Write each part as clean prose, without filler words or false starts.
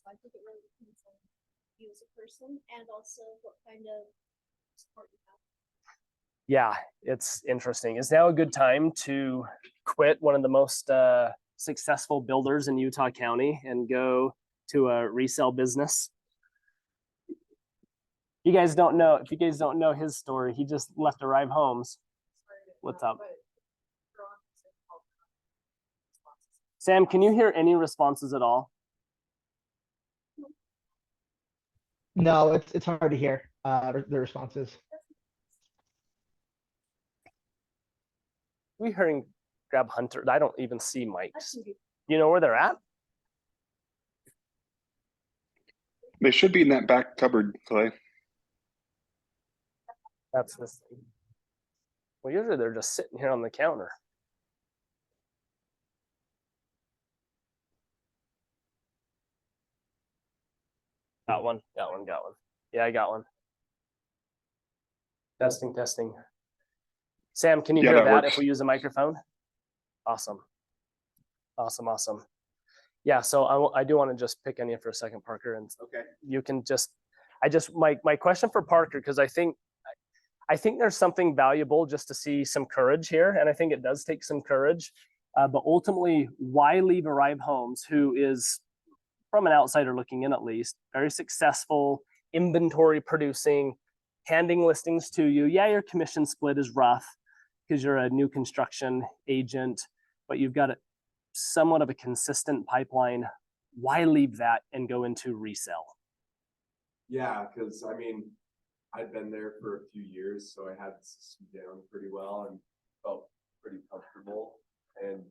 I think it really depends on you as a person and also what kind of support you have. Yeah, it's interesting. Is now a good time to quit one of the most successful builders in Utah County and go to a resale business? You guys don't know, if you guys don't know his story, he just left Arrive Homes. What's up? Sam, can you hear any responses at all? No, it's hard to hear the responses. We hearing grab Hunter. I don't even see mics. You know where they're at? They should be in that back cupboard, Clay. That's this thing. Well, usually they're just sitting here on the counter. Got one. Yeah, I got one. Testing, testing. Sam, can you hear that if we use a microphone? Awesome. Awesome. Yeah, so I do want to just pick on you for a second, Parker, and okay, you can just, my question for Parker, because I think there's something valuable just to see some courage here, and I think it does take some courage, but ultimately, why leave Arrive Homes, who is, from an outsider looking in at least, very successful, inventory producing, handing listings to you. Yeah, your commission split is rough because you're a new construction agent, but you've got somewhat of a consistent pipeline. Why leave that and go into resale? Yeah, because I mean, I'd been there for a few years, so I had the system down pretty well and felt pretty comfortable. And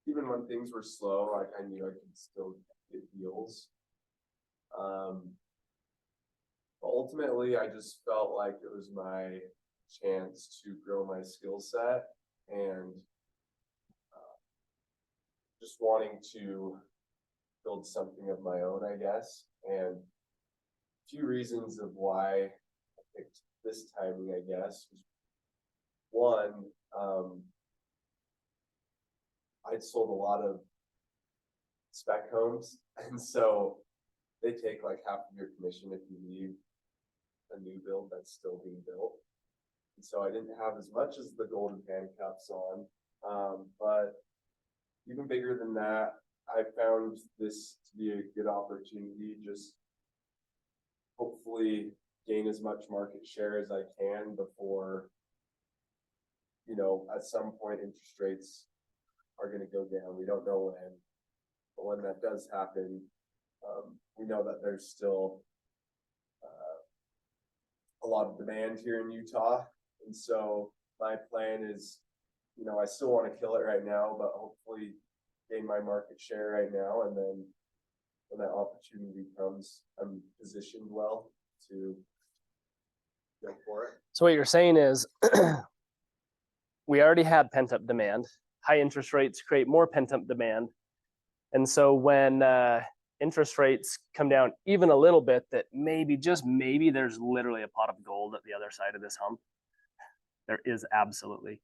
even when things were slow, I knew I could still get deals. Ultimately, I just felt like it was my chance to grow my skill set and just wanting to build something of my own, I guess. And a few reasons of why I picked this timing, I guess. One, I'd sold a lot of spec homes, and so they take like half of your commission if you leave a new build that's still being built. And so I didn't have as much as the golden handcuffs on, but even bigger than that, I found this to be a good opportunity, just hopefully gain as much market share as I can before, you know, at some point interest rates are going to go down. We don't know when, but when that does happen, we know that there's still a lot of demand here in Utah. And so my plan is, you know, I still want to kill it right now, but hopefully gain my market share right now. And then when that opportunity comes, I'm positioned well to go for it. So what you're saying is we already had pent-up demand. High interest rates create more pent-up demand. And so when interest rates come down even a little bit, that maybe, just maybe, there's literally a pot of gold at the other side of this hump. There is absolutely.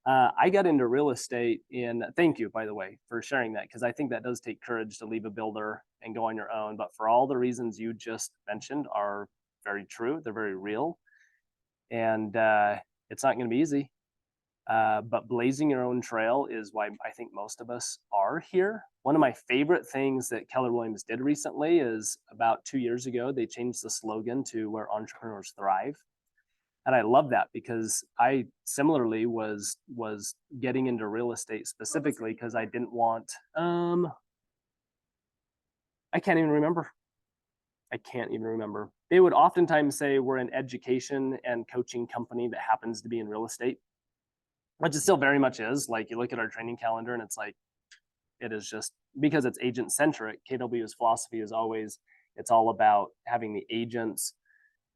I got into real estate thank you, by the way, for sharing that, because I think that does take courage to leave a builder and go on your own. But for all the reasons you just mentioned are very true. They're very real. And it's not going to be easy. But blazing your own trail is why I think most of us are here. One of my favorite things that Keller Williams did recently is about 2 years ago, they changed the slogan to "Where Entrepreneurs Thrive." And I love that because I similarly was getting into real estate specifically because I didn't want, I can't even remember. They would oftentimes say we're an education and coaching company that happens to be in real estate, which it still very much is. Like, you look at our training calendar and it's like, it is just because it's agent centric. KW's philosophy is always, it's all about having the agents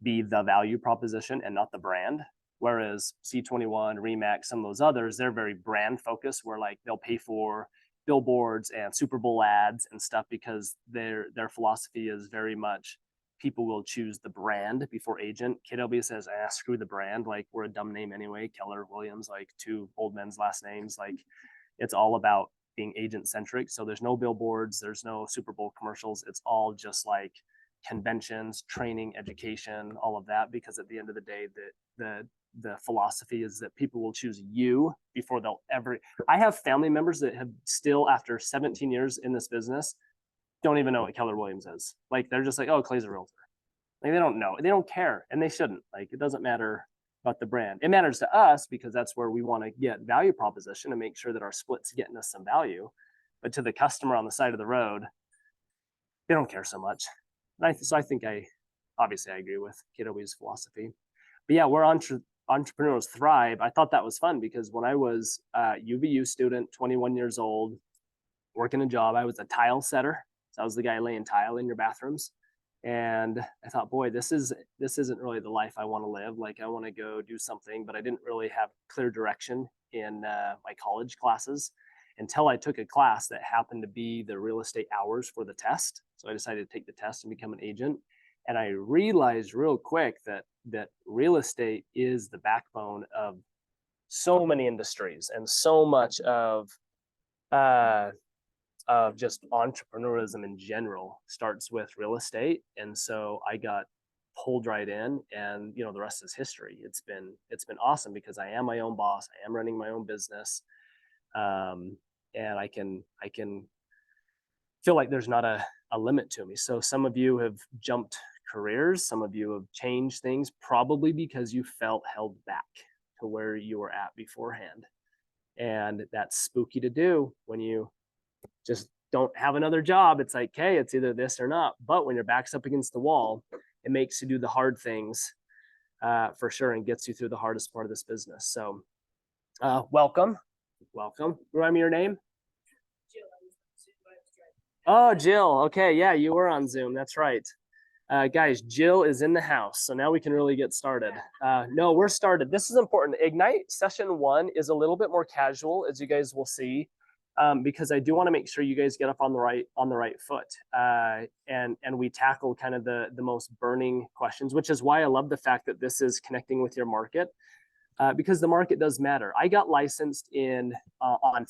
be the value proposition and not the brand. Whereas C21, Remax, some of those others, they're very brand focused, where like they'll pay for billboards and Super Bowl ads and stuff because their philosophy is very much people will choose the brand before agent. KW says, screw the brand. Like, we're a dumb name anyway. Keller Williams, like 2 old men's last names. Like, it's all about being agent centric. So there's no billboards, there's no Super Bowl commercials. It's all just like conventions, training, education, all of that. Because at the end of the day, the philosophy is that people will choose you before they'll ever. I have family members that have still, after 17 years in this business, don't even know what Keller Williams is. Like they're just like, oh, Clay's a realtor. Like they don't know, they don't care, and they shouldn't. Like it doesn't matter about the brand. It matters to us because that's where we want to get value proposition and make sure that our split's getting us some value. But to the customer on the side of the road, they don't care so much. And so I think obviously I agree with Kidowie's philosophy. But yeah, where entrepreneurs thrive. I thought that was fun because when I was a UVU student, 21 years old, working a job, I was a tile setter. So I was the guy laying tile in your bathrooms. And I thought, boy, this isn't really the life I want to live. Like I want to go do something, but I didn't really have clear direction in my college classes until I took a class that happened to be the real estate hours for the test. So I decided to take the test and become an agent. And I realized real quick that real estate is the backbone of so many industries and so much of just entrepreneurism in general starts with real estate. And so I got pulled right in, and the rest is history. It's been awesome because I am my own boss. I am running my own business. And I can feel like there's not a limit to me. So some of you have jumped careers, some of you have changed things, probably because you felt held back to where you were at beforehand. And that's spooky to do when you just don't have another job. It's like, hey, it's either this or not. But when your back's up against the wall, it makes you do the hard things for sure and gets you through the hardest part of this business. So welcome. Remind me your name? Oh, Jill. Okay. Yeah, you were on Zoom. That's right. Guys, Jill is in the house. So now we can really get started. No, we're started. This is important. Ignite session 1 is a little bit more casual, as you guys will see. Because I do want to make sure you guys get up on the right foot, and we tackle kind of the most burning questions, which is why I love the fact that this is connecting with your market, because the market does matter. I got licensed on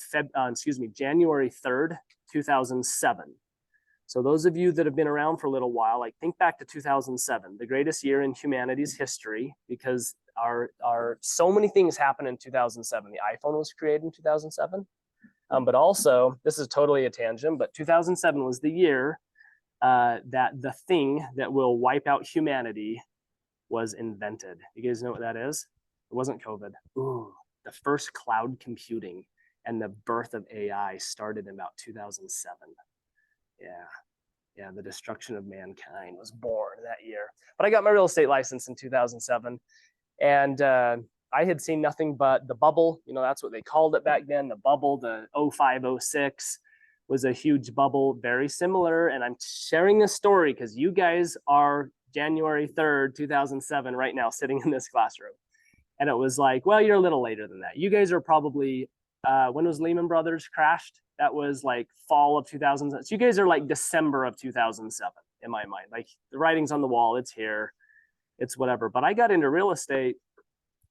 January 3rd, 2007. So those of you that have been around for a little while, like think back to 2007, the greatest year in humanity's history, because our so many things happened in 2007. The iPhone was created in 2007. But also, this is totally a tangent, but 2007 was the year that the thing that will wipe out humanity was invented. You guys know what that is? It wasn't COVID. Ooh, the first cloud computing and the birth of AI started in about 2007. Yeah, the destruction of mankind was born that year. But I got my real estate license in 2007, and I had seen nothing but the bubble. That's what they called it back then. The bubble, the 05, 06 was a huge bubble, very similar. And I'm sharing this story because you guys are January 3rd, 2007 right now sitting in this classroom. And it was like, well, you're a little later than that. You guys are probably, when was Lehman Brothers crashed? That was like fall of 2000. So you guys are like December of 2007 in my mind. Like the writing's on the wall, it's here, it's whatever. But I got into real estate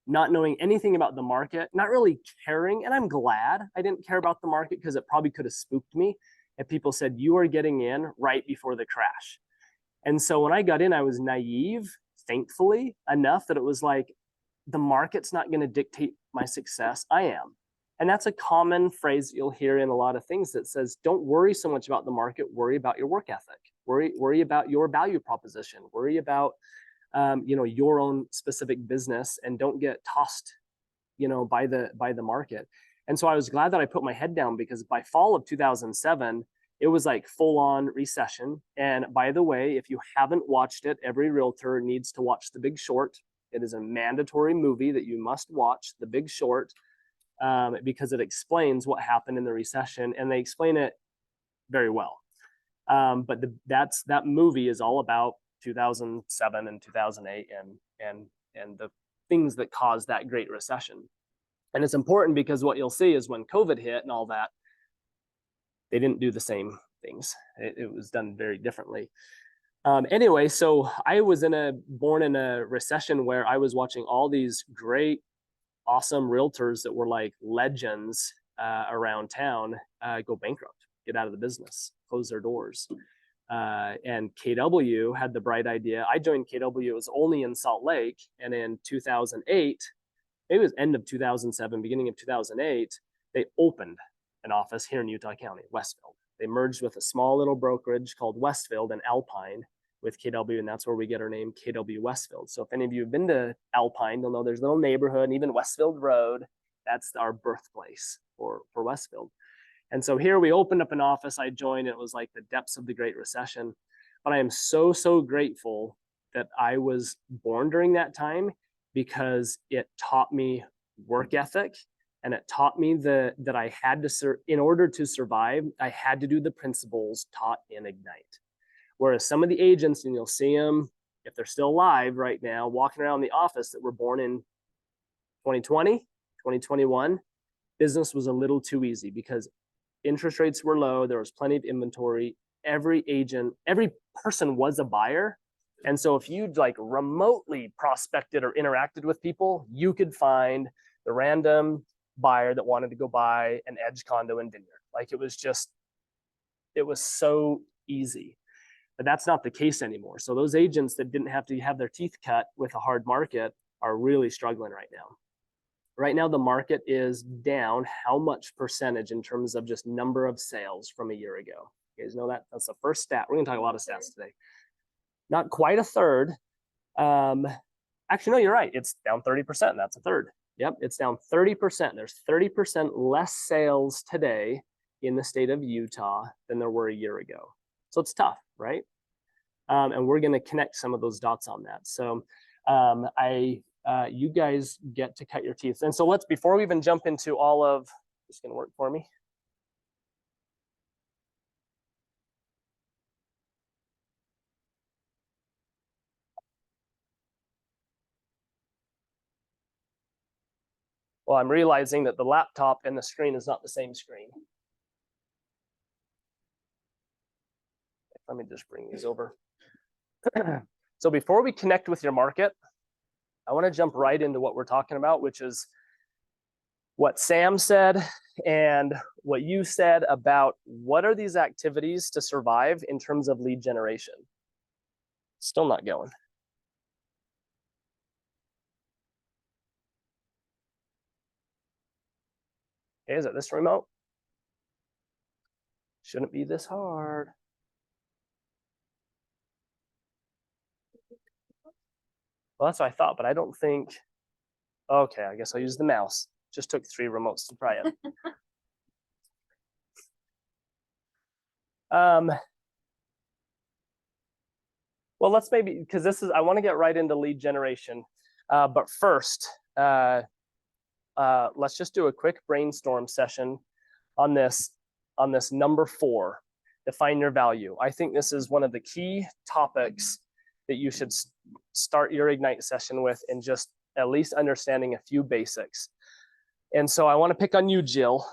not knowing anything about the market, not really caring. And I'm glad I didn't care about the market because it probably could have spooked me if people said, you are getting in right before the crash. And so when I got in, I was naive, thankfully, enough that it was like, the market's not going to dictate my success. I am. And that's a common phrase you'll hear in a lot of things that says, don't worry so much about the market, worry about your work ethic, worry about your value proposition, worry about your own specific business, and don't get tossed, by the market. And so I was glad that I put my head down, because by fall of 2007, it was like full on recession. And by the way, if you haven't watched it, every realtor needs to watch The Big Short. It is a mandatory movie that you must watch, The Big Short, because it explains what happened in the recession, and they explain it very well. But that movie is all about 2007 and 2008 and the things that caused that Great Recession. And it's important because what you'll see is when COVID hit and all that, they didn't do the same things. It was done very differently. Anyway, so I was born in a recession where I was watching all these great, awesome realtors that were like legends around town go bankrupt, get out of the business, close their doors. And KW had the bright idea. I joined KW, it was only in Salt Lake. And in 2008, maybe it was end of 2007, beginning of 2008, they opened an office here in Utah County, Westfield. They merged with a small little brokerage called Westfield and Alpine with KW, and that's where we get our name, KW Westfield. So if any of you have been to Alpine, you'll know there's a little neighborhood, and even Westfield Road, that's our birthplace for Westfield. And so here we opened up an office. I joined, it was like the depths of the Great Recession. But I am so, so grateful that I was born during that time, because it taught me work ethic, and it taught me that I had to, in order to survive, I had to do the principles taught in Ignite. Whereas some of the agents, and you'll see them, if they're still alive right now, walking around the office that were born in 2020, 2021, business was a little too easy because interest rates were low. There was plenty of inventory. Every agent, every person was a buyer. And so if you'd like remotely prospected or interacted with people, you could find the random buyer that wanted to go buy an Edge condo in Vineyard. Like it was so easy. But that's not the case anymore. So those agents that didn't have to have their teeth cut with a hard market are really struggling right now. Right now, the market is down how much percentage in terms of just number of sales from a year ago? You guys know that? That's the first stat. We're going to talk a lot of stats today. Not quite a third. Actually, no, you're right. It's down 30%. That's a third. Yep, it's down 30%. There's 30% less sales today in the state of Utah than there were a year ago. So it's tough, right? And we're going to connect some of those dots on that. So you guys get to cut your teeth. And so before we even jump into all of, it's going to work for me. Well, I'm realizing that the laptop and the screen is not the same screen. Let me just bring these over. So before we connect with your market, I want to jump right into what we're talking about, which is what Sam said and what you said about what are these activities to survive in terms of lead generation. Still not going. Okay, is it this remote? Shouldn't be this hard. Well, that's what I thought, but I don't think. Okay, I guess I'll use the mouse. Just took 3 remotes to try it. Well, let's maybe, because I want to get right into lead generation. But first, let's just do a quick brainstorm session on this number 4, define your value. I think this is one of the key topics that you should start your Ignite session with, and just at least understanding a few basics. And so I want to pick on you, Jill.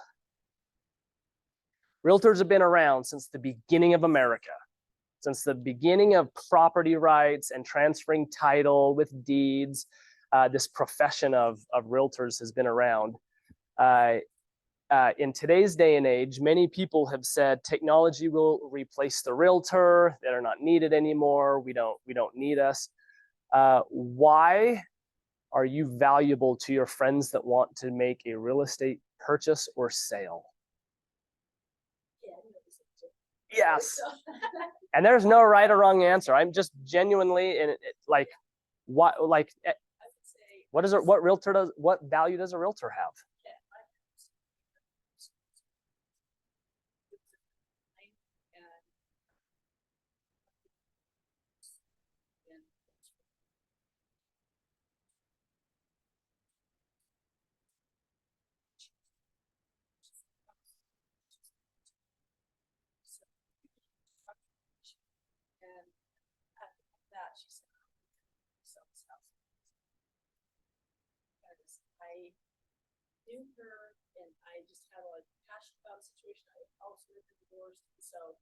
Realtors have been around since the beginning of America, since the beginning of property rights and transferring title with deeds. This profession of realtors has been around. In today's day and age, many people have said technology will replace the realtor. They're not needed anymore. We don't need us. Why are you valuable to your friends that want to make a real estate purchase or sale? Yes. And there's no right or wrong answer. I'm just genuinely like, what value does a realtor have? I knew her, and I just had a passion about the situation. I also lived in divorce, so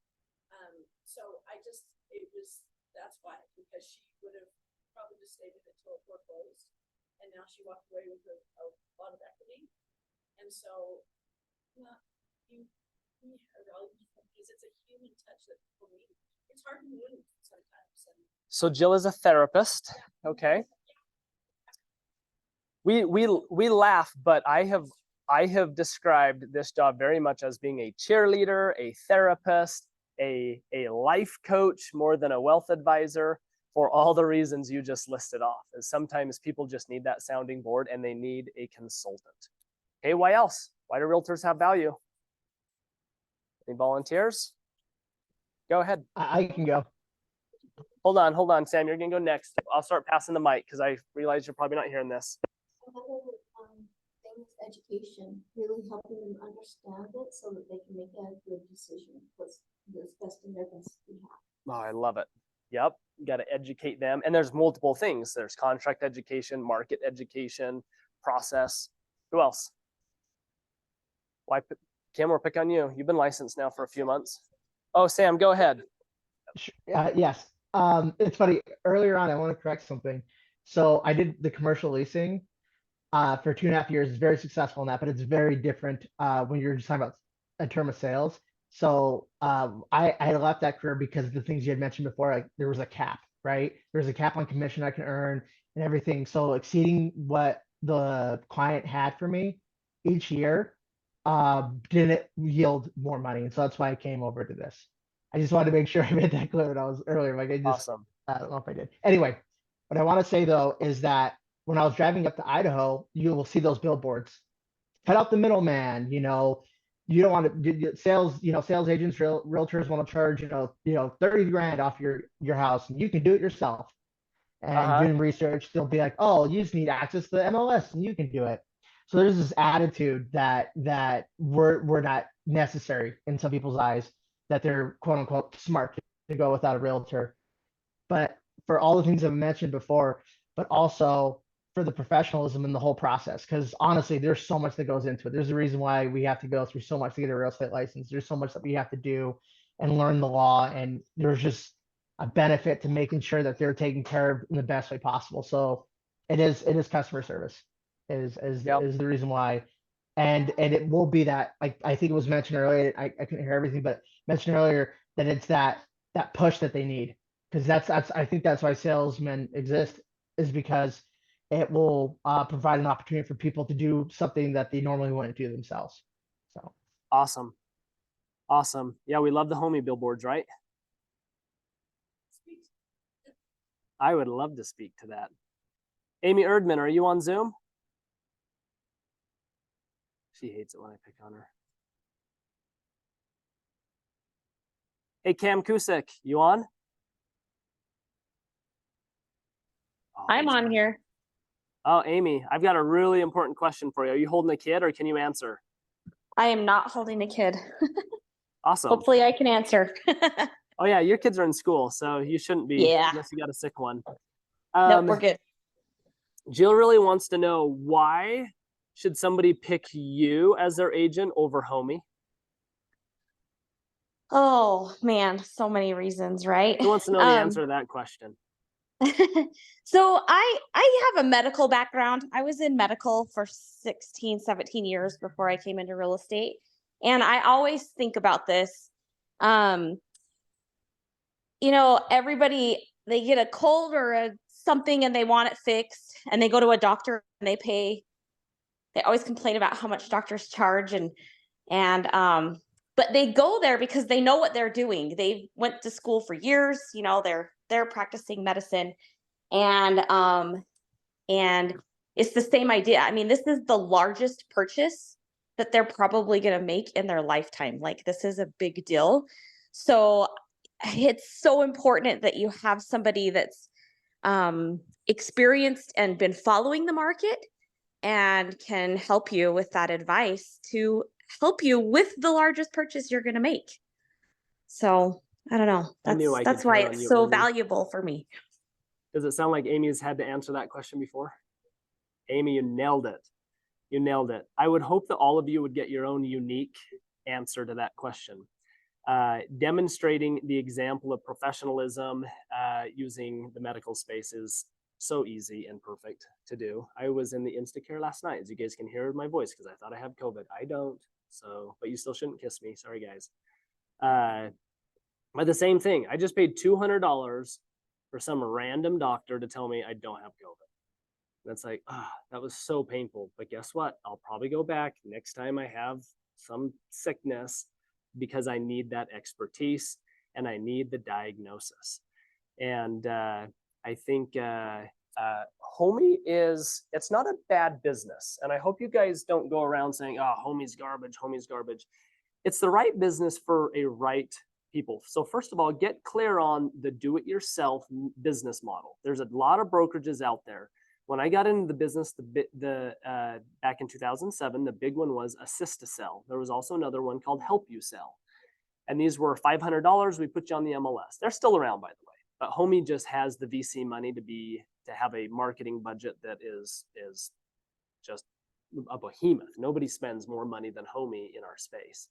that's why, because she would have probably just stayed in it until it foreclosed, and now she walked away with a lot of equity, and so not, you have all these because it's a human touch that people need. It's hard to move sometimes. And So Jill is a therapist. Okay. We laugh, but I have described this job very much as being a cheerleader, a therapist, a life coach more than a wealth advisor, for all the reasons you just listed off. Is sometimes people just need that sounding board and they need a consultant. Okay, why else? Why do realtors have value? Any volunteers? Go ahead. I can go. Hold on, Sam. You're gonna go next. I'll start passing the mic because I realize you're probably not hearing this. Another thing is education, really helping them understand it so that they can make a good decision, what's best in their best behalf. Oh, I love it. Yep, you got to educate them. And there's multiple things. There's contract education, market education, process. Who else? Why, Kim, we'll pick on you. You've been licensed now for a few months. Oh, Sam, go ahead. Yes. It's funny. Earlier on, I want to correct something. So I did the commercial leasing for 2.5 years. It's very successful in that, but it's very different when you're just talking about a term of sales. So I left that career because of the things you had mentioned before, like there was a cap, right? There was a cap on commission I can earn and everything. So exceeding what the client had for me each year didn't yield more money. And so that's why I came over to this. I just wanted to make sure I made that clear when I was earlier. Like I just, Awesome. I don't know if I did. Anyway, what I want to say though is that when I was driving up to Idaho, you will see those billboards. Cut out the middleman. You don't want to sales. Sales agents, realtors want to charge 30 grand off your house, and you can do it yourself. And doing research, they'll be like, oh, you just need access to the MLS, and you can do it. So there's this attitude that we're not necessary in some people's eyes, that they're quote unquote smart to go without a realtor. But for all the things I've mentioned before, but also for the professionalism in the whole process, because honestly, there's so much that goes into it. There's a reason why we have to go through so much to get a real estate license. There's so much that we have to do and learn the law, and there's just a benefit to making sure that they're taken care of in the best way possible. So it is customer service is the reason why. And it will be that, I think it was mentioned earlier, I couldn't hear everything, but mentioned earlier that it's that push that they need. Because I think that's why salesmen exist, is because it will provide an opportunity for people to do something that they normally wouldn't do themselves. So Awesome. Yeah, we love the homie billboards, right? I would love to speak to that. Amy Erdman, are you on Zoom? She hates it when I pick on her. Hey, Cam Kusick, you on? Oh, I'm on here. Oh, Amy, I've got a really important question for you. Are you holding a kid or can you answer? I am not holding a kid. Awesome. Hopefully I can answer. Oh yeah, your kids are in school, so you shouldn't be, Yeah. unless you got a sick one. Nope, we're good. Jill really wants to know, why should somebody pick you as their agent over Homie? Oh man, so many reasons, right? Who wants to know the answer to that question? So I have a medical background. I was in medical for 16, 17 years before I came into real estate. And I always think about this. Everybody, they get a cold or something and they want it fixed, and they go to a doctor and they always complain about how much doctors charge but they go there because they know what they're doing. They went to school for years, they're practicing medicine, and it's the same idea. I mean, this is the largest purchase that they're probably going to make in their lifetime. Like, this is a big deal. So it's so important that you have somebody that's experienced and been following the market and can help you with that advice to help you with the largest purchase you're going to make. So I don't know. That's why it's so valuable for me. Does it sound like Amy's had to answer that question before? Amy, you nailed it. You nailed it. I would hope that all of you would get your own unique answer to that question. Demonstrating the example of professionalism using the medical space is so easy and perfect to do. I was in the Instacare last night, as you guys can hear my voice, because I thought I have COVID. I don't. So, but you still shouldn't kiss me. Sorry, guys. But the same thing, I just paid $200 for some random doctor to tell me I don't have COVID. That's like, that was so painful. But guess what? I'll probably go back next time I have some sickness because I need that expertise and I need the diagnosis. And I think Homey it's not a bad business. And I hope you guys don't go around saying, oh, Homey's garbage, Homey's garbage. It's the right business for a right people. So first of all, get clear on the do-it-yourself business model. There's a lot of brokerages out there. When I got into the business, back in 2007, the big one was Assist to Sell. There was also another one called Help You Sell. And these were $500. We put you on the MLS. They're still around, by the way. But Homey just has the VC money to have a marketing budget that is just a behemoth. Nobody spends more money than Homey in our space.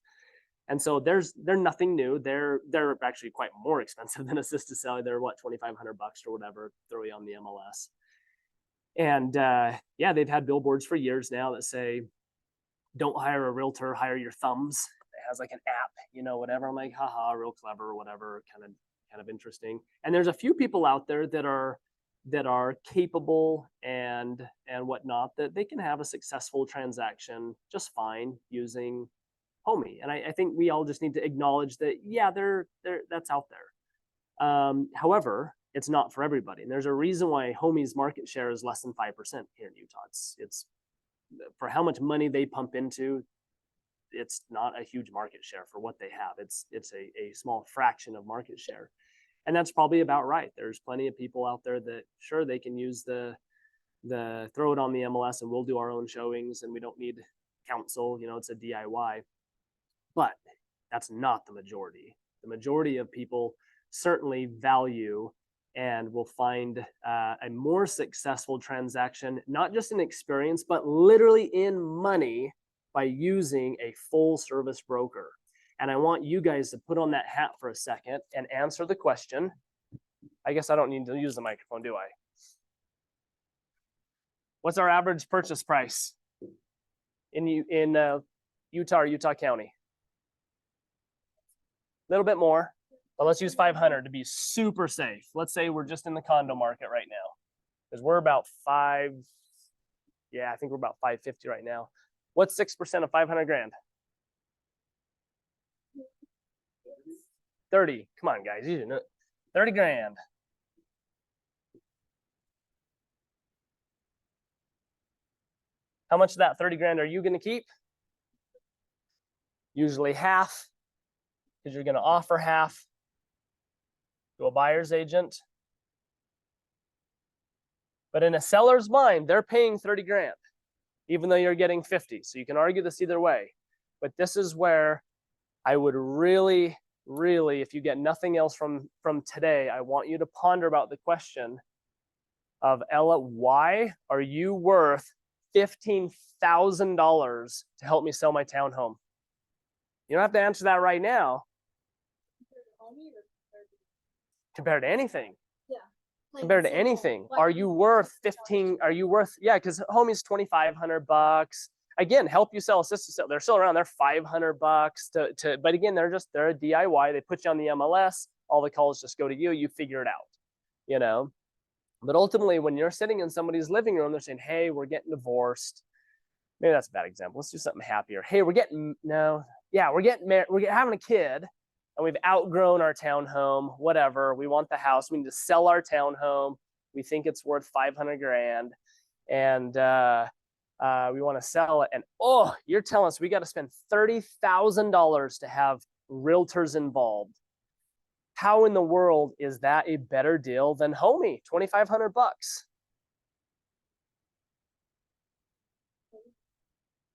And so they're nothing new. They're actually quite more expensive than Assist to Sell. They're what, $2,500 or whatever, throw you on the MLS. And yeah, they've had billboards for years now that say, don't hire a realtor, hire your thumbs. It has like an app, you know, whatever. I'm like, haha, real clever, whatever, kind of interesting. And there's a few people out there that are capable and whatnot, that they can have a successful transaction just fine using Homey. And I think we all just need to acknowledge that, yeah, that's out there. However, it's not for everybody. And there's a reason why Homey's market share is less than 5% here in Utah. It's for how much money they pump into, it's not a huge market share for what they have. It's a small fraction of market share. And that's probably about right. There's plenty of people out there that sure they can use the throw it on the MLS and we'll do our own showings and we don't need counsel, you know, it's a DIY. But that's not the majority. The majority of people certainly value and will find a more successful transaction, not just in experience, but literally in money by using a full service broker. And I want you guys to put on that hat for a second and answer the question. I guess I don't need to use the microphone, do I? What's our average purchase price in Utah or Utah County? A little bit more, but let's use 500 to be super safe. Let's say we're just in the condo market right now, because we're about I think we're about 550 right now. What's 6% of 500 grand? 30. Come on, guys, you know, 30 grand. How much of that 30 grand are you going to keep? Usually half, because you're going to offer half to a buyer's agent. But in a seller's mind, they're paying 30 grand, even though you're getting 50. So you can argue this either way. But this is where I would really, if you get nothing else from today, I want you to ponder about the question of, Ella, why are you worth $15,000 to help me sell my townhome? You don't have to answer that right now. Compared to anything. Yeah. Compared to anything. Are you worth 15? Are you worth, yeah, because Homey's $2,500. Again, Help You Sell, Assist to Sell. They're still around. They're $500 but again, they're a DIY. They put you on the MLS. All the calls just go to you. You figure it out, you know. But ultimately, when you're sitting in somebody's living room, they're saying, hey, we're getting divorced. Maybe that's a bad example. Let's do something happier. Hey, we're getting married. We're having a kid and we've outgrown our townhome, whatever. We want the house. We need to sell our townhome. We think it's worth 500 grand. And we want to sell it. And you're telling us we got to spend $30,000 to have realtors involved. How in the world is that a better deal than Homey? $2,500.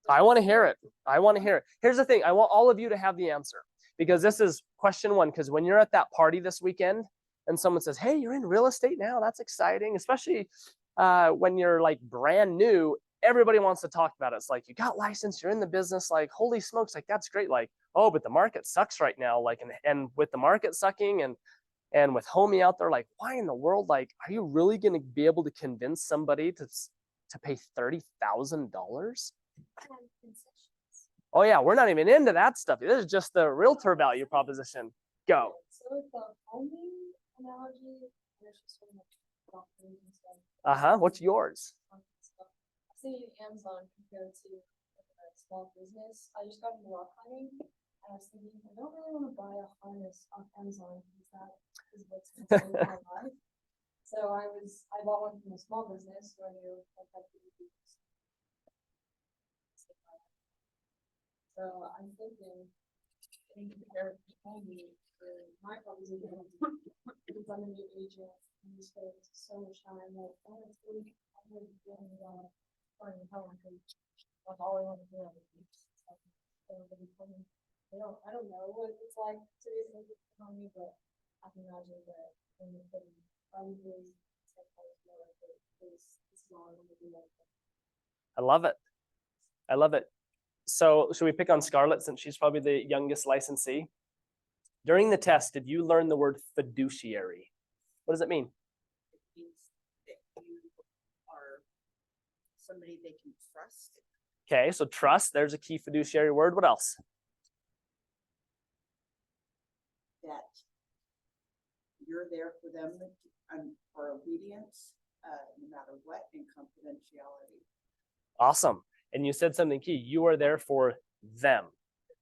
I want to hear it. I want to hear it. Here's the thing. I want all of you to have the answer, because this is question one. Because when you're at that party this weekend and someone says, hey, you're in real estate now, that's exciting. Especially when you're like brand new, everybody wants to talk about it. It's like, you got licensed, you're in the business, like, holy smokes, like, that's great. Like, oh, but the market sucks right now. Like, and with the market sucking and with Homey out there, like, why in the world, like, are you really going to be able to convince somebody to pay $30,000? Oh yeah, we're not even into that stuff. This is just the realtor value proposition. Go. So with the homing analogy, there's just sort of like doctors and stuff. What's yours? I've seen Amazon compared to a small business. I just got into rock climbing, and I was thinking, I don't really want to buy a harness on Amazon because that is what's controlling my life. So I bought one from a small business who I knew like had to do. So I'm thinking, in compare homing for my proposition, because I'm a new agent, and you spend so much time, like, oh, it's really, I'm really doing finding home, because that's all I want to do. I don't know what it's like to be an agent for homing, but I can imagine that when you're putting probably this is all I want to do. I love it. I love it. So should we pick on Scarlett since she's probably the youngest licensee? During the test, did you learn the word fiduciary? What does it mean? It means that you are somebody they can trust. Okay, so trust, there's a key fiduciary word. What else? That you're there for them and for obedience, no matter what, and confidentiality. Awesome. And you said something key. You are there for them.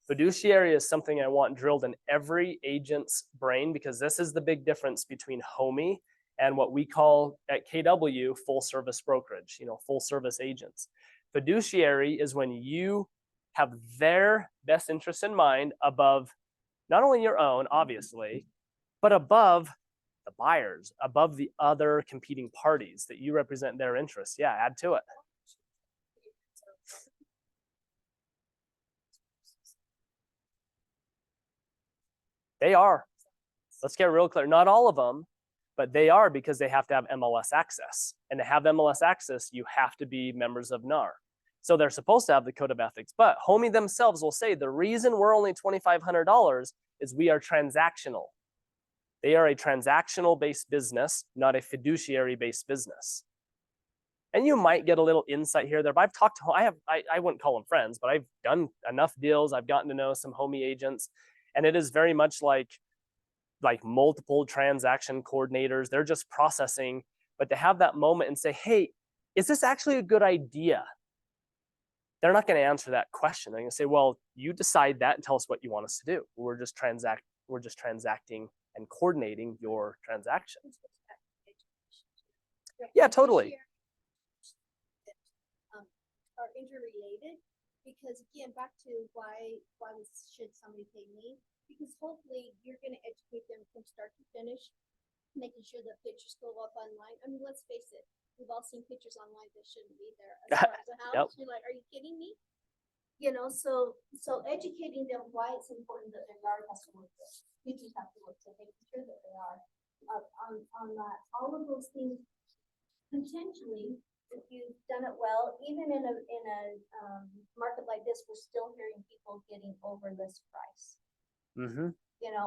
Fiduciary is something I want drilled in every agent's brain because this is the big difference between Homey and what we call at KW full service brokerage, full service agents. Fiduciary is when you have their best interest in mind above not only your own, obviously, but above the buyers, above the other competing parties that you represent their interests. Yeah, add to it. They are. Let's get real clear. Not all of them, but they are because they have to have MLS access. And to have MLS access, you have to be members of NAR. So they're supposed to have the code of ethics, but Homey themselves will say the reason we're only $2,500 is we are transactional. They are a transactional-based business, not a fiduciary-based business. And you might get a little insight here there, but I've talked to, I wouldn't call them friends, but I've done enough deals. I've gotten to know some Homey agents, and it is very much like multiple transaction coordinators. They're just processing, but to have that moment and say, hey, is this actually a good idea? They're not going to answer that question. They're going to say, well, you decide that and tell us what you want us to do. We're just transacting and coordinating your transactions. Yeah, totally. Are interrelated, because again, back to why should somebody pay me? Because hopefully you're going to educate them from start to finish, making sure that pictures go up online. I mean, let's face it, we've all seen pictures online that shouldn't be there as far as the house. Yep. You're like, are you kidding me? So educating them why it's important that their yard has to look good. You just have to look to making sure that they are on that. All of those things potentially, if you've done it well, even in a market like this, we're still hearing people getting over list price. Mm-hmm.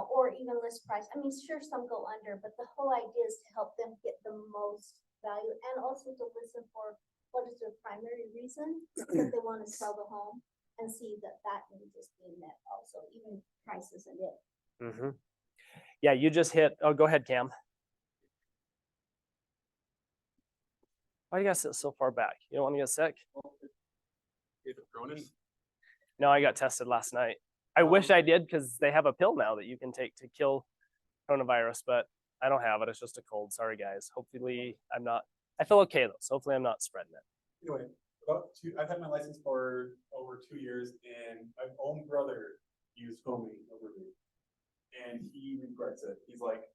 Or even list price. I mean, sure, some go under, but the whole idea is to help them get the most value and also to listen for what is their primary reason that they want to sell the home and see that need is being met also, even price isn't it. Mm-hmm. Yeah, you just hit, oh, go ahead, Cam. Why do you guys sit so far back? You don't want to get sick? No, I got tested last night. I wish I did because they have a pill now that you can take to kill coronavirus, but I don't have it. It's just a cold. Sorry, guys. Hopefully I feel okay though. So hopefully I'm not spreading it. Anyway, I've had my license for over 2 years, and my own brother used Homey over me, and he regrets it. He's like,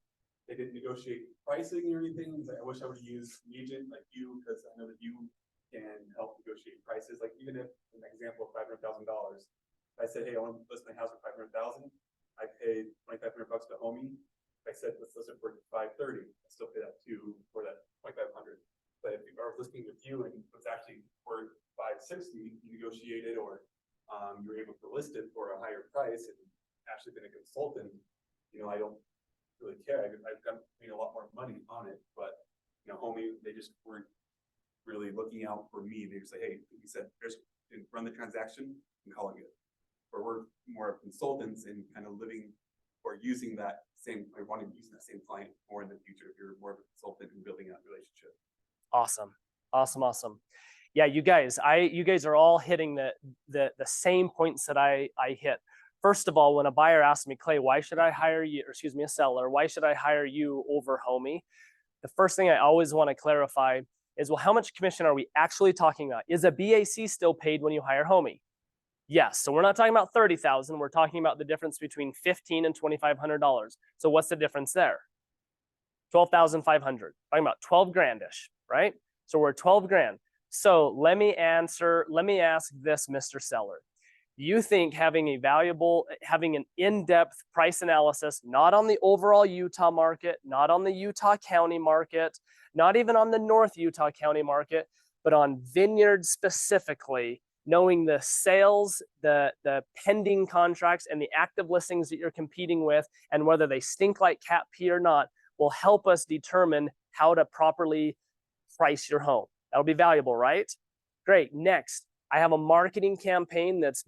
they didn't negotiate pricing or anything. He's like, I wish I would have used an agent like you because I know that you can help negotiate prices. Like even if an example of $500,000, I said, hey, I want to list my house for $500,000. I paid $2,500 to Homey. I said, let's list it for $530. I still pay that for that $2,500. But if you are listing with you and it's actually worth $560, you negotiated or you were able to list it for a higher price and actually been a consultant, I don't really care. I've made a lot more money on it, but Homey, they just weren't really looking out for me. They just say, hey, he said, run the transaction and call it good. or we're more of consultants in kind of living or using that same, or wanting to use that same client more in the future if you're more of a consultant and building that relationship. Awesome. Awesome. Yeah, you guys are all hitting the same points that I hit. First of all, when a buyer asks me, Clay, why should I hire you, or excuse me, a seller, why should I hire you over Homey? The first thing I always want to clarify is, well, how much commission are we actually talking about? Is a BAC still paid when you hire Homey? Yes. So we're not talking about 30,000. We're talking about the difference between $1,500 and $2,500. So what's the difference there? 12,500. Talking about 12 grand-ish, right? So we're 12 grand. So let me ask this, Mr. Seller. Do you think having an in-depth price analysis, not on the overall Utah market, not on the Utah County market, not even on the North Utah County market, but on Vineyard specifically, knowing the sales, the pending contracts, and the active listings that you're competing with, and whether they stink like cat pee or not, will help us determine how to properly price your home. That'll be valuable, right? Great. Next, I have a marketing campaign that's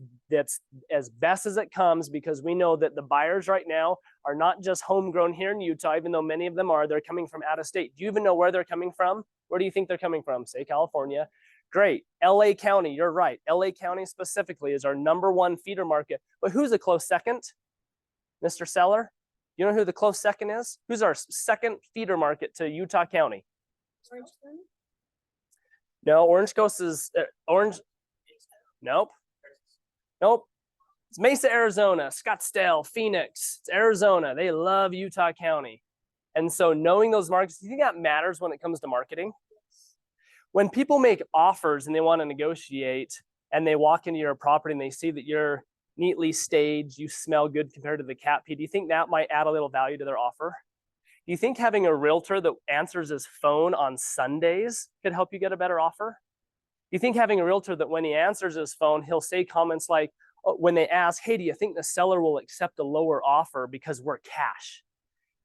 as best as it comes, because we know that the buyers right now are not just homegrown here in Utah, even though many of them are. They're coming from out of state. Do you even know where they're coming from? Where do you think they're coming from? Say California. Great. LA County, you're right. LA County specifically is our #1 feeder market. But who's a close second? Mr. Seller? You know who the close second is? Who's our second feeder market to Utah County? Orange County? No, Orange Coast is Orange. Nope. It's Mesa, Arizona, Scottsdale, Phoenix. It's Arizona. They love Utah County. And so knowing those markets, do you think that matters when it comes to marketing? When people make offers and they want to negotiate, and they walk into your property and they see that you're neatly staged, you smell good compared to the cat pee, do you think that might add a little value to their offer? Do you think having a realtor that answers his phone on Sundays could help you get a better offer? Do you think having a realtor that when he answers his phone, he'll say comments like, oh, when they ask, hey, do you think the seller will accept a lower offer because we're cash?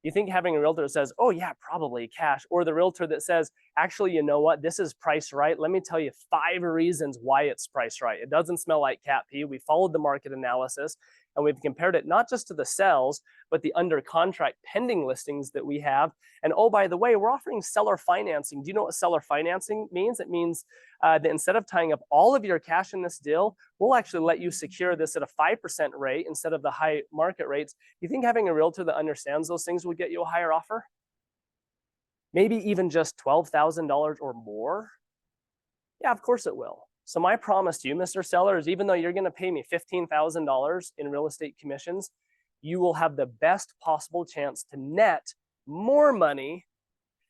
You think having a realtor that says, oh yeah, probably cash, or the realtor that says, actually, you know what, this is priced right. Let me tell you 5 reasons why it's priced right. It doesn't smell like cat pee. We followed the market analysis, and we've compared it not just to the sales, but the under contract pending listings that we have. And oh, by the way, we're offering seller financing. Do you know what seller financing means? It means that instead of tying up all of your cash in this deal, we'll actually let you secure this at a 5% rate instead of the high market rates. Do you think having a realtor that understands those things will get you a higher offer? Maybe even just $12,000 or more? Yeah, of course it will. So my promise to you, Mr. Seller, is even though you're going to pay me $15,000 in real estate commissions, you will have the best possible chance to net more money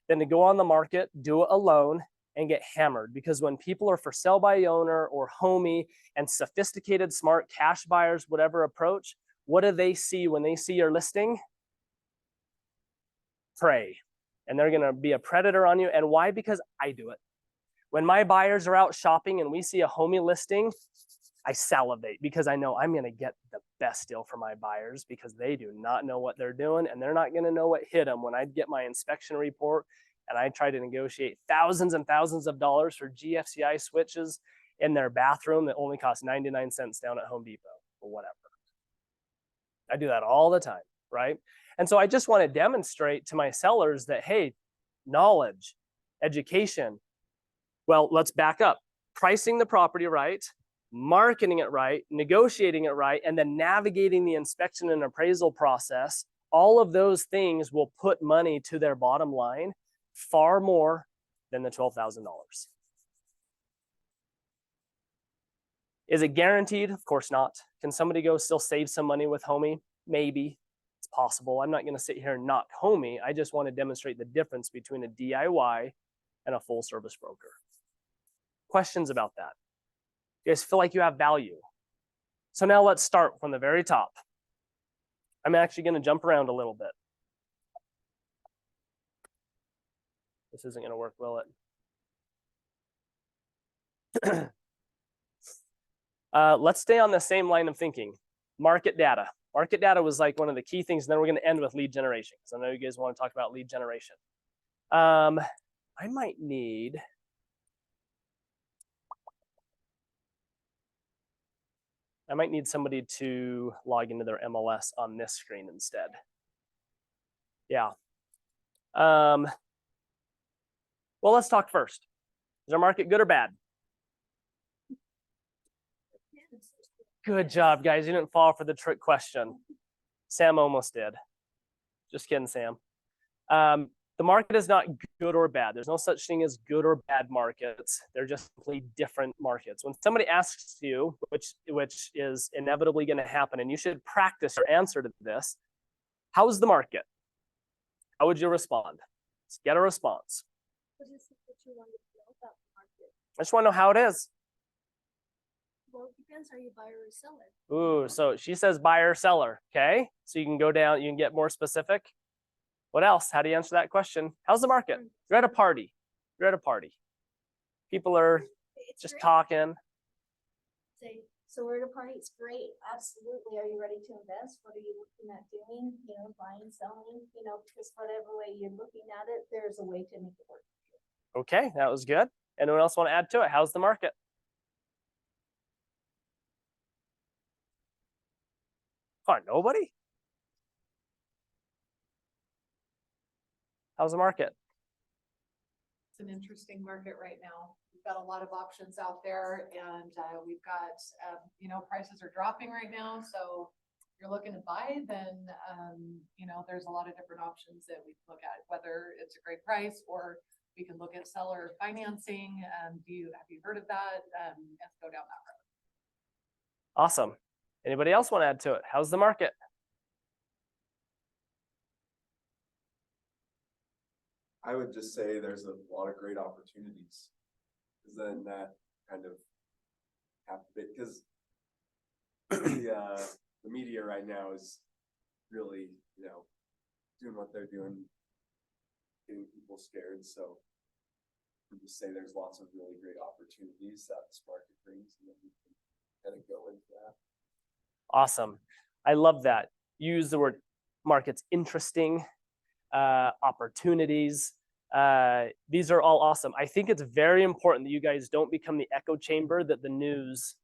than to go on the market, do it alone, and get hammered. Because when people are for sale by owner or Homey and sophisticated, smart cash buyers, whatever approach, what do they see when they see your listing? Prey. And they're going to be a predator on you. And why? Because I do it. When my buyers are out shopping and we see a Homey listing, I salivate because I know I'm going to get the best deal for my buyers, because they do not know what they're doing, and they're not going to know what hit them when I get my inspection report and I try to negotiate thousands and thousands of dollars for GFCI switches in their bathroom that only cost 99 cents down at Home Depot or whatever. I do that all the time, right? And so I just want to demonstrate to my sellers that, hey, knowledge, education. Well, let's back up. Pricing the property right, marketing it right, negotiating it right, and then navigating the inspection and appraisal process. All of those things will put money to their bottom line far more than the $12,000. Is it guaranteed? Of course not. Can somebody go still save some money with Homey? Maybe. It's possible. I'm not going to sit here and knock Homey. I just want to demonstrate the difference between a DIY and a full service broker. Questions about that? You guys feel like you have value? So now let's start from the very top. I'm actually going to jump around a little bit. This isn't going to work, will it? Let's stay on the same line of thinking. Market data. Market data was like one of the key things, and then we're going to end with lead generation, because I know you guys want to talk about lead generation. I might need... I might need somebody to log into their MLS on this screen instead. Yeah. Well, let's talk first. Is our market good or bad? Good job, guys. You didn't fall for the trick question. Sam almost did. Just kidding, Sam. The market is not good or bad. There's no such thing as good or bad markets. They're just simply different markets. When somebody asks you, which is inevitably going to happen, and you should practice your answer to this, how's the market? How would you respond? Let's get a response. What is it that you want to know about the market? I just want to know how it is. Well, it depends, are you buyer or seller? Ooh, so she says buyer, seller. Okay, so you can go down, you can get more specific. What else? How do you answer that question? How's the market? You're at a party. You're at a party. People are It's just great. talking. Say, so we're at a party, it's great, absolutely, are you ready to invest? What are you looking at doing, buying, selling, because whatever way you're looking at it, there's a way to make it work. Okay, that was good. Anyone else want to add to it? How's the market? Oh, nobody? How's the market? It's an interesting market right now. We've got a lot of options out there and we've got, prices are dropping right now. So if you're looking to buy, then, there's a lot of different options that we can look at, whether it's a great price or we can look at seller financing. Have you heard of that? Let's go down that road. Awesome. Anybody else want to add to it? How's the market? I would just say there's a lot of great opportunities. Because then that kind of because the media right now is really, doing what they're doing, getting people scared. So I would just say there's lots of really great opportunities that this market brings, and then we can kind of go into that. Awesome. I love that. Use the word market's interesting, opportunities. These are all awesome. I think it's very important that you guys don't become the echo chamber that the news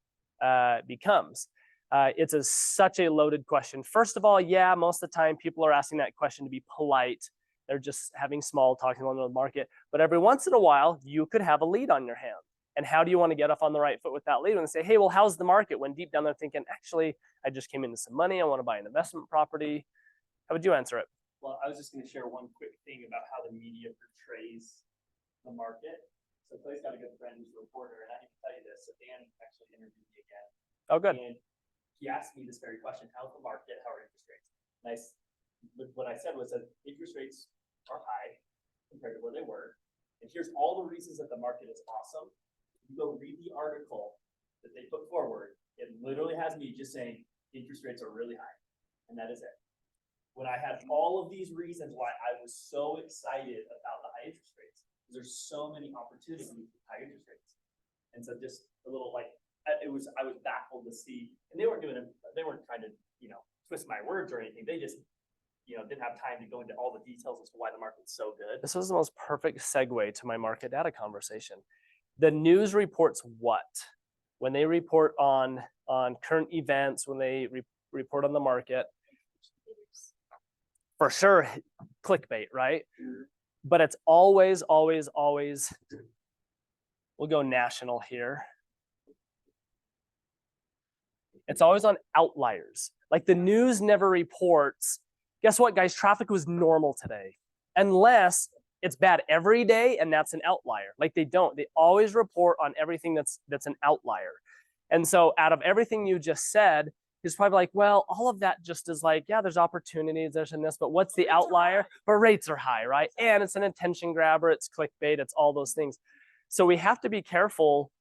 becomes. It's such a loaded question. First of all, yeah, most of the time people are asking that question to be polite. They're just having small talk in the market. But every once in a while, you could have a lead on your hand. And how do you want to get off on the right foot with that lead and say, hey, well, how's the market? When deep down they're thinking, actually, I just came into some money. I want to buy an investment property. How would you answer it? Well, I was just going to share one quick thing about how the media portrays the market. So Clay's got a good friend who's a reporter, and I can tell you this. So Dan actually interviewed me again. Oh, good. And he asked me this very question: how's the market? How are interest rates? What I said was that interest rates are high compared to where they were. And here's all the reasons that the market is awesome. You go read the article that they put forward. It literally has me just saying interest rates are really high, and that is it. When I had all of these reasons why I was so excited about the high interest rates, because there's so many opportunities with high interest rates. And so just a little I was baffled to see, and they weren't trying to, twist my words or anything. They just, didn't have time to go into all the details as to why the market's so good. This was the most perfect segue to my market data conversation. The news reports what? When they report on current events, when they report on the market, for sure, clickbait, right? But it's always, always, always, we'll go national here. It's always on outliers. Like the news never reports, guess what, guys? Traffic was normal today. Unless it's bad every day and that's an outlier. Like they don't. They always report on everything that's an outlier. And so out of everything you just said, he's probably like, well, all of that just is like, yeah, there's opportunities, there's this, but what's the outlier? But rates are high, right? And it's an attention grabber, it's clickbait, it's all those things. So we have to be careful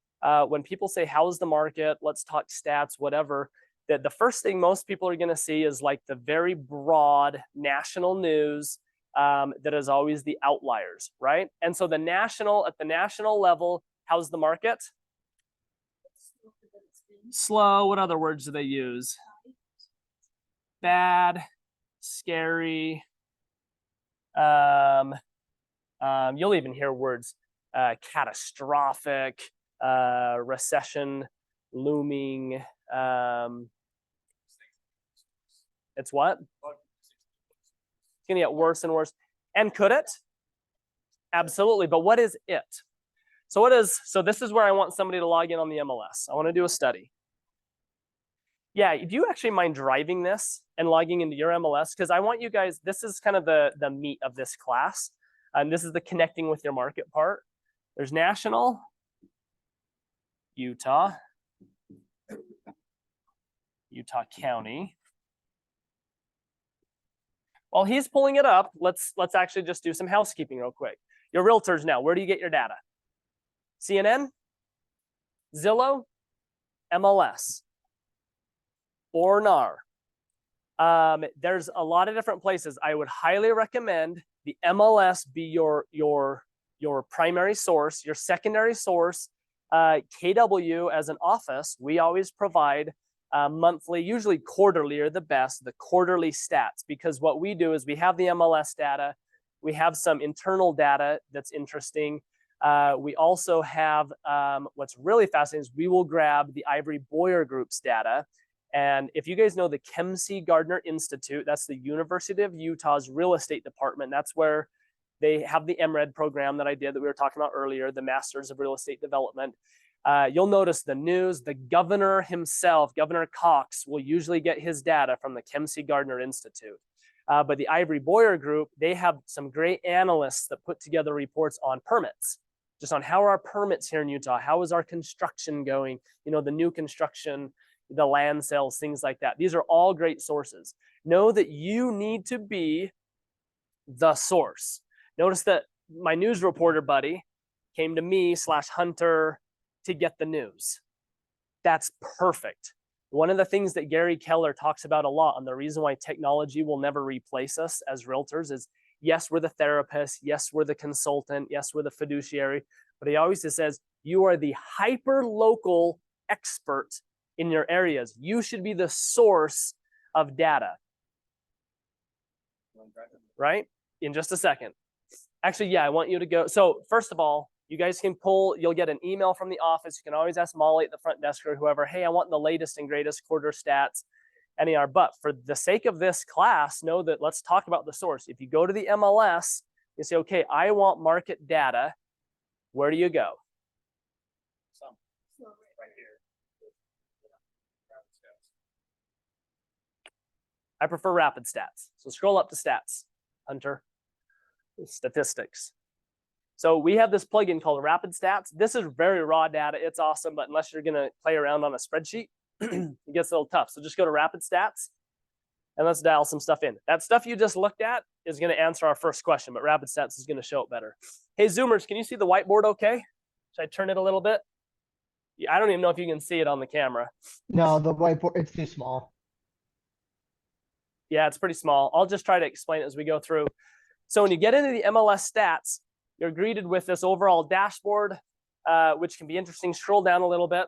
when people say, how's the market? Let's talk stats, whatever. That the first thing most people are gonna see is like the very broad national news that is always the outliers, right? And so at the national level, how's the market? Slow. What other words do they use? Bad, scary. You'll even hear words catastrophic, recession looming, It's what? It's gonna get worse and worse. And could it? Absolutely. But what is it? So this is where I want somebody to log in on the MLS. I want to do a study. Yeah, do you actually mind driving this and logging into your MLS? Because I want you guys, this is kind of the meat of this class. And this is the connecting with your market part. There's national, Utah, Utah County. While he's pulling it up, let's actually just do some housekeeping real quick. Your realtors now, where do you get your data? CNN, Zillow, MLS, or NAR. There's a lot of different places. I would highly recommend the MLS be your primary source, your secondary source. KW as an office, we always provide monthly, usually quarterly are the best, the quarterly stats, because what we do is we have the MLS data, we have some internal data that's interesting. We also have, what's really fascinating is we will grab the Ivory Boyer Group's data. And if you guys know the Kemsey Gardner Institute, that's the University of Utah's real estate department. That's where they have the MRED program that I did that we were talking about earlier, the Masters of Real Estate Development. You'll notice the news, the governor himself, Governor Cox, will usually get his data from the Kemsey Gardner Institute. But the Ivory Boyer Group, they have some great analysts that put together reports on permits, just on how are our permits here in Utah, how is our construction going, you know, the new construction, the land sales, things like that. These are all great sources. Know that you need to be the source. Notice that my news reporter buddy came to me /Hunter to get the news. That's perfect. One of the things that Gary Keller talks about a lot, and the reason why technology will never replace us as realtors is, yes, we're the therapist, yes, we're the consultant, yes, we're the fiduciary, but he always just says, you are the hyper-local expert in your areas. You should be the source of data. Right? In just a second. Actually, yeah, I want you to go. So first of all, you guys can pull, you'll get an email from the office. You can always ask Molly at the front desk or whoever, hey, I want the latest and greatest quarter stats, NAR. But for the sake of this class, know that let's talk about the source. If you go to the MLS, you say, okay, I want market data. Where do you go? Right here. I prefer rapid stats. So scroll up to stats, Hunter. Statistics. So we have this plugin called Rapid Stats. This is very raw data. It's awesome, but unless you're going to play around on a spreadsheet, it gets a little tough. So just go to Rapid Stats and let's dial some stuff in. That stuff you just looked at is going to answer our first question, but Rapid Stats is going to show it better. Hey, Zoomers, can you see the whiteboard okay? Should I turn it a little bit? I don't even know if you can see it on the camera. No, the whiteboard, it's too small. Yeah, it's pretty small. I'll just try to explain it as we go through. So when you get into the MLS stats, you're greeted with this overall dashboard, which can be interesting. Scroll down a little bit,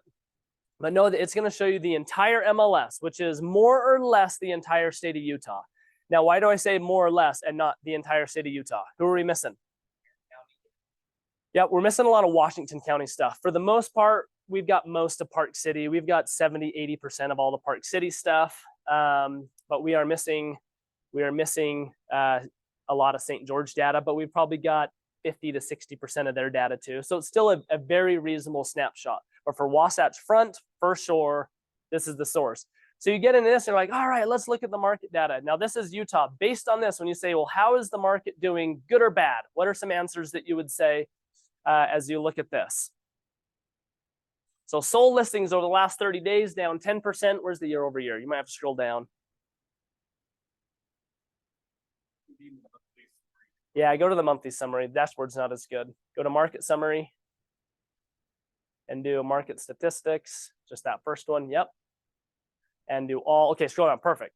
but know that it's going to show you the entire MLS, which is more or less the entire state of Utah. Now, why do I say more or less and not the entire state of Utah? Who are we missing? Yeah, we're missing a lot of Washington County stuff. For the most part, we've got most of Park City. We've got 70, 80% of all the Park City stuff, but we are missing a lot of St. George data, but we've probably got 50 to 60% of their data too. So it's still a very reasonable snapshot. But for Wasatch Front, for sure, this is the source. So you get into this and you're like, all right, let's look at the market data. Now this is Utah. Based on this, when you say, well, how is the market doing, good or bad? What are some answers that you would say as you look at this? So sold listings over the last 30 days down 10%. Where's the year over year? You might have to scroll down. Yeah, go to the monthly summary. The dashboard's not as good. Go to market summary and do market statistics. Just that first one. Yep. And do all. Okay, scroll down. Perfect.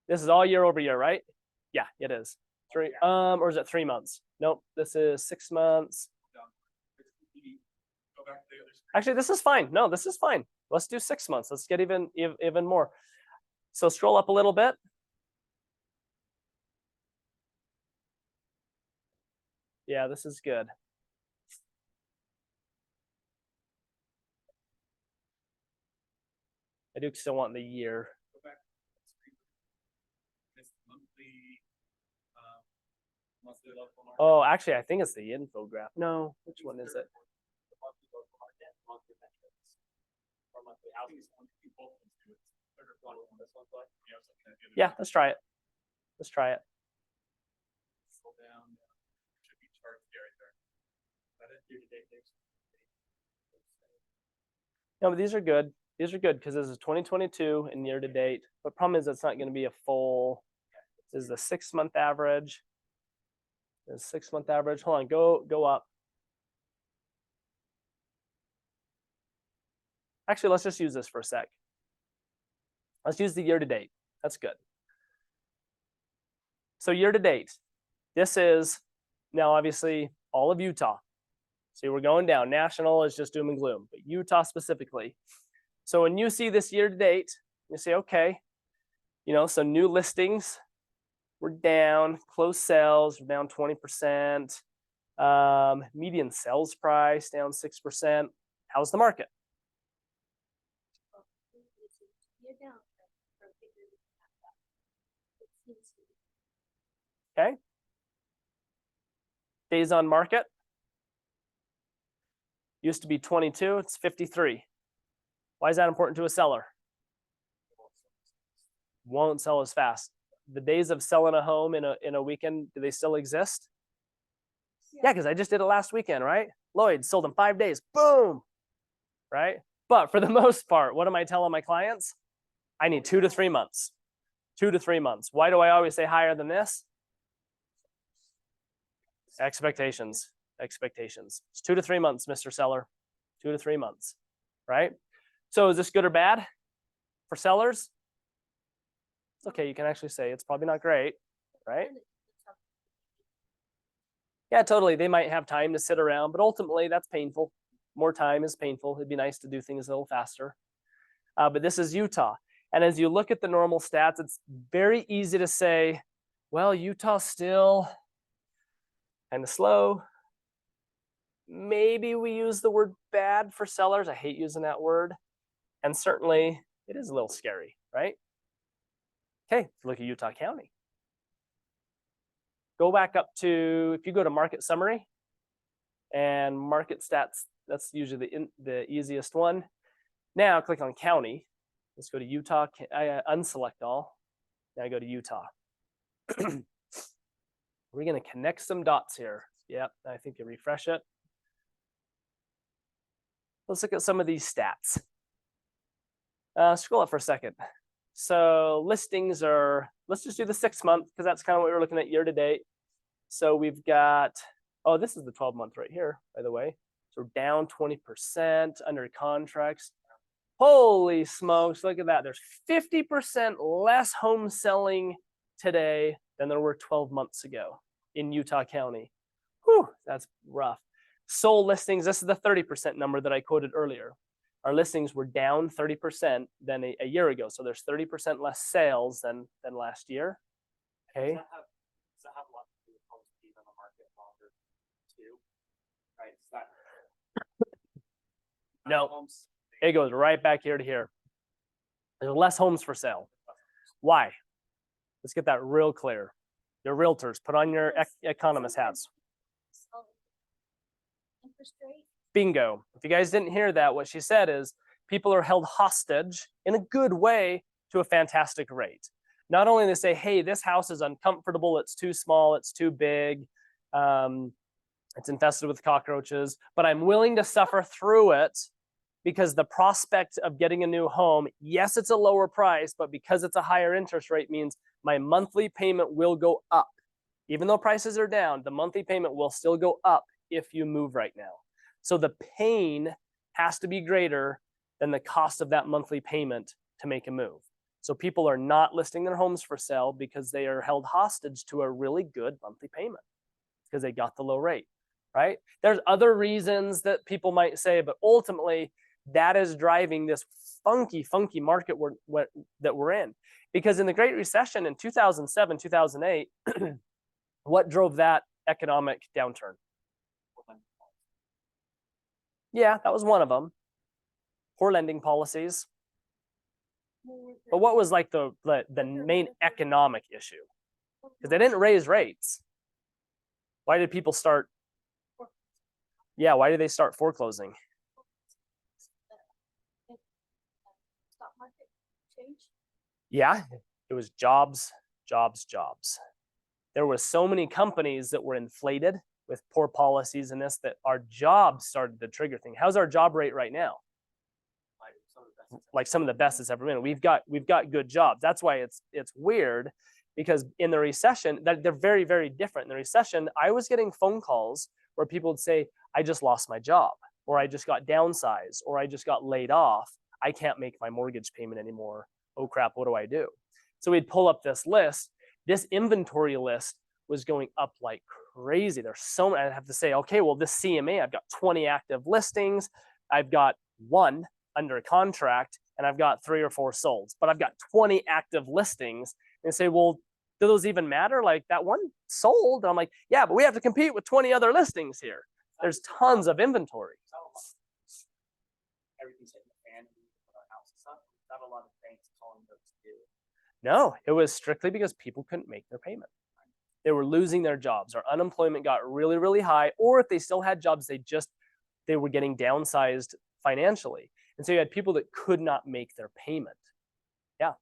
This is all year over year, right? Yeah, it is. Or is it 3 months? Nope. This is 6 months. Actually, this is fine. No, this is fine. Let's do 6 months. Let's get even more. So scroll up a little bit. Yeah, this is good. I do still want the year. Go back. This monthly, monthly local market. Oh, actually, I think it's the infographic. No, which one is it? The monthly local market, monthly metrics, or monthly housing. Yeah, let's try it. Let's try it. Scroll down, should be charts here right there. Is that it? Year-to-date data. No, but these are good. These are good because this is 2022 and year to date. But problem is it's not going to be a full. This is the 6-month average. The 6-month average. Hold on, go up. Actually, let's just use this for a sec. Let's use the year to date. That's good. So year to date, this is now obviously all of Utah. See, we're going down. National is just doom and gloom, but Utah specifically. So when you see this year to date, you say, okay, you know, so new listings, we're down, closed sales, we're down 20%, median sales price down 6%. How's the market? Okay. Days on market. Used to be 22, it's 53. Why is that important to a seller? Won't sell as fast. The days of selling a home in a weekend, do they still exist? Yeah, because I just did it last weekend, right? Lloyd sold in 5 days. Boom. Right? But for the most part, what am I telling my clients? I need 2 to 3 months. 2 to 3 months. Why do I always say higher than this? Expectations. Expectations. It's 2 to 3 months, Mr. Seller. 2 to 3 months. Right? So is this good or bad for sellers? It's okay. You can actually say it's probably not great. Right? Yeah, totally. They might have time to sit around, but ultimately that's painful. More time is painful. It'd be nice to do things a little faster. But this is Utah. And as you look at the normal stats, it's very easy to say, well, Utah's still kind of slow. Maybe we use the word bad for sellers. I hate using that word. And certainly it is a little scary, right? Okay, look at Utah County. Go back up to, if you go to market summary and market stats, that's usually the easiest one. Now click on county. Let's go to Utah, unselect all. Now I go to Utah. We're gonna connect some dots here. Yep, I think you refresh it. Let's look at some of these stats. Scroll up for a second. So listings are, let's just do the 6 month because that's kind of what we're looking at year to date. So we've got, oh, this is the 12 month right here, by the way. So we're down 20% under contracts. Holy smokes, look at that. There's 50% less home selling today than there were 12 months ago in Utah County. Whew, that's rough. Sold listings, this is the 30% number that I quoted earlier. Our listings were down 30% than a year ago. So there's 30% less sales than last year. Okay. Does that have a lot to do with homes being on the market longer too? Right? Is that No, homes? it goes right back here to here. There's less homes for sale. Why? Let's get that real clear. Your realtors, put on your economist hats. Interest rate. Bingo. If you guys didn't hear that, what she said is people are held hostage in a good way to a fantastic rate. Not only they say, hey, this house is uncomfortable, it's too small, it's too big, it's infested with cockroaches, but I'm willing to suffer through it because the prospect of getting a new home, yes, it's a lower price, but because it's a higher interest rate means my monthly payment will go up. Even though prices are down, the monthly payment will still go up if you move right now. So the pain has to be greater than the cost of that monthly payment to make a move. So people are not listing their homes for sale because they are held hostage to a really good monthly payment because they got the low rate, right? There's other reasons that people might say, but ultimately that is driving this funky market that we're in. Because in the Great Recession in 2007, 2008, what drove that economic downturn? Yeah, that was one of them. Poor lending policies. But what was like the main economic issue? Because they didn't raise rates. Why did people start? Yeah, why did they start foreclosing? Stock market change. Yeah, it was jobs, jobs, jobs. There were so many companies that were inflated with poor policies in this that our jobs started to trigger things. How's our job rate right now? Like some of the best it's ever been. We've got good jobs. That's why it's weird, because in the recession, that they're very, very different. In the recession, I was getting phone calls where people would say, I just lost my job, or I just got downsized, or I just got laid off. I can't make my mortgage payment anymore. Oh crap, what do I do? So we'd pull up this list. This inventory list was going up like crazy. There's so many. I have to say, okay, well, this CMA, I've got 20 active listings. I've got 1 under contract, and I've got 3 or 4 solds, but I've got 20 active listings. And say, well, do those even matter? Like that 1 sold. And I'm like, yeah, but we have to compete with 20 other listings here. There's tons of inventory. Everything's hitting the fan. Our house and stuff. Not a lot of banks calling those to do. No, it was strictly because people couldn't make their payment. They were losing their jobs. Our unemployment got really, really high. Or if they still had jobs, they were getting downsized financially. And so you had people that could not make their payment. Yeah.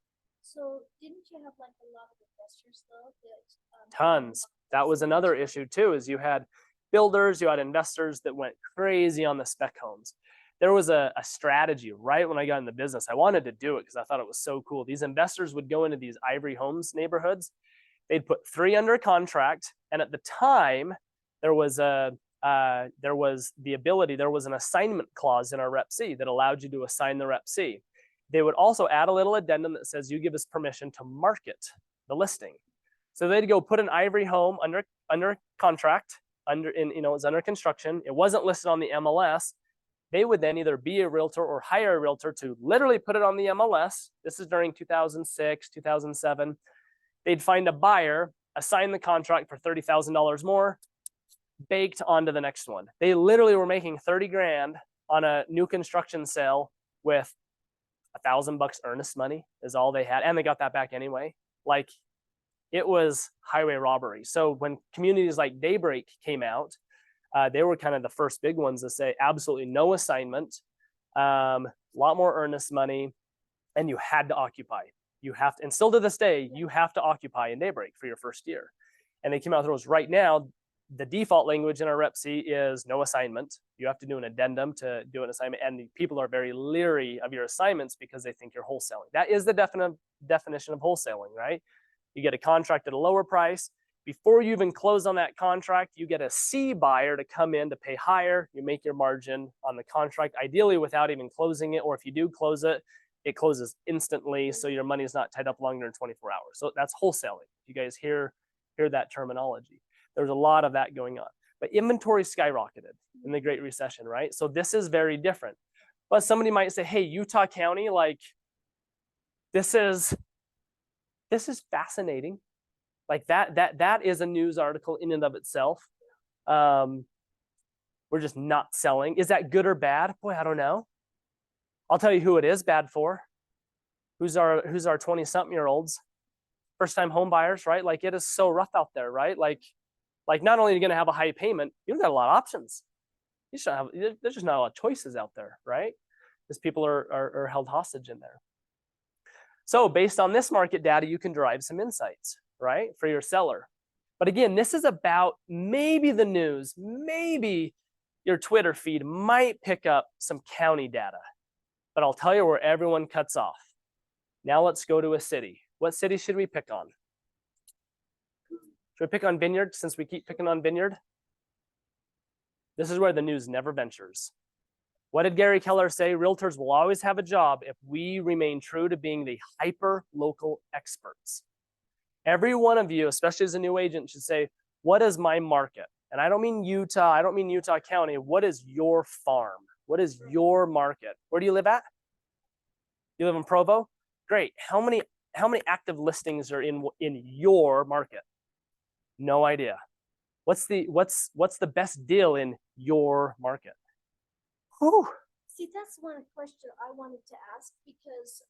So didn't you have like a lot of investors though that? Tons. That was another issue too, is you had builders, you had investors that went crazy on the spec homes. There was a strategy right when I got in the business. I wanted to do it because I thought it was so cool. These investors would go into these Ivory Homes neighborhoods. They'd put 3 under contract. And at the time, there was an assignment clause in our Rep C that allowed you to assign the Rep C. They would also add a little addendum that says you give us permission to market the listing. So they'd go put an Ivory home under contract, it's under construction. It wasn't listed on the MLS. They would then either be a realtor or hire a realtor to literally put it on the MLS. This is during 2006, 2007. They'd find a buyer, assign the contract for $30,000 more, baked onto the next one. They literally were making 30 grand on a new construction sale with $1,000 earnest money is all they had. And they got that back anyway. Like, it was highway robbery. So when communities like Daybreak came out, they were kind of the first big ones to say absolutely no assignment, a lot more earnest money, and you had to occupy. You have to, and still to this day, you have to occupy in Daybreak for your first year. And they came out with rules. Right now, the default language in our Rep C is no assignment. You have to do an addendum to do an assignment. And the people are very leery of your assignments because they think you're wholesaling. That is the definition of wholesaling, right? You get a contract at a lower price. Before you even close on that contract, you get a C buyer to come in to pay higher. You make your margin on the contract, ideally without even closing it. Or if you do close it, it closes instantly. So your money is not tied up longer than 24 hours. So that's wholesaling. You guys hear that terminology. There's a lot of that going on. But inventory skyrocketed in the Great Recession, right? So this is very different. But somebody might say, hey, Utah County, like, this is fascinating. Like that is a news article in and of itself. We're just not selling. Is that good or bad? Boy, I don't know. I'll tell you who it is bad for. Who's our 20-something-year-olds? First-time home buyers, right? Like, it is so rough out there, right? Like not only are you going to have a high payment, you don't got a lot of options. There's just not a lot of choices out there, right? Because people are held hostage in there. So based on this market data, you can derive some insights, right, for your seller. But again, this is about maybe the news, maybe your Twitter feed might pick up some county data. But I'll tell you where everyone cuts off. Now let's go to a city. What city should we pick on? Should we pick on Vineyard since we keep picking on Vineyard? This is where the news never ventures. What did Gary Keller say? Realtors will always have a job if we remain true to being the hyper-local experts. Every one of you, especially as a new agent, should say, what is my market? And I don't mean Utah, I don't mean Utah County. What is your farm? What is your market? Where do you live at? You live in Provo? Great. How many active listings are in your market? No idea. What's the best deal in your market? Whew. See, that's one question I wanted to ask because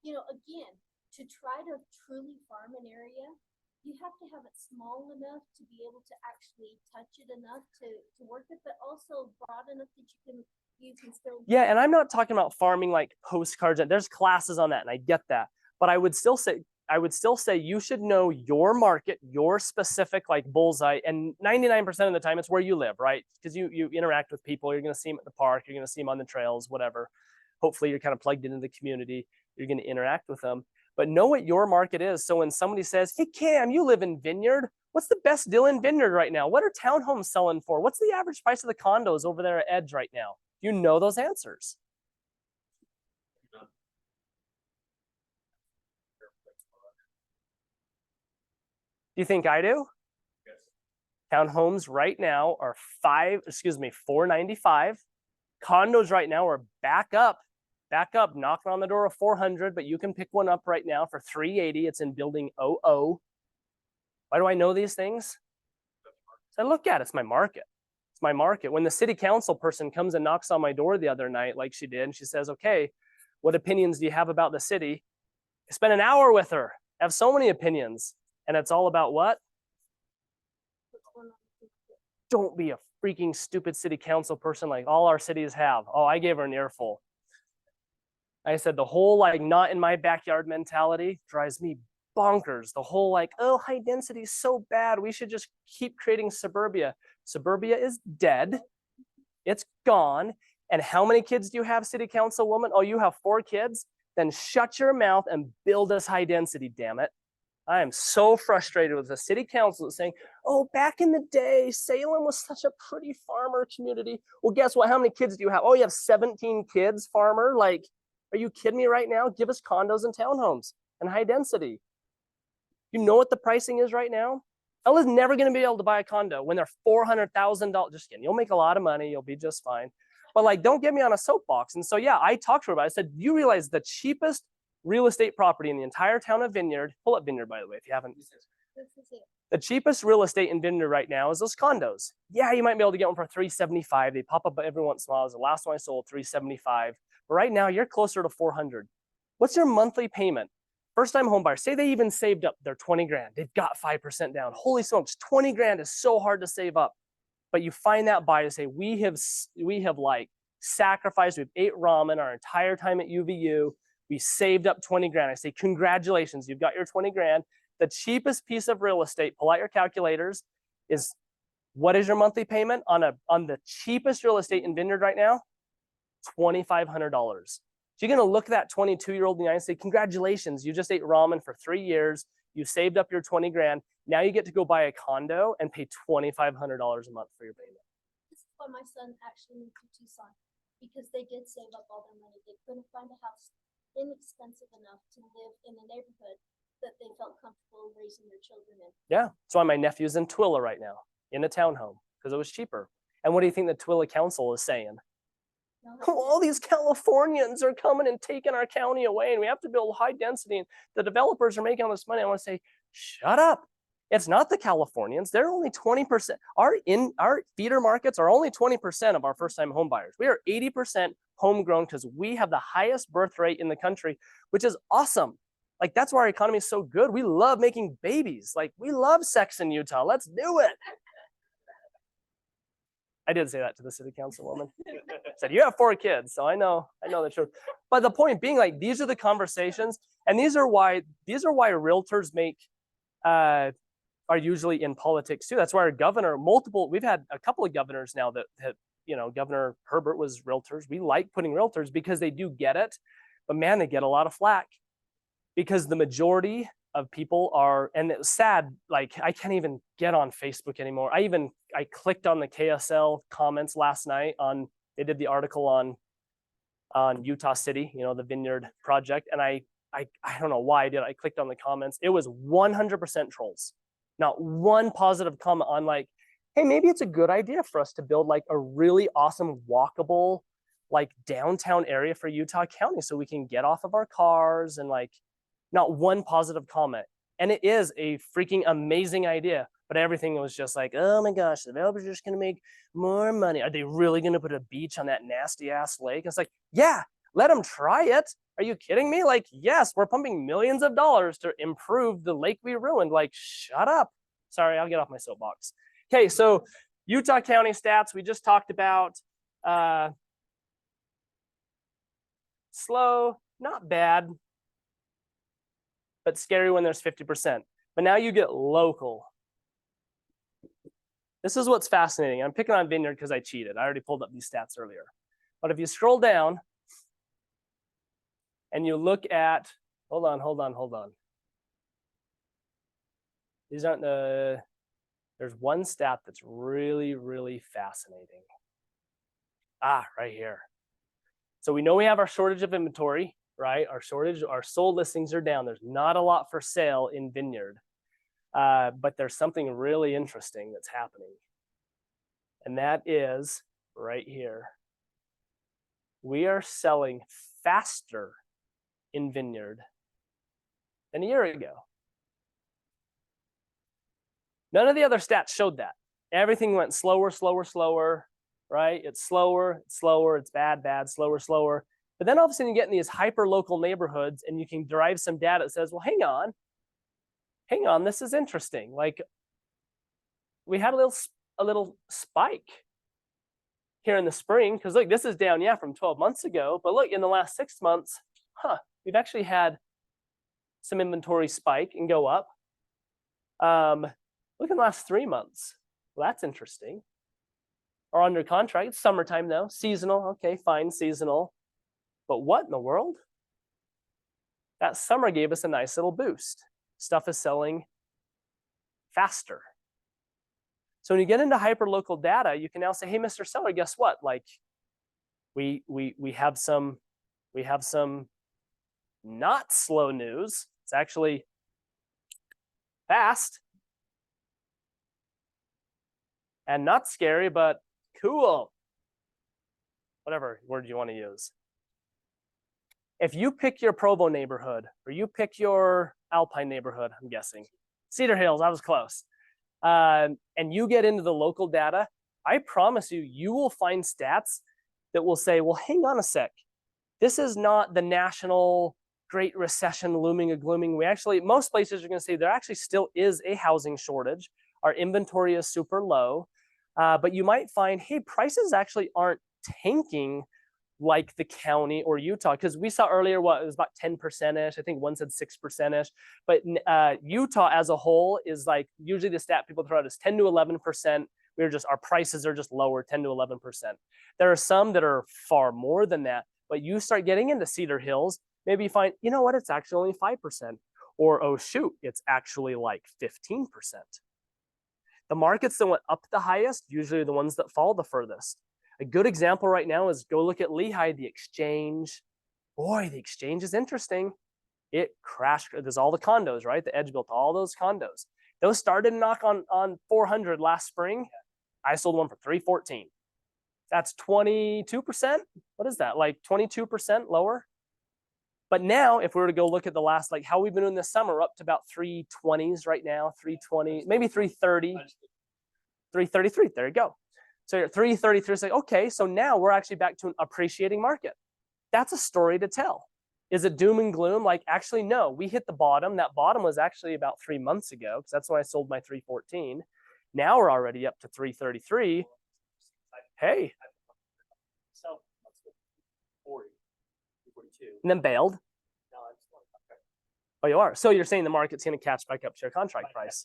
you know, again, to try to truly farm an area, you have to have it small enough to be able to actually touch it enough to work it, but also broad enough that you can still. Yeah, and I'm not talking about farming like postcards. And there's classes on that, and I get that. But I would still say you should know your market, your specific like bullseye, and 99% of the time it's where you live, right? Because you interact with people. You're going to see them at the park. You're going to see them on the trails, whatever. Hopefully, you're kind of plugged into the community. You're going to interact with them. But know what your market is. So when somebody says, "Hey Cam, you live in Vineyard. What's the best deal in Vineyard right now? What are townhomes selling for? What's the average price of the condos over there at Edge right now?" You know those answers. Do you think I do? Yes. Townhomes right now are $495. Condos right now are back up, knocking on the door of 400, but you can pick one up right now for 380. It's in building 00. Why do I know these things? So I look at it, it's my market. It's my market. When the city council person comes and knocks on my door the other night, like she did, and she says, "Okay, what opinions do you have about the city?" I spent an hour with her. I have so many opinions. And it's all about what? Don't be a freaking stupid city council person like all our cities have. Oh, I gave her an earful. I said the whole like not in my backyard mentality drives me bonkers. The whole like, oh, high density is so bad. We should just keep creating suburbia. Suburbia is dead. It's gone. And how many kids do you have, city councilwoman? Oh, you have 4 kids? Then shut your mouth and build us high density, damn it. I am so frustrated with the city council that's saying, "Oh, back in the day, Salem was such a pretty farmer community." Well, guess what? How many kids do you have? Oh, you have 17 kids, farmer? Like, are you kidding me right now? Give us condos and townhomes and high density. You know what the pricing is right now? Ella's never going to be able to buy a condo when they're $400,000. Just kidding. You'll make a lot of money. You'll be just fine. But like, don't get me on a soapbox. And so, yeah, I talked to her about it. I said, "You realize the cheapest real estate property in the entire town of Vineyard," pull up Vineyard, by the way, if you haven't. The cheapest real estate in Vineyard right now is those condos. Yeah, you might be able to get one for $375. They pop up every once in a while. The last one I sold, $375. But right now, you're closer to $400. What's your monthly payment? First time home buyer, say they even saved up their 20 grand. They've got 5% down. Holy smokes, 20 grand is so hard to save up. But you find that buyer to say, we have like sacrificed, we've ate ramen our entire time at UVU. We saved up 20 grand. I say, congratulations, you've got your 20 grand. The cheapest piece of real estate, pull out your calculators, is what is your monthly payment on the cheapest real estate in Vineyard right now? $2,500. So you're gonna look at that 22-year-old in the eye and say, congratulations, you just ate ramen for 3 years, you saved up your 20 grand. Now you get to go buy a condo and pay $2,500 a month for your payment. This is why my son actually moved to Tucson, because they did save up all their money. They couldn't find a house inexpensive enough to live in a neighborhood that they felt comfortable raising their children in. Yeah, that's why my nephew's in Twilla right now, in a townhome, because it was cheaper. And what do you think the Twilla Council is saying? No, All these Californians are coming and taking our county away, and we have to build high density, and the developers are making all this money. I want to say, shut up. It's not the Californians. They're only 20%. Our feeder markets are only 20% of our first-time home buyers. We are 80% homegrown because we have the highest birth rate in the country, which is awesome. Like, that's why our economy is so good. We love making babies. Like, we love sex in Utah. Let's do it. I did say that to the city councilwoman. I said, you have 4 kids, so I know the truth. But the point being, like, these are the conversations, and these are why realtors are usually in politics too. That's why our governor, we've had a couple of governors now that Governor Herbert was realtors. We like putting realtors because they do get it, but man, they get a lot of flack because the majority of people are, and it's sad, like I can't even get on Facebook anymore. I clicked on the KSL comments last night they did the article on Utah City, the Vineyard project. And I don't know why I clicked on the comments. It was 100% trolls. Not one positive comment on like, hey, maybe it's a good idea for us to build like a really awesome walkable like downtown area for Utah County so we can get off of our cars, and like not one positive comment. And it is a freaking amazing idea, but everything was just like, oh my gosh, the developers are just gonna make more money. Are they really gonna put a beach on that nasty ass lake? It's like, yeah, let them try it. Are you kidding me? Like, yes, we're pumping millions of dollars to improve the lake we ruined. Like, shut up. Sorry, I'll get off my soapbox. Okay, so Utah County stats, we just talked about. Slow, not bad, but scary when there's 50%. But now you get local. This is what's fascinating. I'm picking on Vineyard because I cheated. I already pulled up these stats earlier. But if you scroll down and you look at, hold on. These aren't the, there's one stat that's really, really fascinating. Right here. So we know we have our shortage of inventory, right? Our sold listings are down. There's not a lot for sale in Vineyard. But there's something really interesting that's happening. And that is right here. We are selling faster in Vineyard than a year ago. None of the other stats showed that. Everything went slower, right? It's slower, it's bad, slower. But then all of a sudden you get in these hyper local neighborhoods and you can derive some data that says, well, hang on, this is interesting. Like, we had a little spike here in the spring, because look, this is down, from 12 months ago, but look, in the last 6 months, we've actually had some inventory spike and go up. Look in the last 3 months. Well, that's interesting. Or under contract, it's summertime though, seasonal, okay, fine, seasonal. But what in the world? That summer gave us a nice little boost. Stuff is selling faster. So when you get into hyperlocal data, you can now say, hey, Mr. Seller, guess what? Like, we have some not slow news. It's actually fast and not scary, but cool. Whatever word you want to use. If you pick your Provo neighborhood or you pick your Alpine neighborhood, I'm guessing, Cedar Hills, I was close, and you get into the local data, I promise you, you will find stats that will say, well, hang on a sec. This is not the national Great Recession looming and glooming. Most places are going to say there actually still is a housing shortage. Our inventory is super low, but you might find, hey, prices actually aren't tanking like the county or Utah, because we saw earlier it was about 10%ish. I think one said 6%ish, but Utah as a whole is like, usually the stat people throw out is 10 to 11%. Our prices are just lower, 10 to 11%. There are some that are far more than that, but you start getting into Cedar Hills, maybe you find, you know what, it's actually only 5%, or oh shoot, it's actually like 15%. The markets that went up the highest, usually are the ones that fall the furthest. A good example right now is go look at Lehigh, the Exchange. Boy, the Exchange is interesting. It crashed. There's all the condos, right? The Edge built all those condos. Those started to knock on 400 last spring. I sold one for 314. That's 22%. What is that? Like 22% lower? But now, if we were to go look at the last, like how we've been doing this summer, we're up to about 320s right now, 320, maybe 330, 333. There you go. So you're at 333, it's like, okay, so now we're actually back to an appreciating market. That's a story to tell. Is it doom and gloom? Like, actually, no, we hit the bottom. That bottom was actually about 3 months ago, because that's when I sold my 314. Now we're already up to 333. Hey. So, 40, 42. And then bailed. No, I'm just going contract. Oh, you are? So you're saying the market's going to catch back up to your contract price?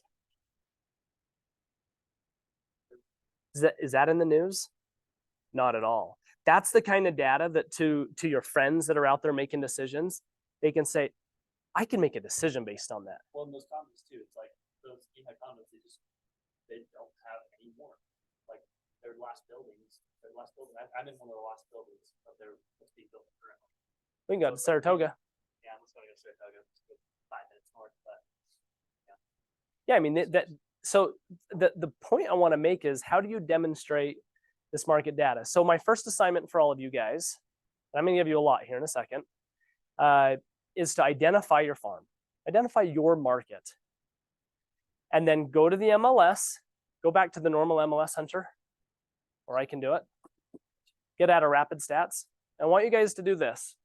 Is that in the news? Not at all. That's the kind of data that to your friends that are out there making decisions, they can say, I can make a decision based on that. Well, in those condos too, it's like those Lehigh condos, they don't have any more. Like their last building, I'm in one of the last buildings of what's being built currently. We can go to Saratoga. Yeah, I'm just going to go to Saratoga. It's 5 minutes north, but yeah, I mean, so the point I want to make is, how do you demonstrate this market data? So my first assignment for all of you guys, and I'm going to give you a lot here in a second, is to identify your farm, identify your market, and then go to the MLS, go back to the normal MLS hunter, or I can do it, get out of Rapid Stats. I want you guys to do this.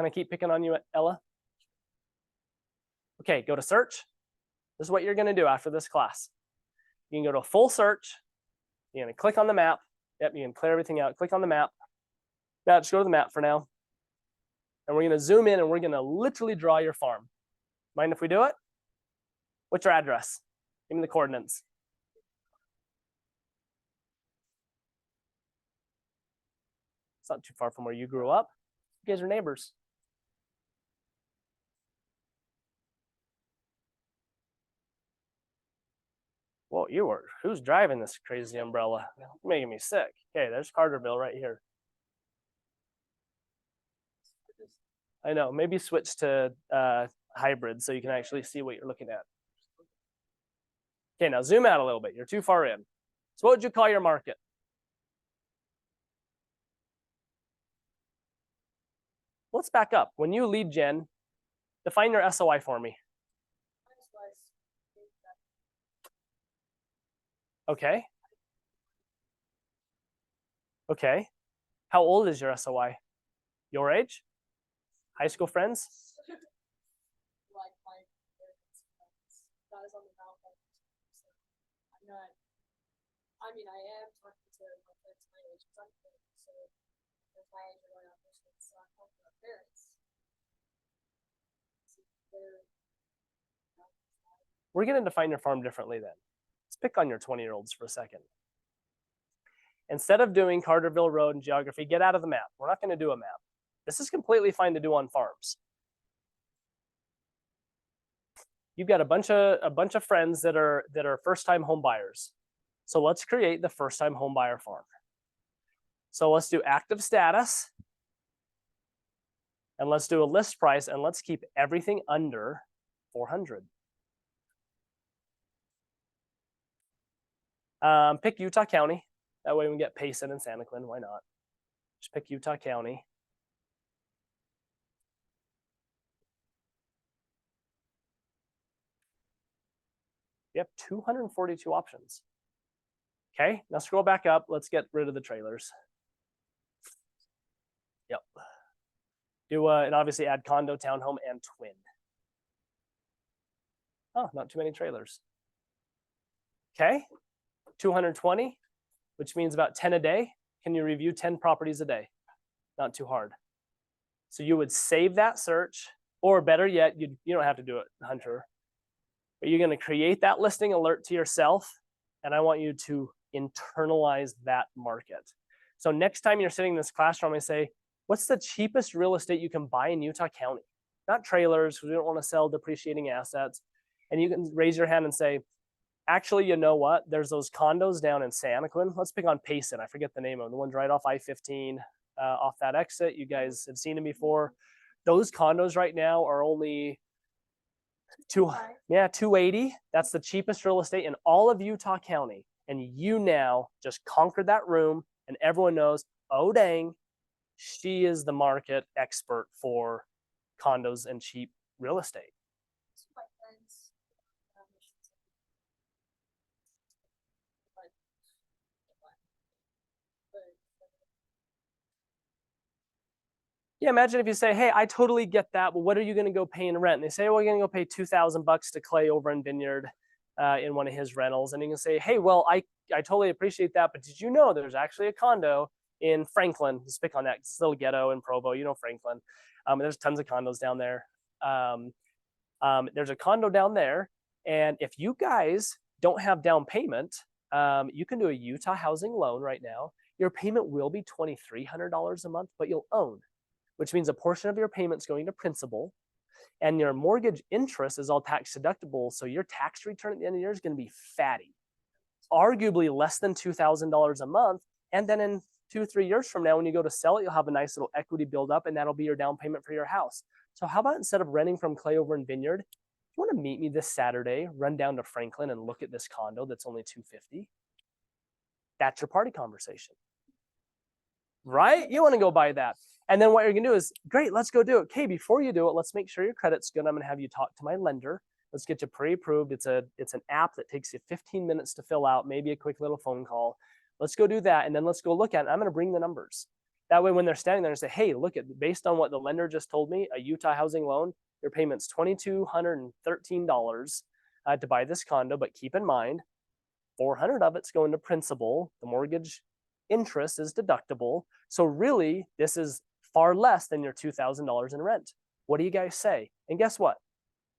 Can I keep picking on you, Ella? Okay, go to search. This is what you're gonna do after this class. You can go to full search. You're gonna click on the map. Yep, you can clear everything out. Click on the map. Now just go to the map for now. And we're gonna zoom in and we're gonna literally draw your farm. Mind if we do it? What's your address? Give me the coordinates. It's not too far from where you grew up. You guys are neighbors. Well, you were. Who's driving this crazy umbrella? You're making me sick. Okay, there's Carterville right here. I know. Maybe switch to hybrid so you can actually see what you're looking at. Okay, now zoom out a little bit. You're too far in. So what would you call your market? Let's back up. When you lead gen, define your SOI for me. Okay. Okay. How old is your SOI? Your age? High school friends? Like my parents, that is on the mountain. So I'm not, I mean, I am talking to my friends my age, because I'm 30, so if my age are going on distance, so I'm talking to my parents. So We're going to define your farm differently then. Let's pick on your 20-year-olds for a second. Instead of doing Carterville Road and geography, get out of the map. We're not going to do a map. This is completely fine to do on farms. You've got a bunch of friends that are first-time home buyers. So let's create the first-time home buyer farm. So let's do active status. And let's do a list price, and let's keep everything under 400. Pick Utah County. That way we can get Payson and Santaquin. Why not? Just pick Utah County. You have 242 options. Okay, now scroll back up. Let's get rid of the trailers. Yep. Do and obviously add condo, townhome, and twin. Oh, not too many trailers. Okay, 220, which means about 10 a day. Can you review 10 properties a day? Not too hard. So you would save that search, or better yet, you don't have to do it, Hunter. But you're going to create that listing alert to yourself, and I want you to internalize that market. So next time you're sitting in this classroom, I say, what's the cheapest real estate you can buy in Utah County? Not trailers, because we don't want to sell depreciating assets. And you can raise your hand and say, actually, you know what? There's those condos down in Santaquin. Let's pick on Payson. I forget the name of them. The ones right off I-15, off that exit. You guys have seen them before. Those condos right now are only 280. That's the cheapest real estate in all of Utah County. And you now just conquered that room, and everyone knows, oh dang, she is the market expert for condos and cheap real estate. my friends, Yeah, imagine if you say, hey, I totally get that, but what are you going to go pay in rent? And they say, well, we're going to go pay $2,000 to Clay over in Vineyard in one of his rentals. And you can say, hey, well, I totally appreciate that, but did you know there's actually a condo in Franklin? Let's pick on that. It's a little ghetto in Provo, you know Franklin. There's tons of condos down there. There's a condo down there, and if you guys don't have down payment, you can do a Utah housing loan right now. Your payment will be $2,300 a month, but you'll own, which means a portion of your payment's going to principal, and your mortgage interest is all tax deductible. So your tax return at the end of the year is going to be fatty, arguably less than $2,000 a month. And then in 2-3 years from now, when you go to sell it, you'll have a nice little equity build up, and that'll be your down payment for your house. So how about instead of renting from Clay over in Vineyard, you want to meet me this Saturday, run down to Franklin and look at this condo that's only $250? That's your party conversation, right? You want to go buy that. And then what you're going to do is, great, let's go do it. Okay, before you do it, let's make sure your credit's good. I'm going to have you talk to my lender. Let's get you pre-approved. It's an app that takes you 15 minutes to fill out, maybe a quick little phone call. Let's go do that, and then let's go look at it. I'm going to bring the numbers. That way, when they're standing there and say, hey, look at, based on what the lender just told me, a Utah housing loan, your payment's $2,213 to buy this condo, but keep in mind, 400 of it's going to principal. The mortgage interest is deductible. So really, this is far less than your $2,000 in rent. What do you guys say? And guess what?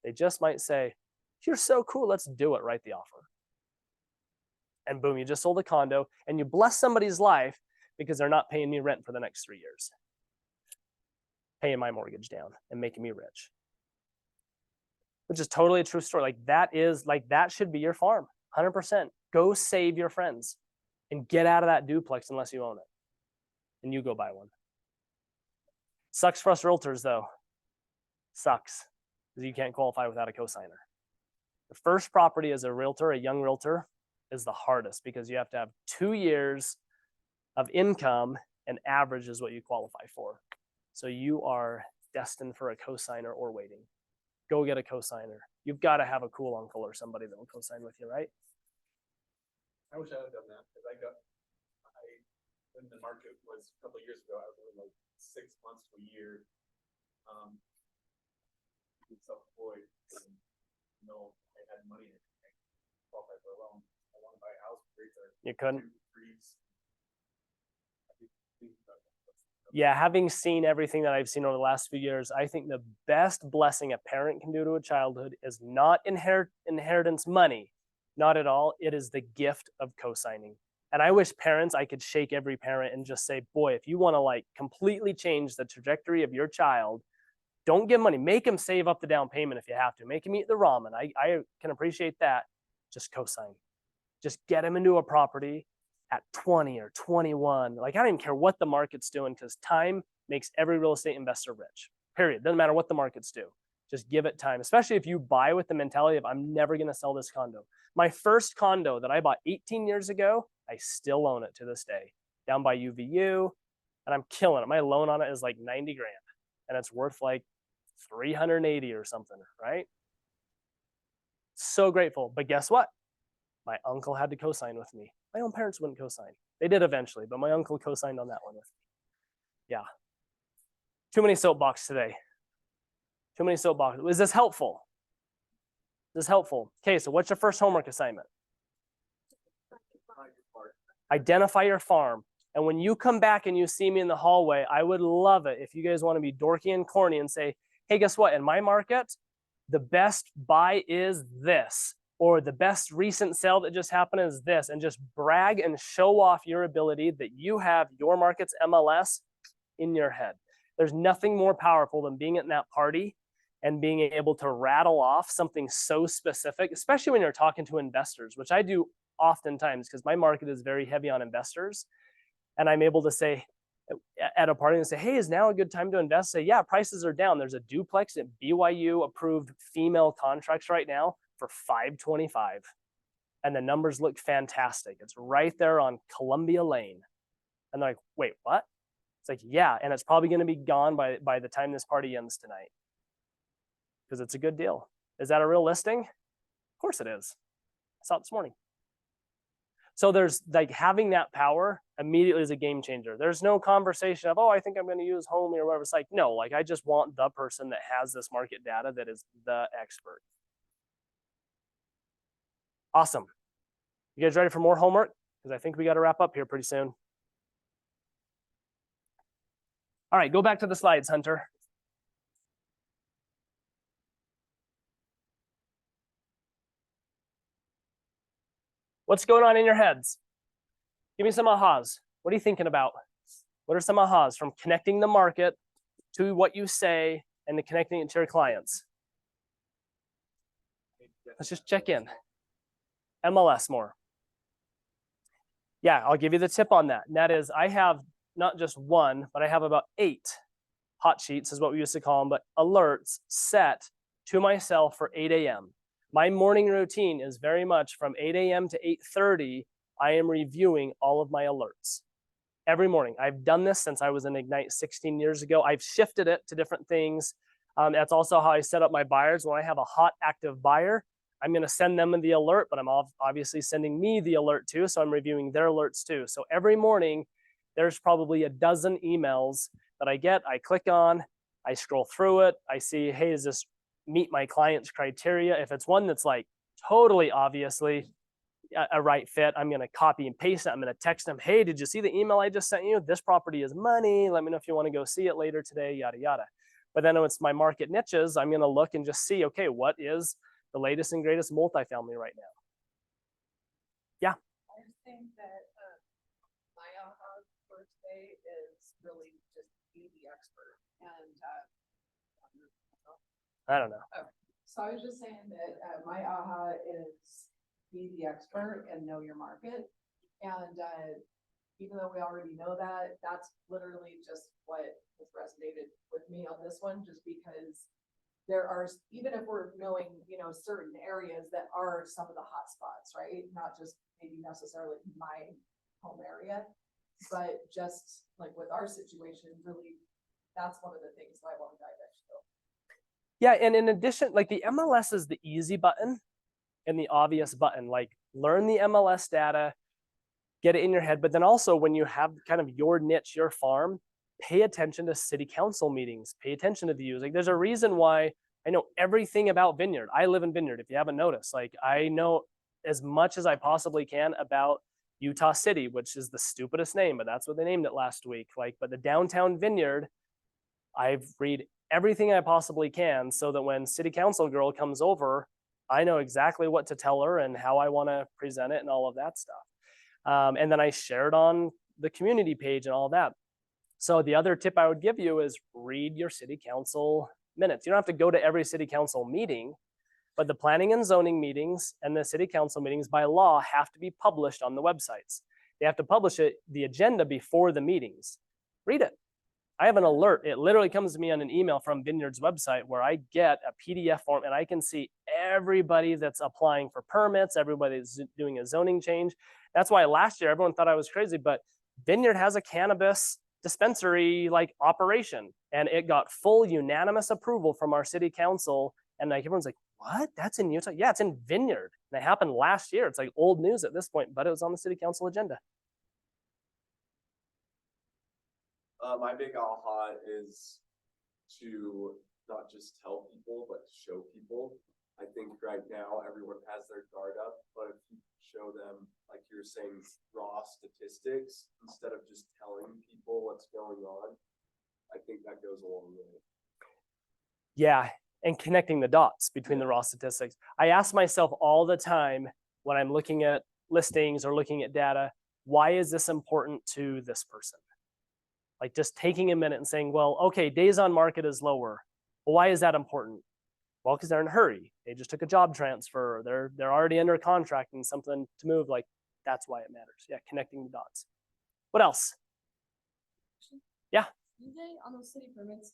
They just might say, you're so cool, let's do it, write the offer. And boom, you just sold a condo and you bless somebody's life because they're not paying me rent for the next 3 years. Paying my mortgage down and making me rich. Which is totally a true story. Like that should be your farm, 100%. Go save your friends and get out of that duplex unless you own it. And you go buy one. Sucks for us realtors though. Sucks. Because you can't qualify without a cosigner. The first property as a realtor, a young realtor, is the hardest because you have to have 2 years of income and average is what you qualify for. So you are destined for a cosigner or waiting. Go get a cosigner. You've got to have a cool uncle or somebody that will cosign with you, right? I wish I had done that, because when the market was a couple of years ago, I was only like 6 months to a year. Self-employed, and I had money to qualify for a loan. I want to buy a house. You couldn't. Yeah, having seen everything that I've seen over the last few years, I think the best blessing a parent can do to a childhood is not inheritance money, not at all. It is the gift of co-signing. And I wish parents, I could shake every parent and just say, boy, if you want to like completely change the trajectory of your child, don't give money. Make them save up the down payment if you have to. Make them eat the ramen. I can appreciate that. Just co-sign. Just get them into a property at 20 or 21. Like, I don't even care what the market's doing because time makes every real estate investor rich. Period. Doesn't matter what the markets do. Just give it time, especially if you buy with the mentality of, I'm never going to sell this condo. My first condo that I bought 18 years ago, I still own it to this day. Down by UVU, and I'm killing it. My loan on it is like 90 grand, and it's worth like 380 or something, right? So grateful. But guess what? My uncle had to co-sign with me. My own parents wouldn't co-sign. They did eventually, but my uncle co-signed on that one with me. Yeah. Too many soapbox today. Too many soapbox. Is this helpful? Is this helpful? Okay, so what's your first homework assignment? Identify your farm. And when you come back and you see me in the hallway, I would love it if you guys want to be dorky and corny and say, hey, guess what? In my market, the best buy is this, or the best recent sale that just happened is this, and just brag and show off your ability that you have your market's MLS in your head. There's nothing more powerful than being at that party and being able to rattle off something so specific, especially when you're talking to investors, which I do oftentimes because my market is very heavy on investors. And I'm able to say at a party and say, hey, is now a good time to invest? Say, yeah, prices are down. There's a duplex at BYU approved female contracts right now for $525. And the numbers look fantastic. It's right there on Columbia Lane. And they're like, wait, what? It's like, yeah, and it's probably going to be gone by the time this party ends tonight. Because it's a good deal. Is that a real listing? Of course it is. I saw it this morning. So there's like having that power immediately is a game changer. There's no conversation of, oh, I think I'm going to use Homey or whatever. It's like, no, like I just want the person that has this market data that is the expert. Awesome. You guys ready for more homework? Because I think we got to wrap up here pretty soon. All right, go back to the slides, Hunter. What's going on in your heads? Give me some ahas. What are you thinking about? What are some ahas from connecting the market to what you say and to connecting it to your clients? Let's just check in. MLS more. Yeah, I'll give you the tip on that. And that is I have not just one, but I have about 8 hot sheets is what we used to call them, but alerts set to myself for 8 a.m. My morning routine is very much from 8 a.m. to 8:30, I am reviewing all of my alerts. Every morning. I've done this since I was in Ignite 16 years ago. I've shifted it to different things. That's also how I set up my buyers. When I have a hot active buyer, I'm going to send them the alert, but I'm obviously sending me the alert too. So I'm reviewing their alerts too. So every morning there's probably a dozen emails that I get. I click on, I scroll through it. I see, hey, does this meet my client's criteria? If it's one that's like totally obviously a right fit, I'm going to copy and paste it. I'm going to text them, hey, did you see the email I just sent you? This property is money. Let me know if you want to go see it later today, yada, yada. But then when it's my market niches, I'm going to look and just see, okay, what is the latest and greatest multifamily right now? Yeah. I think that, my aha for today is really just be the expert and, I don't know. so I was just saying that, my aha is be the expert and know your market. And, even though we already know that, that's literally just what has resonated with me on this one, just because there are, even if we're knowing, you know, certain areas that are some of the hot spots, right? Not just maybe necessarily my home area, but just like with our situation, really, that's one of the things that I want to dive into. Yeah, and in addition, like the MLS is the easy button and the obvious button. Like learn the MLS data, get it in your head. But then also when you have kind of your niche, your farm, pay attention to city council meetings, pay attention to views. Like there's a reason why I know everything about Vineyard. I live in Vineyard, if you haven't noticed. Like I know as much as I possibly can about Utah City, which is the stupidest name, but that's what they named it last week. Like, but the downtown Vineyard, I've read everything I possibly can so that when city council girl comes over, I know exactly what to tell her and how I want to present it and all of that stuff. And then I shared on the community page and all that. So the other tip I would give you is read your city council minutes. You don't have to go to every city council meeting, but the planning and zoning meetings and the city council meetings by law have to be published on the websites. They have to publish it, the agenda before the meetings. Read it. I have an alert. It literally comes to me on an email from Vineyard's website where I get a PDF form and I can see everybody that's applying for permits, everybody that's doing a zoning change. That's why last year everyone thought I was crazy, but Vineyard has a cannabis dispensary like operation and it got full unanimous approval from our city council. And like everyone's like, what? That's in Utah? Yeah, it's in Vineyard. And it happened last year. It's like old news at this point, but it was on the city council agenda. My big aha is to not just tell people, but to show people. I think right now everyone has their guard up, but if you show them, like you're saying, raw statistics instead of just telling people what's going on, I think that goes a long way. Yeah, and connecting the dots between the raw statistics. I ask myself all the time when I'm looking at listings or looking at data, why is this important to this person? Like just taking a minute and saying, well, okay, days on market is lower. Well, why is that important? Well, because they're in a hurry. They just took a job transfer. They're already under contract and something to move. Like that's why it matters. Yeah, connecting the dots. What else? Yeah. Do they, on those city permits,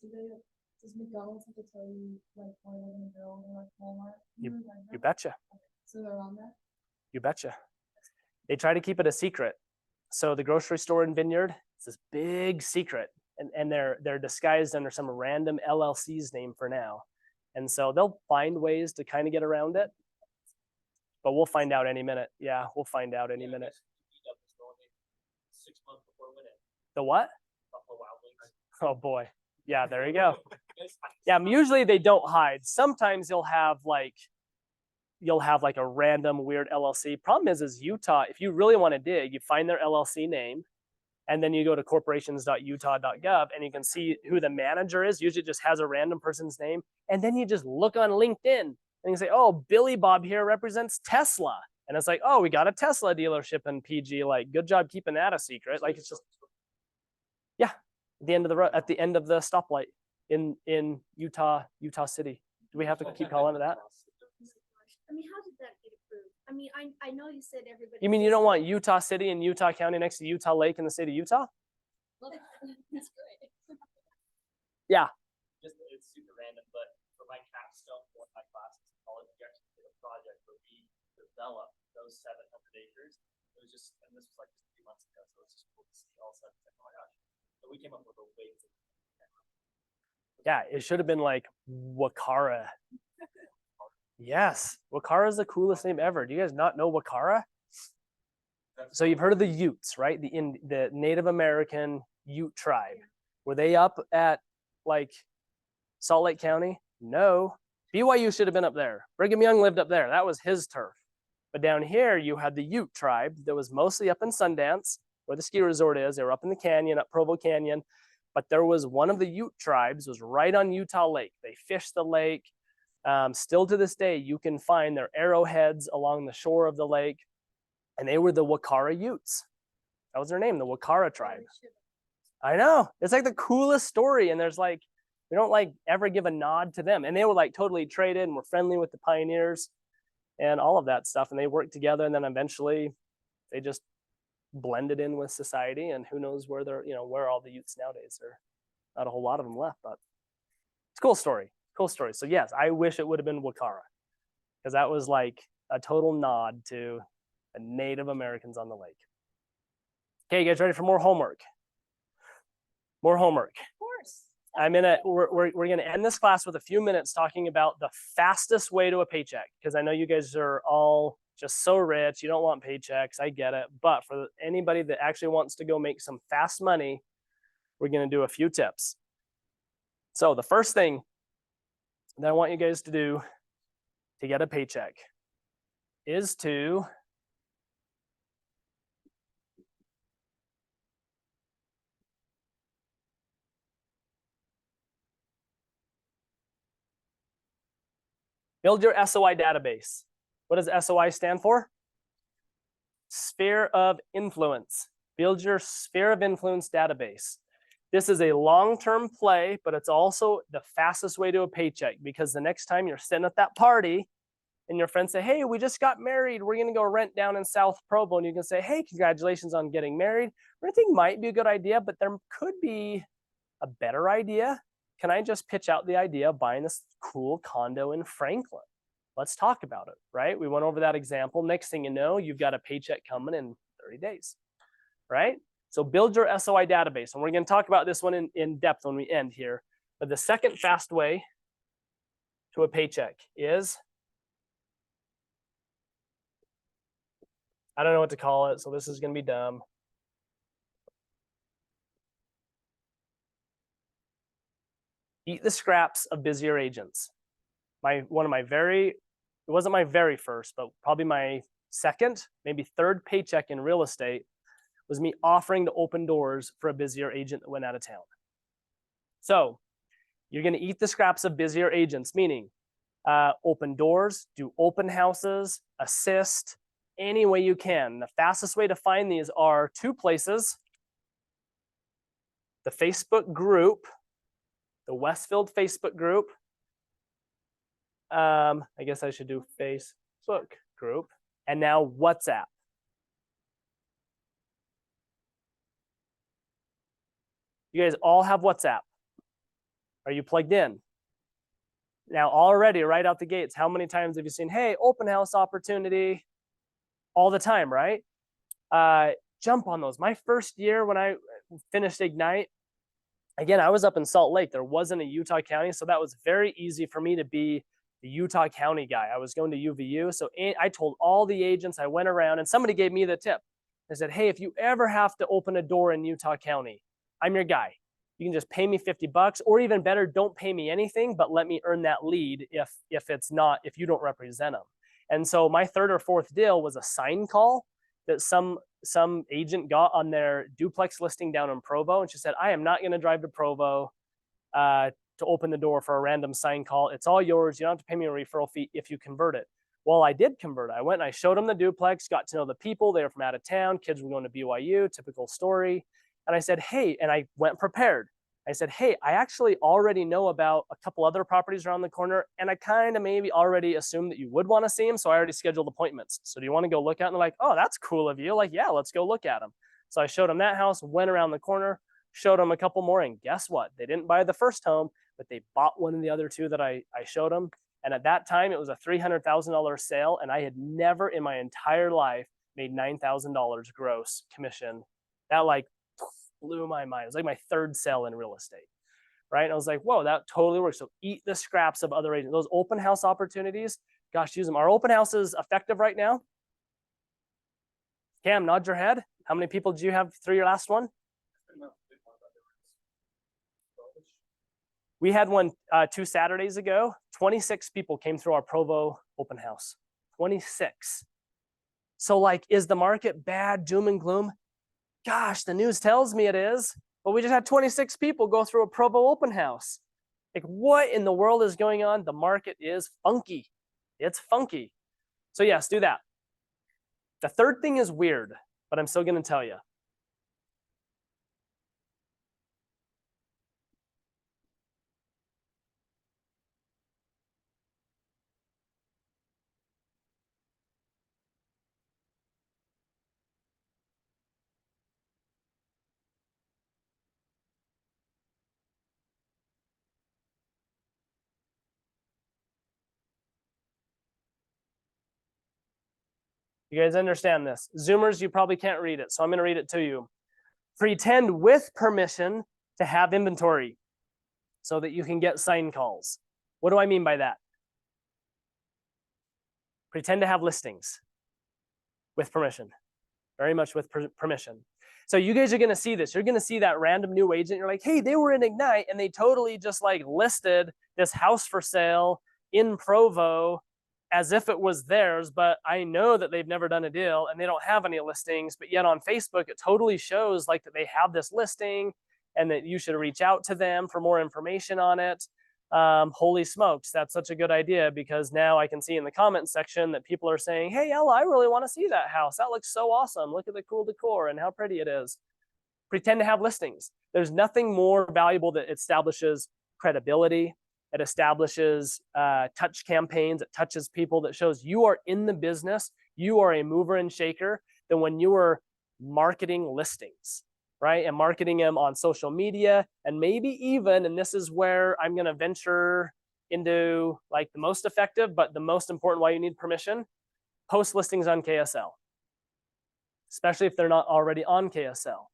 does McDonald's have to tell you like where they're gonna go or like Walmart? You betcha. Okay. So they're on there? You betcha. They try to keep it a secret. So the grocery store in Vineyard, it's this big secret, and they're disguised under some random LLC's name for now. And so they'll find ways to kind of get around it, but we'll find out any minute. Yeah, we'll find out any minute. 6 months before winning. The what? Buffalo Wild Wings. Oh boy. Yeah, there you go. Yeah, usually they don't hide. Sometimes you'll have like a random weird LLC. Problem is Utah, if you really want to dig, you find their LLC name, and then you go to corporations.utah.gov and you can see who the manager is. Usually it just has a random person's name. And then you just look on LinkedIn and you say, oh, Billy Bob here represents Tesla. And it's like, oh, we got a Tesla dealership in PG. Like, good job keeping that a secret. Like, it's just, yeah, at the end of the road, at the end of the stoplight in Utah City. Do we have to keep calling it that? I mean, how did that get approved? I mean, I know you said everybody. You mean you don't want Utah City and Utah County next to Utah Lake in the state of Utah? Well, that's great. Yeah. Just, it's super random, but for my capstone, one of my classes in college, we actually did a project where we developed those 700 acres. It was just, and this was like just 3 months ago, so it's just cool to see all of a sudden, it's like, oh my gosh. So we came up with a way to. Yeah, it should have been like Wakara. Yes, Wakara is the coolest name ever. Do you guys not know Wakara? So you've heard of the Utes, right? The Native American Ute tribe. Were they up at like Salt Lake County? No. BYU should have been up there. Brigham Young lived up there. That was his turf. But down here, you had the Ute tribe that was mostly up in Sundance, where the ski resort is. They were up in the canyon, up Provo Canyon. But there was one of the Ute tribes was right on Utah Lake. They fished the lake. Still to this day, you can find their arrowheads along the shore of the lake. And they were the Wakara Utes. That was their name, the Wakara tribe. I know. It's like the coolest story. And there's like, we don't like ever give a nod to them. And they were like totally traded and were friendly with the pioneers and all of that stuff. And they worked together. And then eventually they just blended in with society. And who knows where they're, where all the Utes nowadays are. Not a whole lot of them left, but it's a cool story. Cool story. So yes, I wish it would have been Wakara, because that was like a total nod to the Native Americans on the lake. Okay, you guys ready for more homework? More homework. Of course. We're gonna end this class with a few minutes talking about the fastest way to a paycheck, because I know you guys are all just so rich, you don't want paychecks, I get it. But for anybody that actually wants to go make some fast money, we're gonna do a few tips. So the first thing that I want you guys to do to get a paycheck is to build your SOI database. What does SOI stand for? Sphere of influence. Build your sphere of influence database. This is a long-term play, but it's also the fastest way to a paycheck, because the next time you're sitting at that party and your friends say, hey, we just got married, we're gonna go rent down in South Provo, and you can say, hey, congratulations on getting married. Renting might be a good idea, but there could be a better idea. Can I just pitch out the idea of buying this cool condo in Franklin? Let's talk about it, right? We went over that example. Next thing you know, you've got a paycheck coming in 30 days, right? So build your SOI database. And we're going to talk about this one in depth when we end here. But the second fast way to a paycheck is, I don't know what to call it, so this is going to be dumb. Eat the scraps of busier agents. It wasn't my very first, but probably my second, maybe third paycheck in real estate was me offering to open doors for a busier agent that went out of town. So you're gonna eat the scraps of busier agents, meaning open doors, do open houses, assist, any way you can. The fastest way to find these are two places: the Facebook group, the Westfield Facebook group. I guess I should do Facebook group, and now WhatsApp. You guys all have WhatsApp. Are you plugged in? Now already right out the gates, how many times have you seen, hey, open house opportunity? All the time, right? Jump on those. My first year when I finished Ignite, again, I was up in Salt Lake. There wasn't a Utah County, so that was very easy for me to be the Utah County guy. I was going to UVU, so I told all the agents, I went around, and somebody gave me the tip. They said, hey, if you ever have to open a door in Utah County, I'm your guy. You can just pay me $50, or even better, don't pay me anything, but let me earn that lead if you don't represent them. And so my third or fourth deal was a sign call that some agent got on their duplex listing down in Provo, and she said, I am not going to drive to Provo to open the door for a random sign call. It's all yours. You don't have to pay me a referral fee if you convert it. Well, I did convert it. I went and I showed them the duplex, got to know the people. They were from out of town. Kids were going to BYU, typical story. And I said, hey, and I went prepared. I said, hey, I actually already know about a couple other properties around the corner, and I kind of maybe already assumed that you would want to see them, so I already scheduled appointments. So do you want to go look at them? And they're like, oh, that's cool of you. Like, yeah, let's go look at them. So I showed them that house, went around the corner, showed them a couple more, and guess what? They didn't buy the first home, but they bought one of the other two that I showed them. And at that time, it was a $300,000 sale, and I had never in my entire life made $9,000 gross commission. That like blew my mind. It was like my third sale in real estate, right? And I was like, whoa, that totally works. So eat the scraps of other agents. Those open house opportunities, gosh, use them. Our open house is effective right now. Cam, nod your head. How many people did you have through your last one? We had one 2 Saturdays ago. 26 people came through our Provo open house. 26. So like, is the market bad, doom and gloom? Gosh, the news tells me it is, but we just had 26 people go through a Provo open house. Like, what in the world is going on? The market is funky. It's funky. So yes, do that. The third thing is weird, but I'm still going to tell you. You guys understand this? Zoomers, you probably can't read it, so I'm going to read it to you. Pretend with permission to have inventory so that you can get sign calls. What do I mean by that? Pretend to have listings with permission, very much with permission. So you guys are going to see this. You're going to see that random new agent. You're like, hey, they were in Ignite and they totally just like listed this house for sale in Provo as if it was theirs, but I know that they've never done a deal and they don't have any listings, but yet on Facebook, it totally shows like that they have this listing and that you should reach out to them for more information on it. Holy smokes, that's such a good idea, because now I can see in the comment section that people are saying, hey, Ella, I really want to see that house. That looks so awesome. Look at the cool decor and how pretty it is. Pretend to have listings. There's nothing more valuable that establishes credibility. It establishes touch campaigns. It touches people, that shows you are in the business. You are a mover and shaker than when you are marketing listings, right? And marketing them on social media, and maybe even, and this is where I'm going to venture into like the most effective, but the most important, why you need permission, post listings on KSL, especially if they're not already on KSL.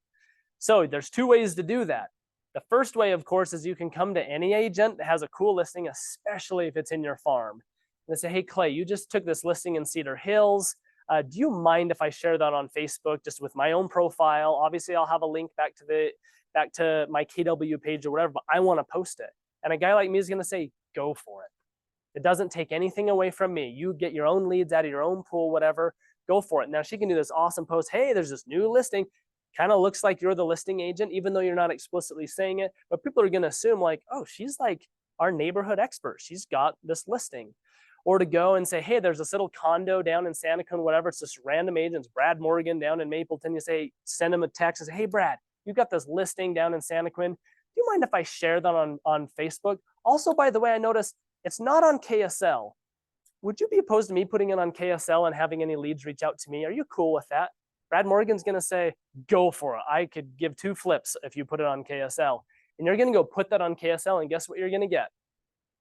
So there's 2 ways to do that. The first way, of course, is you can come to any agent that has a cool listing, especially if it's in your farm, and say, hey, Clay, you just took this listing in Cedar Hills. Do you mind if I share that on Facebook just with my own profile? Obviously, I'll have a link back to my KW page or whatever, but I want to post it. And a guy like me is going to say, go for it. It doesn't take anything away from me. You get your own leads out of your own pool, whatever, go for it. Now she can do this awesome post. Hey, there's this new listing. Kind of looks like you're the listing agent, even though you're not explicitly saying it, but people are going to assume like, oh, she's like our neighborhood expert. She's got this listing. Or to go and say, hey, there's this little condo down in Santaquin, whatever. It's just random agents, Brad Morgan down in Mapleton. You say, send him a text and say, hey, Brad, you got this listing down in Santaquin. Do you mind if I share that on Facebook? Also, by the way, I noticed it's not on KSL. Would you be opposed to me putting it on KSL and having any leads reach out to me? Are you cool with that? Brad Morgan's going to say, go for it. I could give 2 flips if you put it on KSL. And you're going to go put that on KSL, and guess what you're going to get?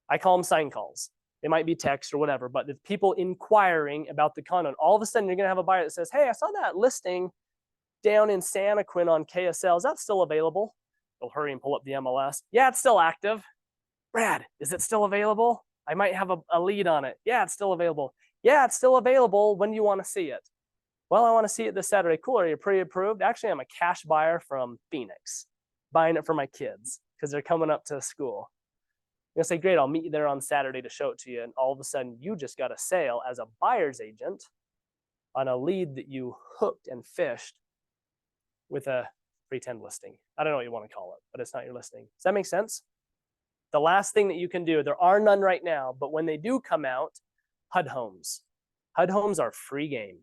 I call them sign calls. They might be text or whatever, but the people inquiring about the condo. And all of a sudden, you're going to have a buyer that says, hey, I saw that listing down in Santaquin on KSL. Is that still available? They'll hurry and pull up the MLS. Yeah, it's still active. Brad, is it still available? I might have a lead on it. Yeah, it's still available. Yeah, it's still available. When do you want to see it? Well, I want to see it this Saturday. Cool, are you pre-approved? Actually, I'm a cash buyer from Phoenix, buying it for my kids because they're coming up to school. You'll say, great, I'll meet you there on Saturday to show it to you. And all of a sudden, you just got a sale as a buyer's agent on a lead that you hooked and fished with a pretend listing. I don't know what you want to call it, but it's not your listing. Does that make sense? The last thing that you can do, there are none right now, but when they do come out, HUD homes. HUD homes are free game.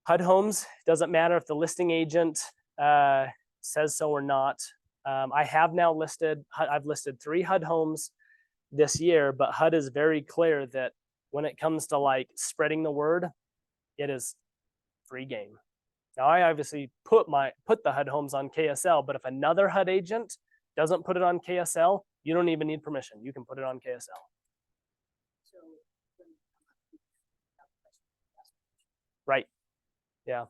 HUD homes, doesn't matter if the listing agent says so or not. I have now listed, I've listed 3 HUD homes this year, but HUD is very clear that when it comes to like spreading the word, it is free game. Now I obviously put the HUD homes on KSL, but if another HUD agent doesn't put it on KSL, you don't even need permission. You can put it on KSL. Right. Yeah.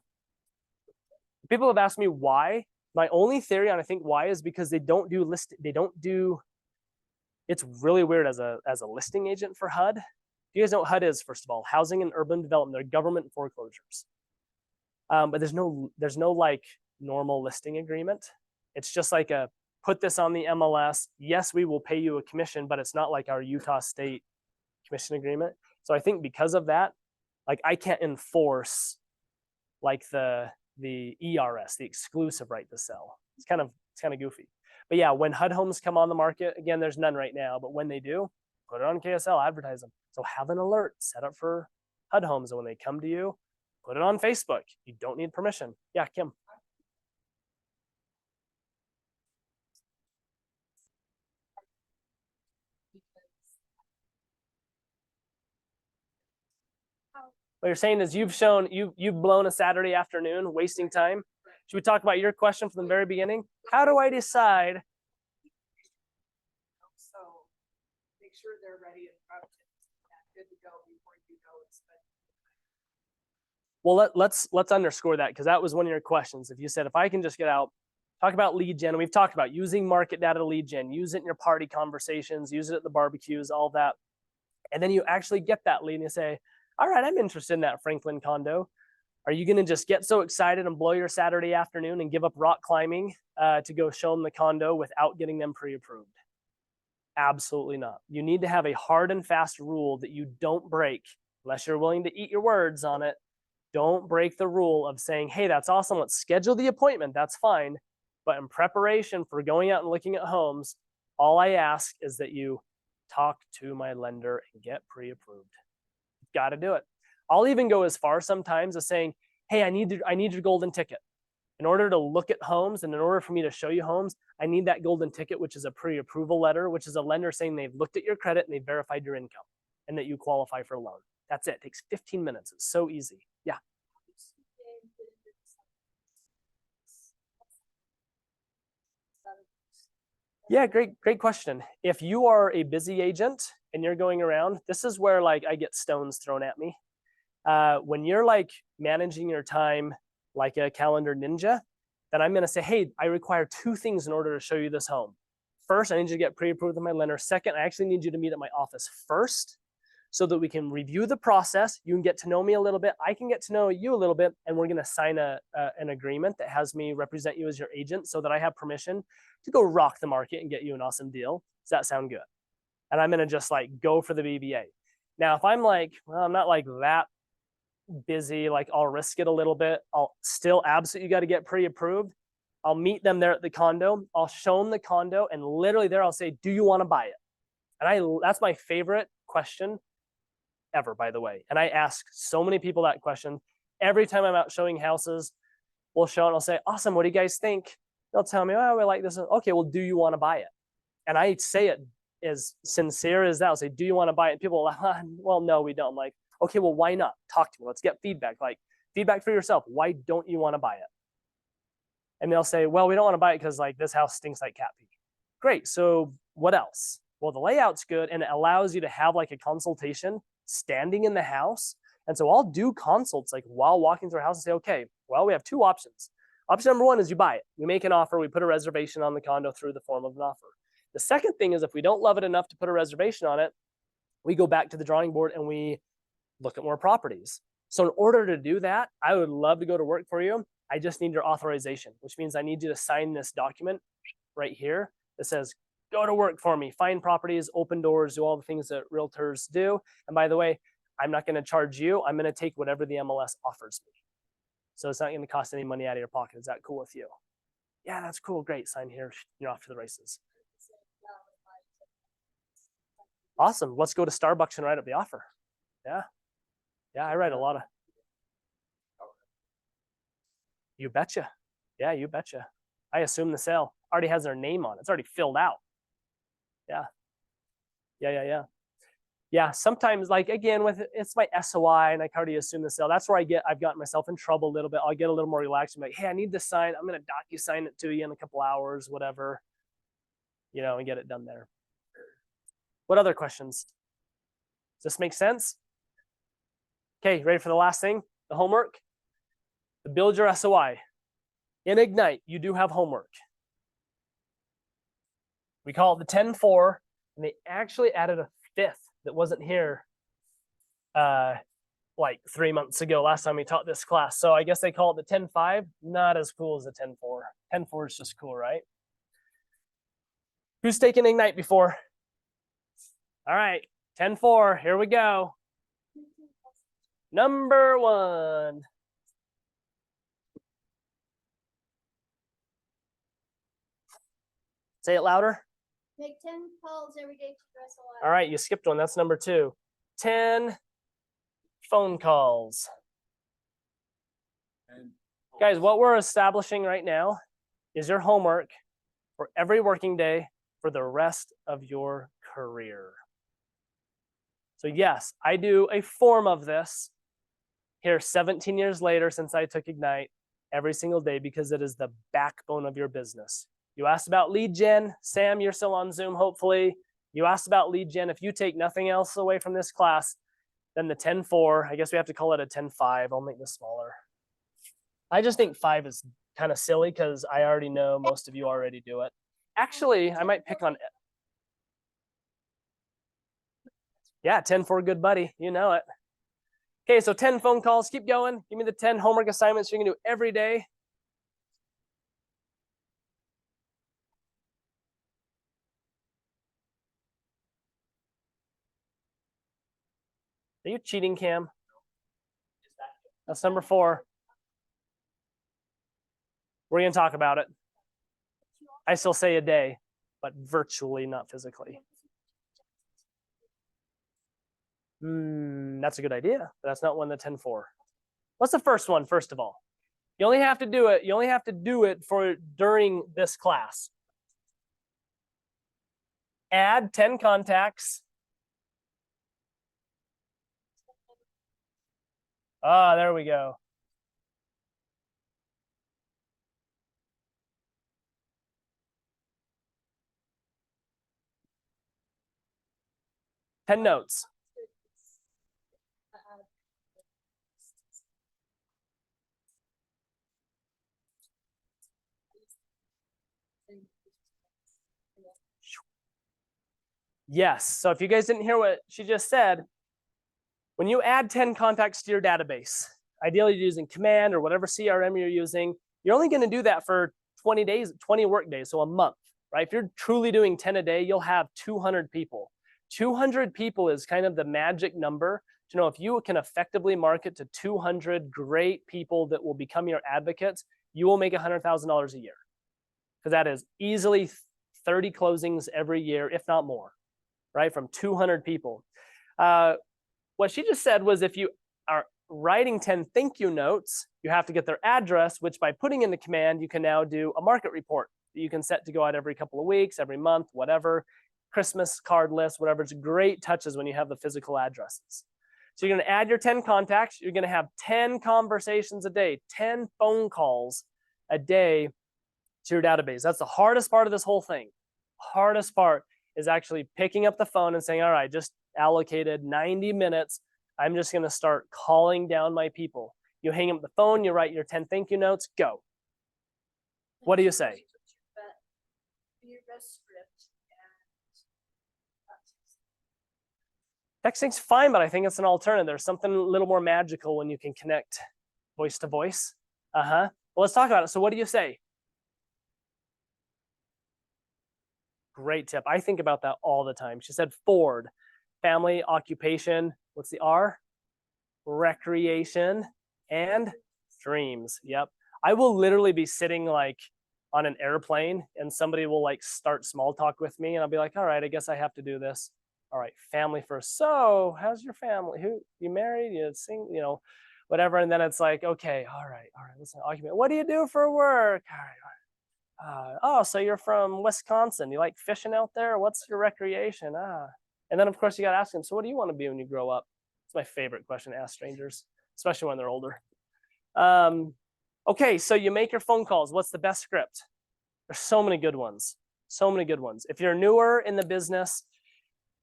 People have asked me why. My only theory on I think why is because they don't do it's really weird as a listing agent for HUD. You guys know what HUD is, first of all, housing and urban development. They're government foreclosures. But there's no like normal listing agreement. It's just like a put this on the MLS. Yes, we will pay you a commission, but it's not like our Utah State commission agreement. So I think because of that, like I can't enforce like the ERS, the exclusive right to sell. It's kind of goofy. But yeah, when HUD homes come on the market, again, there's none right now, but when they do, put it on KSL, advertise them. So have an alert set up for HUD homes, and when they come to you, put it on Facebook. You don't need permission. Yeah, Kim. What you're saying is you've blown a Saturday afternoon, wasting time. Should we talk about your question from the very beginning? How do I decide? So make sure they're ready and prepped and good to go before you go and spend. Well, let's underscore that, because that was one of your questions. If you said, if I can just get out, talk about lead gen, we've talked about using market data to lead gen, use it in your party conversations, use it at the barbecues, all that. And then you actually get that lead and you say, all right, I'm interested in that Franklin condo. Are you going to just get so excited and blow your Saturday afternoon and give up rock climbing to go show them the condo without getting them pre-approved? Absolutely not. You need to have a hard and fast rule that you don't break unless you're willing to eat your words on it. Don't break the rule of saying, hey, that's awesome. Let's schedule the appointment. That's fine. But in preparation for going out and looking at homes, all I ask is that you talk to my lender and get pre-approved. Got to do it. I'll even go as far sometimes as saying, hey, I need your golden ticket. In order to look at homes and in order for me to show you homes, I need that golden ticket, which is a pre-approval letter, which is a lender saying they've looked at your credit and they've verified your income and that you qualify for a loan. That's it. It takes 15 minutes. It's so easy. Yeah. Yeah, great question. If you are a busy agent and you're going around, this is where like I get stones thrown at me. When you're like managing your time like a calendar ninja, then I'm going to say, hey, I require 2 things in order to show you this home. First, I need you to get pre-approved with my lender. Second, I actually need you to meet at my office first so that we can review the process. You can get to know me a little bit. I can get to know you a little bit, and we're going to sign an agreement that has me represent you as your agent so that I have permission to go rock the market and get you an awesome deal. Does that sound good? And I'm going to just like go for the BBA. Now, if I'm like, well, I'm not like that busy, like I'll risk it a little bit. I'll still absolutely got to get pre-approved. I'll meet them there at the condo. I'll show them the condo, and literally there I'll say, do you want to buy it? And that's my favorite question ever, by the way. And I ask so many people that question. Every time I'm out showing houses, we'll show and I'll say, awesome, what do you guys think? They'll tell me, oh, we like this. Okay, well, do you want to buy it? And I say it as sincere as that. I'll say, do you want to buy it? And people are like, well, no, we don't. I'm like, okay, well, why not? Talk to me. Let's get feedback. Like feedback for yourself. Why don't you want to buy it? And they'll say, well, we don't want to buy it because like this house stinks like cat pee. Great. So what else? Well, the layout's good and it allows you to have like a consultation standing in the house. And so I'll do consults like while walking through a house and say, okay, well, we have 2 options. Option number 1 is you buy it. We make an offer. We put a reservation on the condo through the form of an offer. The second thing is if we don't love it enough to put a reservation on it, we go back to the drawing board and we look at more properties. So in order to do that, I would love to go to work for you. I just need your authorization, which means I need you to sign this document right here that says, go to work for me, find properties, open doors, do all the things that realtors do. And by the way, I'm not going to charge you. I'm going to take whatever the MLS offers me. So it's not going to cost any money out of your pocket. Is that cool with you? Yeah, that's cool. Great. Sign here. You're off to the races. Awesome. Let's go to Starbucks and write up the offer. Yeah. Yeah, I write a lot of. You betcha. Yeah, you betcha. I assume the sale already has their name on it. It's already filled out. Yeah. Yeah, sometimes like again with it's my SOI and I already assume the sale. That's where I've gotten myself in trouble a little bit. I'll get a little more relaxed and be like, hey, I need to sign. I'm gonna DocuSign it to you in a couple hours, whatever, and get it done there. What other questions? Does this make sense? Okay, ready for the last thing? The homework? To build your SOI. In Ignite, you do have homework. We call it the 10-4, and they actually added a 5th that wasn't here like 3 months ago, last time we taught this class. So I guess they call it the 10-5. Not as cool as the 10-4. 10-4 is just cool, right? Who's taken Ignite before? All right, 10-4, here we go. Number 1. Say it louder. Make 10 calls every day to dress alive. All right, you skipped one. That's number 2. 10 phone calls. And Guys, what we're establishing right now is your homework for every working day for the rest of your career. So yes, I do a form of this here 17 years later since I took Ignite every single day because it is the backbone of your business. You asked about lead gen. Sam, you're still on Zoom, hopefully. You asked about lead gen. If you take nothing else away from this class, then the 10-4, I guess we have to call it a 10-5. I'll make this smaller. I just think 5 is kind of silly because I already know most of you already do it. Actually, I might pick on it. Yeah, 10-4, good buddy. You know it. Okay, so 10 phone calls. Keep going. Give me the 10 homework assignments you're going to do every day. Are you cheating, Cam? That's number 4. We're going to talk about it. I still say a day, but virtually, not physically. That's a good idea, but that's not one of the 10-4. What's the first one, first of all? You only have to do it. You only have to do it for during this class. Add 10 contacts. Ah, there we go. Ten notes. Yes. So if you guys didn't hear what she just said, when you add 10 contacts to your database, ideally you're using Command or whatever CRM you're using, you're only going to do that for 20 days, 20 work days, so a month, right? If you're truly doing 10 a day, you'll have 200 people. 200 people is kind of the magic number to know if you can effectively market to 200 great people that will become your advocates, you will make $100,000 a year. Because that is easily 30 closings every year, if not more, right? From 200 people. What she just said was if you are writing 10 thank you notes, you have to get their address, which by putting in the command, you can now do a market report that you can set to go out every couple of weeks, every month, whatever, Christmas card list, whatever. It's great touches when you have the physical addresses. So you're going to add your 10 contacts. You're going to have 10 conversations a day, 10 phone calls a day to your database. That's the hardest part of this whole thing. Hardest part is actually picking up the phone and saying, all right, just allocated 90 minutes. I'm just going to start calling down my people. You hang up the phone, you write your 10 thank you notes, go. What do you say? Your best script. Texting's fine, but I think it's an alternative. There's something a little more magical when you can connect voice to voice. Well, let's talk about it. So what do you say? Great tip. I think about that all the time. She said Ford, family, occupation. What's the R? Recreation and dreams. Yep. I will literally be sitting like on an airplane and somebody will like start small talk with me and I'll be like, all right, I guess I have to do this. All right, family first. So how's your family? Who you married? You sing, you know, whatever. And then it's like, okay, all right. Listen, occupation. What do you do for work? All right. Oh, so you're from Wisconsin. You like fishing out there? What's your recreation? And then of course you got to ask them. So what do you want to be when you grow up? It's my favorite question to ask strangers, especially when they're older. Okay, so you make your phone calls. What's the best script? There's so many good ones. So many good ones. If you're newer in the business,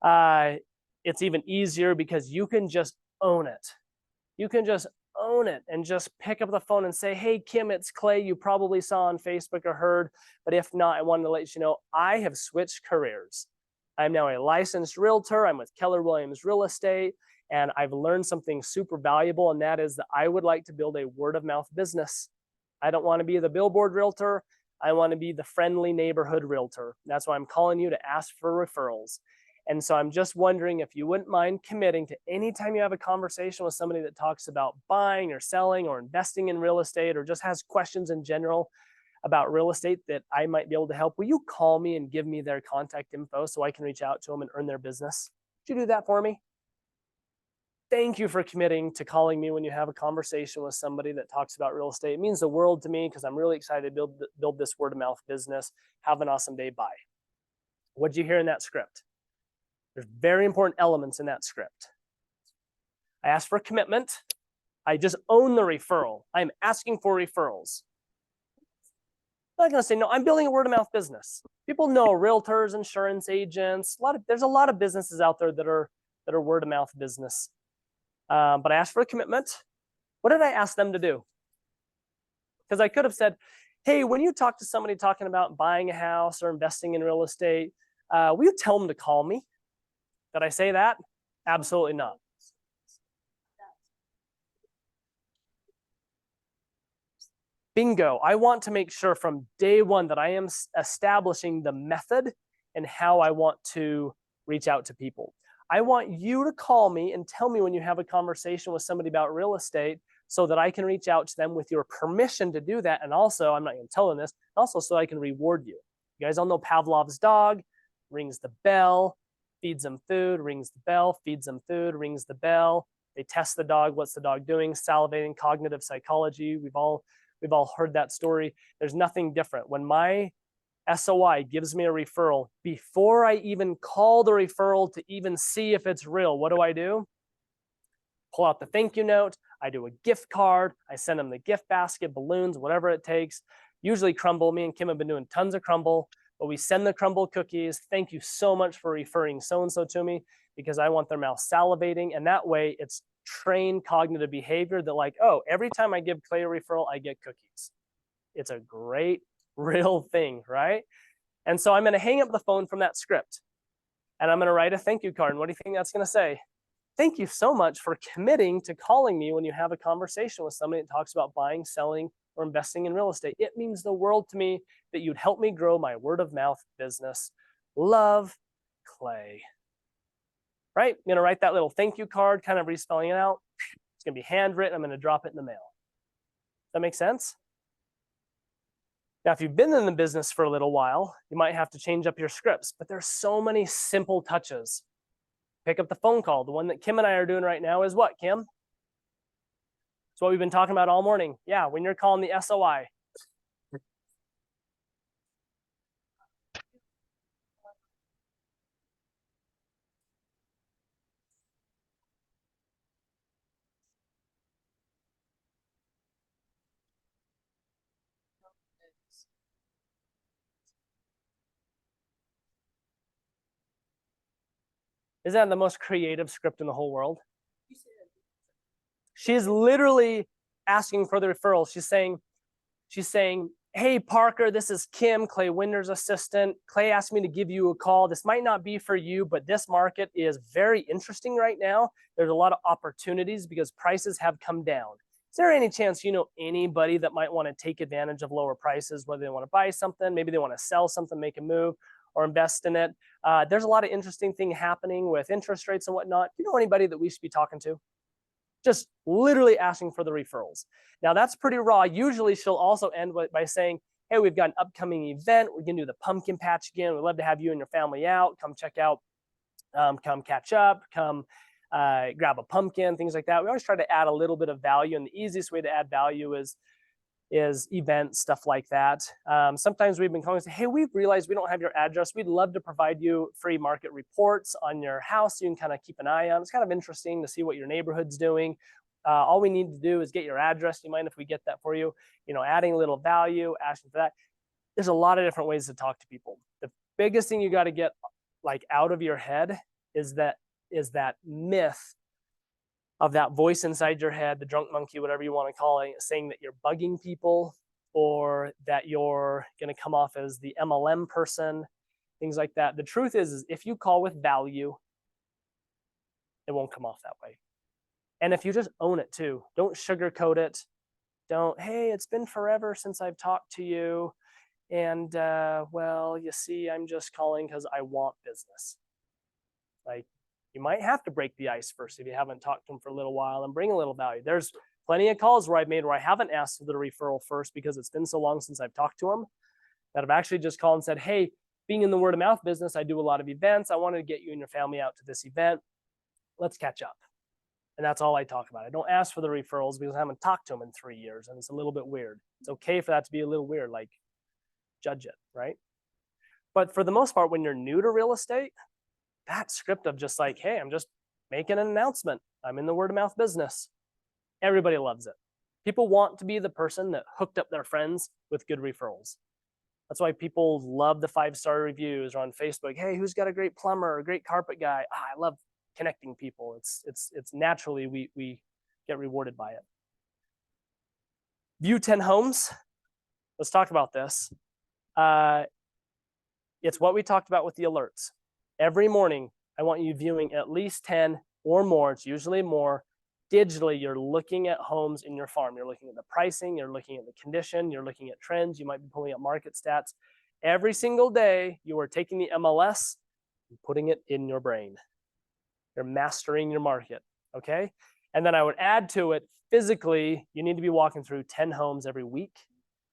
it's even easier because you can just own it. You can just own it and just pick up the phone and say, hey, Kim, it's Clay. You probably saw on Facebook or heard, but if not, I wanted to let you know I have switched careers. I'm now a licensed realtor. I'm with Keller Williams Real Estate, And I've learned something super valuable, and that is that I would like to build a word of mouth business. I don't want to be the billboard realtor. I want to be the friendly neighborhood realtor. That's why I'm calling you to ask for referrals. And so I'm just wondering if you wouldn't mind committing to anytime you have a conversation with somebody that talks about buying or selling or investing in real estate or just has questions in general about real estate that I might be able to help, will you call me and give me their contact info so I can reach out to them and earn their business? Would you do that for me? Thank you for committing to calling me when you have a conversation with somebody that talks about real estate. It means the world to me because I'm really excited to build this word of mouth business. Have an awesome day. Bye. What'd you hear in that script? There's very important elements in that script. I asked for commitment. I just own the referral. I'm asking for referrals. I'm not going to say, no, I'm building a word of mouth business. People know realtors, insurance agents, there's a lot of businesses out there that are word of mouth business. But I asked for a commitment. What did I ask them to do? Because I could have said, hey, when you talk to somebody talking about buying a house or investing in real estate, will you tell them to call me? Did I say that? Absolutely not. Bingo. I want to make sure from day one that I am establishing the method and how I want to reach out to people. I want you to call me and tell me when you have a conversation with somebody about real estate so that I can reach out to them with your permission to do that. And also, I'm not going to tell them this, also so I can reward you. You guys all know Pavlov's dog, rings the bell, feeds them food, rings the bell, feeds them food, rings the bell. They test the dog. What's the dog doing? Salivating, cognitive psychology. We've all heard that story. There's nothing different. When my SOI gives me a referral, before I even call the referral to even see if it's real, what do? Pull out the thank you note. I do a gift card. I send them the gift basket, balloons, whatever it takes. Usually crumble. Me and Kim have been doing tons of crumble, but we send the crumble cookies. Thank you so much for referring so-and-so to me because I want their mouth salivating. And that way it's trained cognitive behavior that like, oh, every time I give Clay a referral, I get cookies. It's a great real thing, right? And so I'm going to hang up the phone from that script and I'm going to write a thank you card. And what do you think that's going to say? Thank you so much for committing to calling me when you have a conversation with somebody that talks about buying, selling, or investing in real estate. It means the world to me that you'd help me grow my word of mouth business. Love, Clay. Right? I'm going to write that little thank you card, kind of respelling it out. It's going to be handwritten. I'm going to drop it in the mail. Does that make sense? Now, if you've been in the business for a little while, you might have to change up your scripts, but there's so many simple touches. Pick up the phone call. The one that Kim and I are doing right now is what, Kim? It's what we've been talking about all morning. Yeah, when you're calling the SOI. Isn't that the most creative script in the whole world? She's literally asking for the referral. She's saying, hey, Parker, this is Kim, Clay Winder's assistant. Clay asked me to give you a call. This might not be for you, but this market is very interesting right now. There's a lot of opportunities because prices have come down. Is there any chance you know anybody that might want to take advantage of lower prices, whether they want to buy something, maybe they want to sell something, make a move, or invest in it? There's a lot of interesting things happening with interest rates and whatnot. Do you know anybody that we should be talking to? Just literally asking for the referrals. Now that's pretty raw. Usually she'll also end by saying, hey, we've got an upcoming event. We're gonna do the pumpkin patch again. We'd love to have you and your family out. Come check out, come catch up, come grab a pumpkin, things like that. We always try to add a little bit of value, and the easiest way to add value is events, stuff like that. Sometimes we've been calling and say, hey, we've realized we don't have your address. We'd love to provide you free market reports on your house so you can kind of keep an eye on. It's kind of interesting to see what your neighborhood's doing. All we need to do is get your address. Do you mind if we get that for you? You know, adding a little value, asking for that. There's a lot of different ways to talk to people. The biggest thing you got to get like out of your head is that myth of that voice inside your head, the drunk monkey, whatever you want to call it, saying that you're bugging people or that you're going to come off as the MLM person, things like that. The truth is if you call with value, it won't come off that way. And if you just own it too, don't sugarcoat it. Don't, hey, it's been forever since I've talked to you. And well, you see, I'm just calling because I want business. Like, you might have to break the ice first if you haven't talked to them for a little while and bring a little value. There's plenty of calls where I've made where I haven't asked for the referral first because it's been so long since I've talked to them that I've actually just called and said, hey, being in the word of mouth business, I do a lot of events. I wanted to get you and your family out to this event. Let's catch up. And that's all I talk about. I don't ask for the referrals because I haven't talked to them in 3 years and it's a little bit weird. It's okay for that to be a little weird, like judge it, right? But for the most part, when you're new to real estate, that script of just like, hey, I'm just making an announcement. I'm in the word of mouth business. Everybody loves it. People want to be the person that hooked up their friends with good referrals. That's why people love the 5-star reviews or on Facebook. Hey, who's got a great plumber or a great carpet guy? I love connecting people. It's naturally we get rewarded by it. View 10 homes. Let's talk about this. It's what we talked about with the alerts. Every morning, I want you viewing at least 10 or more. It's usually more. Digitally, you're looking at homes in your farm. You're looking at the pricing, you're looking at the condition, you're looking at trends, you might be pulling up market stats. Every single day, you are taking the MLS and putting it in your brain. You're mastering your market, okay? And then I would add to it, physically, you need to be walking through 10 homes every week.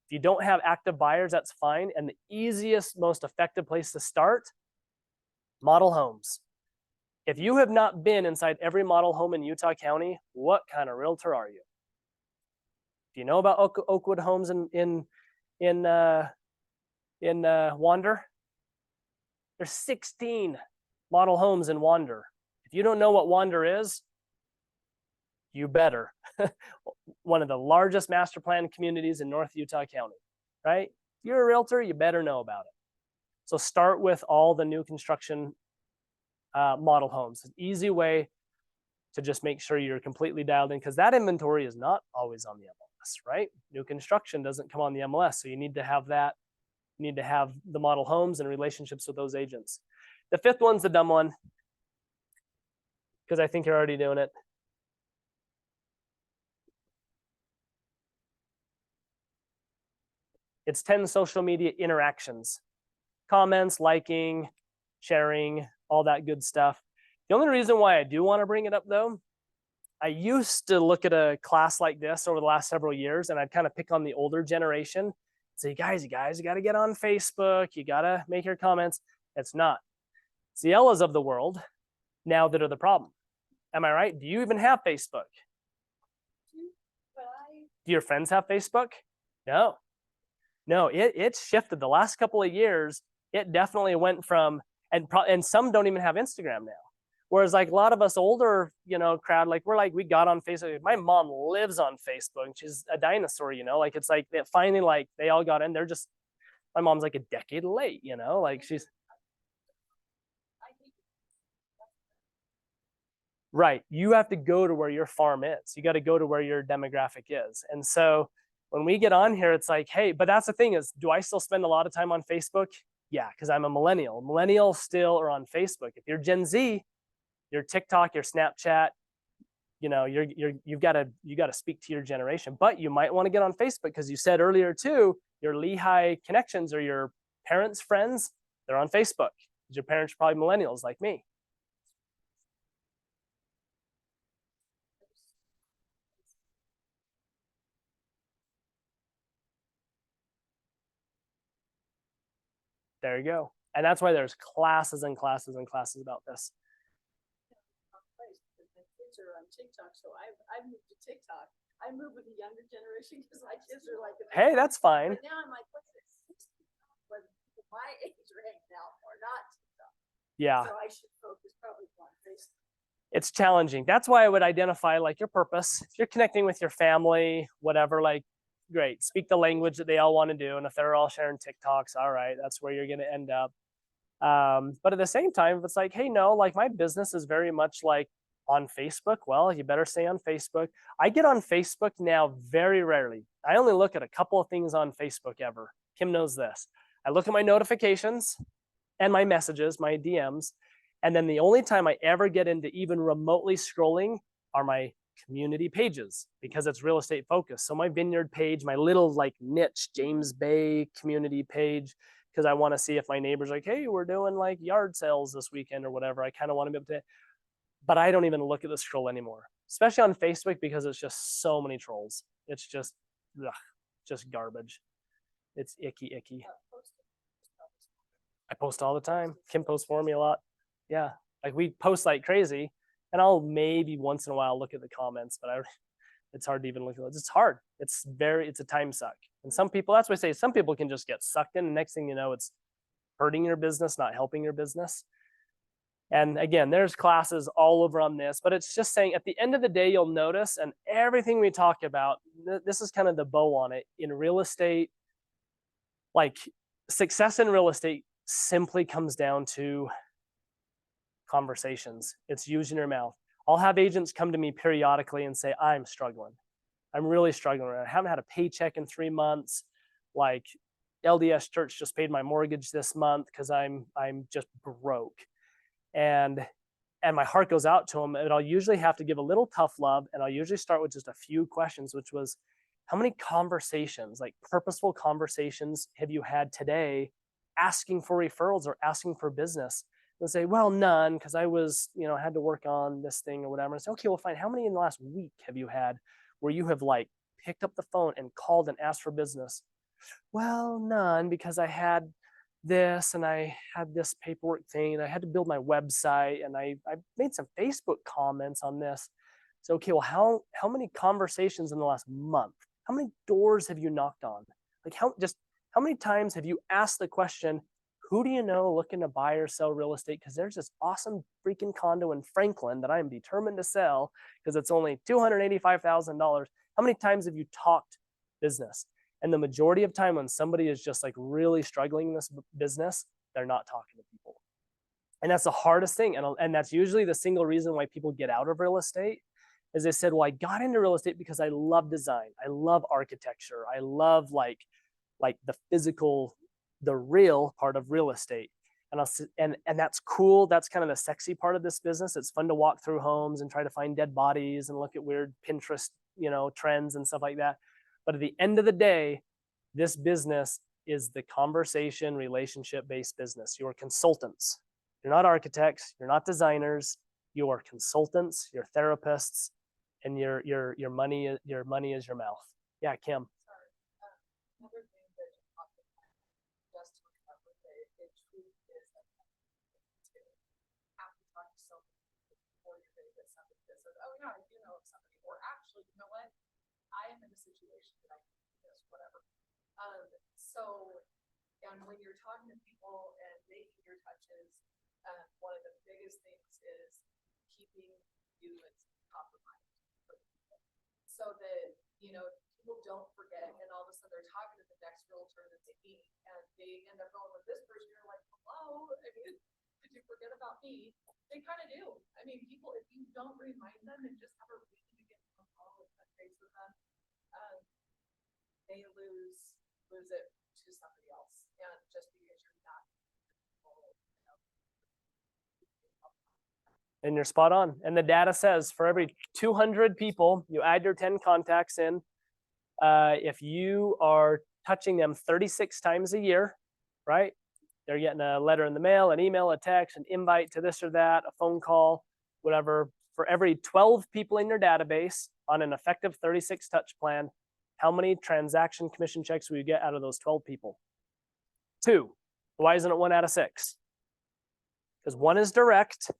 If you don't have active buyers, that's fine. And the easiest, most effective place to start, model homes. If you have not been inside every model home in Utah County, what kind of realtor are you? Do you know about Oakwood Homes in Wander? There's 16 model homes in Wander. If you don't know what Wander is, you better. One of the largest master plan communities in North Utah County, right? If you're a realtor, you better know about it. So start with all the new construction model homes. An easy way to just make sure you're completely dialed in because that inventory is not always on the MLS, right? New construction doesn't come on the MLS, so you need to have that. You need to have the model homes and relationships with those agents. The fifth one's the dumb one because I think you're already doing it. It's 10 social media interactions, comments, liking, sharing, all that good stuff. The only reason why I do want to bring it up though, I used to look at a class like this over the last several years and I'd kind of pick on the older generation. Say, guys, you got to get on Facebook. You got to make your comments. It's not. It's the Ellas of the world now that are the problem. Am I right? Do you even have Facebook? Do your friends have Facebook? No. No, it's shifted the last couple of years. It definitely went from, and some don't even have Instagram now. Whereas like a lot of us older, crowd, like we got on Facebook. My mom lives on Facebook and she's a dinosaur, like it's like that finally like they all got in. They're just, my mom's like a decade late, like she's. Right. You have to go to where your farm is. You got to go to where your demographic is. And so when we get on here, it's like, hey, but that's the thing is, do I still spend a lot of time on Facebook? Yeah, because I'm a millennial. Millennials still are on Facebook. If you're Gen Z, your TikTok, your Snapchat, you've got to speak to your generation. But you might want to get on Facebook because you said earlier too, your Lehigh connections or your parents' friends, they're on Facebook. Your parents are probably millennials like me. There you go. And that's why there's classes and classes and classes about this. My kids are on TikTok, so I moved to TikTok. I moved with the younger generation because my kids are like. Hey, that's fine. But now I'm like, what's this? When my age are hanging out or not TikTok. Yeah. So I should focus probably on Facebook. It's challenging. That's why I would identify like your purpose. If you're connecting with your family, whatever, like great. Speak the language that they all want to do. And if they're all sharing TikToks, all right, that's where you're going to end up. But at the same time, if it's like, hey, no, like my business is very much like on Facebook. Well, you better stay on Facebook. I get on Facebook now very rarely. I only look at a couple of things on Facebook ever. Kim knows this. I look at my notifications and my messages, my DMs. And then the only time I ever get into even remotely scrolling are my community pages because it's real estate focused. So my vineyard page, my little like niche James Bay community page, because I want to see if my neighbors are like, hey, we're doing like yard sales this weekend or whatever. I kind of want to be able to, but I don't even look at the scroll anymore, especially on Facebook because it's just so many trolls. It's just, ugh, just garbage. It's icky. I post all the time. Kim posts for me a lot. Yeah, like we post like crazy, and I'll maybe once in a while look at the comments, but it's hard to even look at those. It's hard. It's a time suck. And some people, that's why I say some people can just get sucked in, and next thing you know, it's hurting your business, not helping your business. And again, there's classes all over on this, but it's just saying at the end of the day, you'll notice, and everything we talk about, this is kind of the bow on it in real estate. Like success in real estate simply comes down to conversations. It's using your mouth. I'll have agents come to me periodically and say, I'm struggling. I'm really struggling. I haven't had a paycheck in 3 months. Like LDS Church just paid my mortgage this month because I'm just broke. And my heart goes out to them, and I'll usually have to give a little tough love, and I'll usually start with just a few questions, which was, how many conversations, like purposeful conversations, have you had today asking for referrals or asking for business? They'll say, well, none, because I was, had to work on this thing or whatever. And I say, okay, well, fine. How many in the last week have you had where you have like picked up the phone and called and asked for business? Well, none, because I had this and I had this paperwork thing and I had to build my website and I made some Facebook comments on this. So, okay, well, how many conversations in the last month? How many doors have you knocked on? Like how many times have you asked the question, who do you know looking to buy or sell real estate? Because there's this awesome freaking condo in Franklin that I am determined to sell because it's only $285,000. How many times have you talked business? And the majority of time when somebody is just like really struggling in this business, they're not talking to people. And that's the hardest thing. And that's usually the single reason why people get out of real estate is they said, well, I got into real estate because I love design. I love architecture. I love like the physical, the real part of real estate. And that's cool. That's kind of the sexy part of this business. It's fun to walk through homes and try to find dead bodies and look at weird Pinterest, trends and stuff like that. But at the end of the day, this business is the conversation relationship-based business. You're consultants. You're not architects. You're not designers. You are consultants. You're therapists, and your money is your mouth. Yeah, Kim. Sorry. Another thing that you talked about, just to remember the truth is that you have to talk to somebody before you're going to get somebody that says, oh yeah, I do know somebody, or actually, you know what? I am in a situation that I can do this, whatever. So, and when you're talking to people and making your touches, one of the biggest things is keeping you at top of mind. So that, people don't forget, and all of a sudden they're talking to the next realtor that they meet, and they end up going with this person, you're like, hello, I mean, did you forget about me? They kind of do. I mean, people, if you don't remind them and just have a reason to get on call and touch base with them, they lose it to somebody else, and just because you're not, And you're spot on. And the data says for every 200 people, you add your 10 contacts in. If you are touching them 36 times a year, right? They're getting a letter in the mail, an email, a text, an invite to this or that, a phone call, whatever. For every 12 people in your database on an effective 36 touch plan, how many transaction commission checks will you get out of those 12 people? 2. Why isn't it 1 out of 6? Because 1 is direct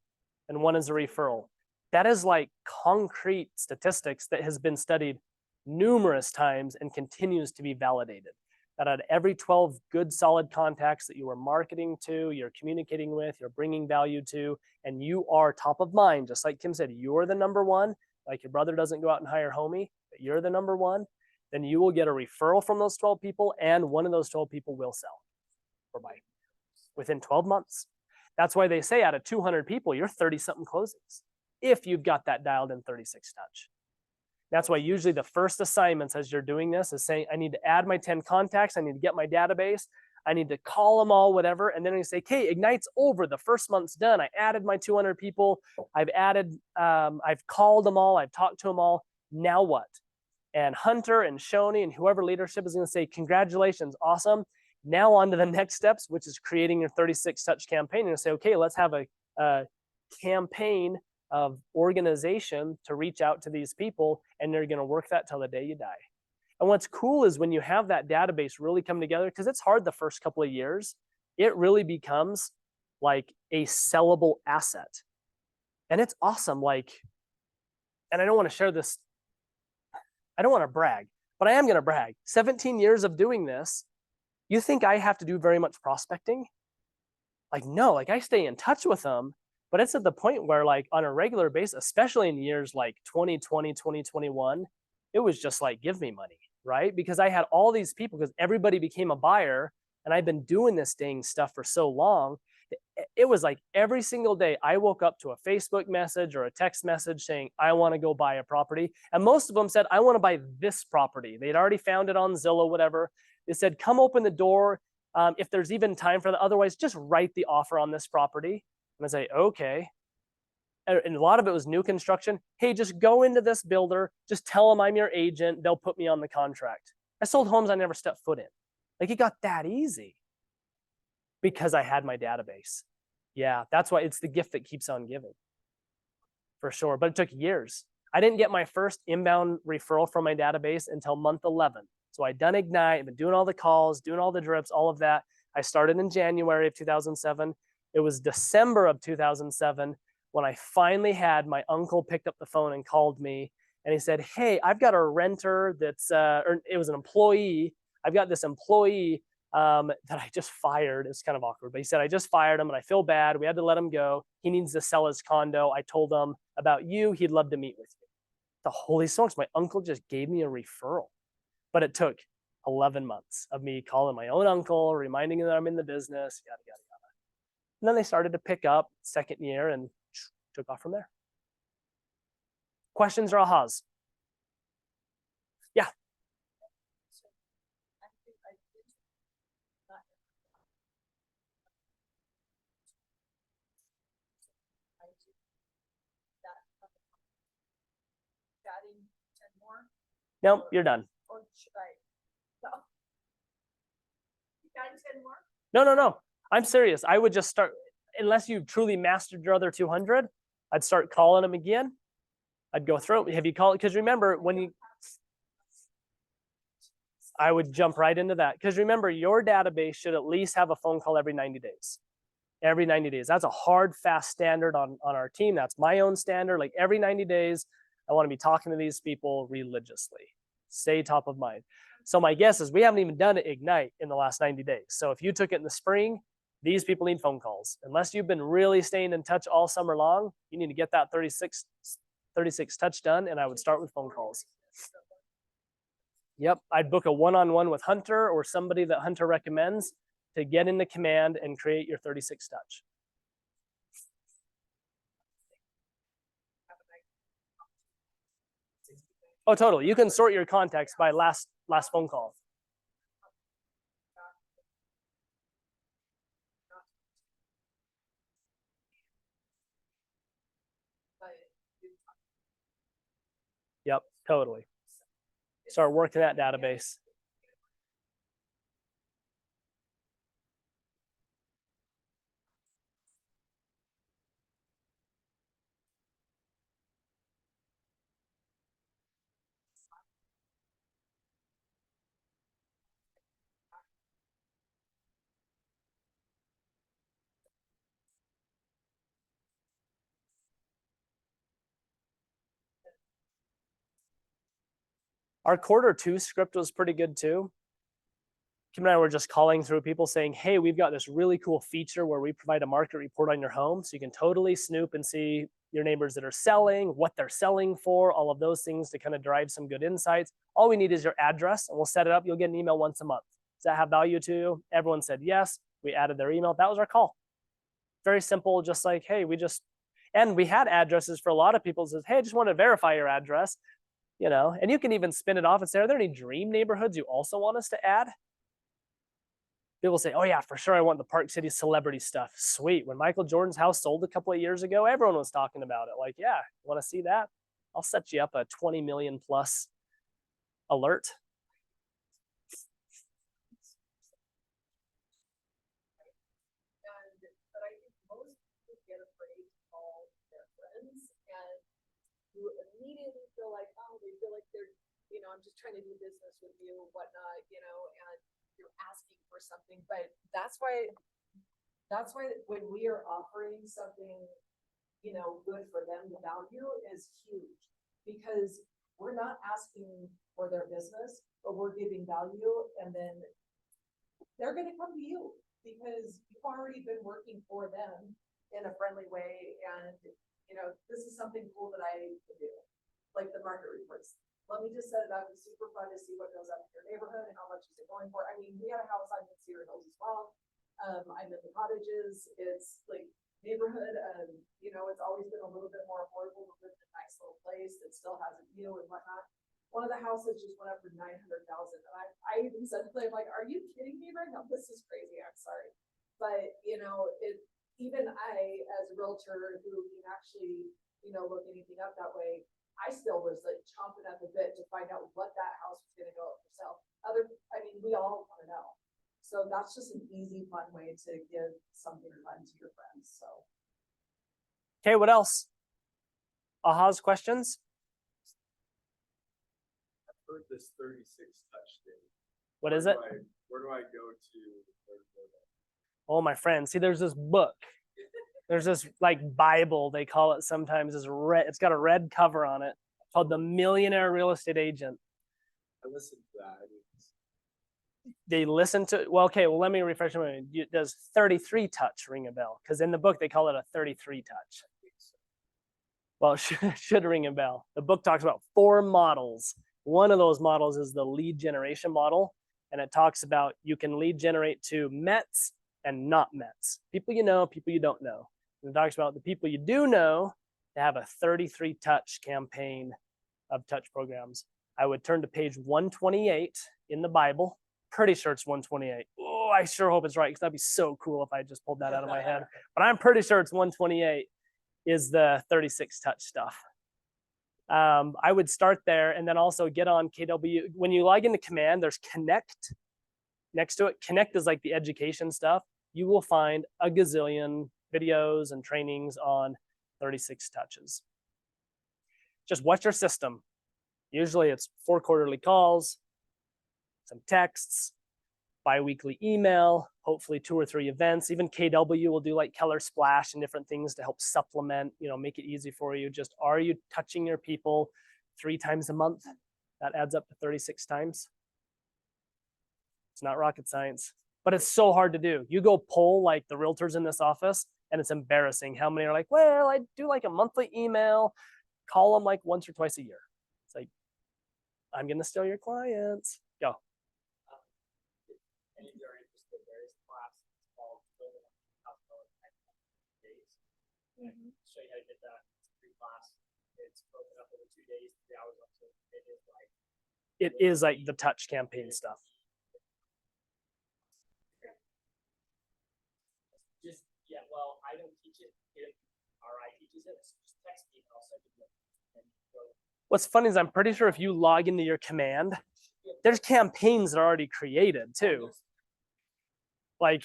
and 1 is a referral. That is like concrete statistics that has been studied numerous times and continues to be validated. That out of every 12 good solid contacts that you are marketing to, you're communicating with, you're bringing value to, and you are top of mind, just like Kim said, you're the number one, like your brother doesn't go out and hire homie, but you're the number one, then you will get a referral from those 12 people, and one of those 12 people will sell or buy within 12 months. That's why they say out of 200 people, you're 30-something closings if you've got that dialed in 36 touch. That's why usually the first assignments as you're doing this is saying, I need to add my 10 contacts. I need to get my database. I need to call them all, whatever. And then I say, okay, Ignite's over. The first month's done. I added my 200 people. I've called them all. I've talked to them all. Now what? And Hunter and Shoni and whoever leadership is going to say, congratulations, awesome. Now on to the next steps, which is creating your 36 touch campaign. And say, okay, let's have a campaign of organization to reach out to these people, and they're going to work that till the day you die. And what's cool is when you have that database really come together, because it's hard the first couple of years, it really becomes like a sellable asset. And it's awesome. Like, and I don't want to share this, I don't want to brag, but I am going to brag. 17 years of doing this, you think I have to do very much prospecting? Like, no, like I stay in touch with them, but it's at the point where like on a regular basis, especially in years like 2020, 2021, it was just like, give me money, right? Because I had all these people, because everybody became a buyer, and I've been doing this dang stuff for so long. It was like every single day I woke up to a Facebook message or a text message saying, I want to go buy a property. And most of them said, I want to buy this property. They'd already found it on Zillow, whatever. They said, come open the door. If there's even time for that, otherwise just write the offer on this property. And I say, okay. And a lot of it was new construction. Hey, just go into this builder. Just tell them I'm your agent. They'll put me on the contract. I sold homes I never stepped foot in. Like, it got that easy because I had my database. Yeah, that's why it's the gift that keeps on giving, for sure. But it took years. I didn't get my first inbound referral from my database until month 11. So I'd done Ignite, I've been doing all the calls, doing all the drips, all of that. I started in January of 2007. It was December of 2007 when I finally had my uncle picked up the phone and called me. And he said, hey, I've got a renter that's, or it was an employee. I've got this employee that I just fired. It's kind of awkward, but he said, I just fired him and I feel bad. We had to let him go. He needs to sell his condo. I told him about you. He'd love to meet with you. The holy smokes, my uncle just gave me a referral. But it took 11 months of me calling my own uncle, reminding him that I'm in the business, yada, yada, yada. And then they started to pick up second year and took off from there. Questions or ahas? Yeah. Nope, you're done. Or should I? No. You got 10 more? No. I'm serious. I would just start, unless you've truly mastered your other 200, I'd start calling them again. I'd go through it. Have you called? Because remember, I would jump right into that. Because remember, your database should at least have a phone call every 90 days. Every 90 days. That's a hard, fast standard on our team. That's my own standard. Like every 90 days, I want to be talking to these people religiously. Stay top of mind. So my guess is we haven't even done Ignite in the last 90 days. So if you took it in the spring, these people need phone calls. Unless you've been really staying in touch all summer long, you need to get that 36 touch done, and I would start with phone calls. Yep, I'd book a one-on-one with Hunter or somebody that Hunter recommends to get into command and create your 36 touch. Oh, totally. You can sort your contacts by last phone call. Yep, totally. Start working that database. Our Q2 script was pretty good too. Kim and I were just calling through people saying, hey, we've got this really cool feature where we provide a market report on your home. So you can totally snoop and see your neighbors that are selling, what they're selling for, all of those things to kind of derive some good insights. All we need is your address and we'll set it up. You'll get an email once a month. Does that have value to you? Everyone said yes. We added their email. That was our call. Very simple, just like, hey, and we had addresses for a lot of people that says, hey, I just want to verify your address. You know, and you can even spin it off and say, are there any dream neighborhoods you also want us to add? People say, oh yeah, for sure I want the Park City celebrity stuff. Sweet. When Michael Jordan's house sold a couple of years ago, everyone was talking about it. Like, yeah, want to see that? I'll set you up a 20 million plus alert. But I think most people get afraid to call their friends and you immediately feel like, oh, they feel like they're, I'm just trying to do business with you, whatnot, and you're asking for something, but that's why when we are offering something, good for them, the value is huge. Because we're not asking for their business, but we're giving value, and then they're gonna come to you because you've already been working for them in a friendly way, and, this is something cool that I can do, like the market reports. Let me just set it up, it's super fun to see what goes up in your neighborhood and how much is it going for. I mean, we had a house on Cedar Hills as well. I'm in the cottages, it's like neighborhood, it's always been a little bit more affordable to live in a nice little place that still has a view and whatnot. One of the houses just went up for 900,000, and I even said to them, like, are you kidding me right now? This is crazy, I'm sorry. But, even I, as a realtor who can actually, look anything up that way, I still was like chomping at the bit to find out what that house was gonna go up for sale. We all wanna know. So that's just an easy, fun way to give something fun to your friends, so. Okay, what else? Ahas, questions? I've heard this 36 touch thing. What is it? Where do I go to? Where to go there? Oh, my friend, see, there's this book. There's this like Bible, they call it sometimes. It's got a red cover on it called The Millionaire Real Estate Agent. I listened to that. They listen to, well, okay, well, let me refresh my mind. Does 33 touch ring a bell? Because in the book, they call it a 33 touch. Well, it should ring a bell. The book talks about 4 models. One of those models is the lead generation model. And it talks about you can lead generate to Mets and not Mets. People you know, people you don't know. And it talks about the people you do know to have a 33 touch campaign of touch programs. I would turn to page 128 in the Bible. Pretty sure it's 128. Oh, I sure hope it's right, because that'd be so cool if I just pulled that out of my head. But I'm pretty sure it's 128 is the 36 touch stuff. I would start there and then also get on KW. When you log into Command, there's Connect next to it. Connect is like the education stuff. You will find a gazillion videos and trainings on 36 touches. Just watch your system. Usually it's 4 quarterly calls, some texts, bi-weekly email, hopefully 2 or 3 events. Even KW will do like Keller Splash and different things to help supplement, make it easy for you. Just, are you touching your people 3 times a month? That adds up to 36 times. It's not rocket science, but it's so hard to do. You go poll like the realtors in this office, and it's embarrassing how many are like, well, I do like a monthly email, call them like once or twice a year. It's like, I'm going to steal your clients. Go. And if you're interested, there is a class called Building a House in Days. And show you how to get that. It's a free class. It's broken up over 2 days, 3 hours up to It is like the touch campaign stuff. Yeah, well, I don't teach it. If RI teaches it, so just text me and I'll send you the link. What's funny is I'm pretty sure if you log into your Command, there's campaigns that are already created too. Like,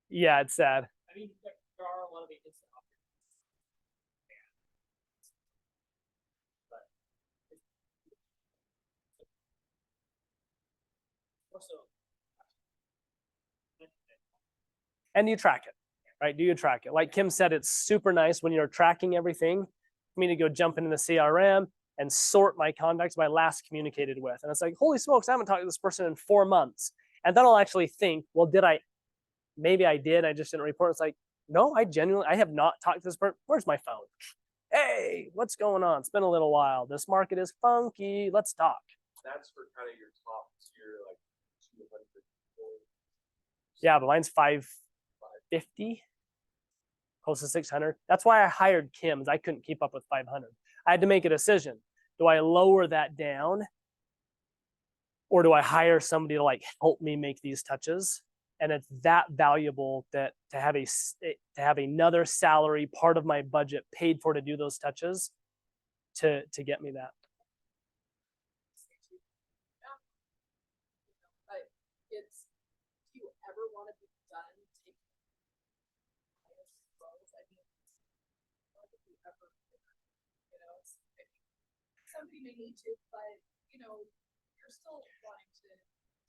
yeah, it's sad. I mean, there are a lot of the instant offers. But also, And you track it, right? Do you track it? Like Kim said, it's super nice when you're tracking everything for me to go jump into the CRM and sort my contacts by last communicated with. And it's like, holy smokes, I haven't talked to this person in 4 months. And then I'll actually think, well, maybe I did, I just didn't report. It's like, no, I have not talked to this person. Where's my phone? Hey, what's going on? It's been a little while. This market is funky. Let's talk. That's for kind of your top tier, like 200 people. Yeah, but mine's 550, close to 600. That's why I hired Kim's. I couldn't keep up with 500. I had to make a decision. Do I lower that down? Or do I hire somebody to like help me make these touches? And it's that valuable that to have another salary part of my budget paid for to do those touches to get me that. But it's, do you ever want to be done taking highest roles? I mean, what if you ever, you know, somebody may need to, but you know, you're still wanting to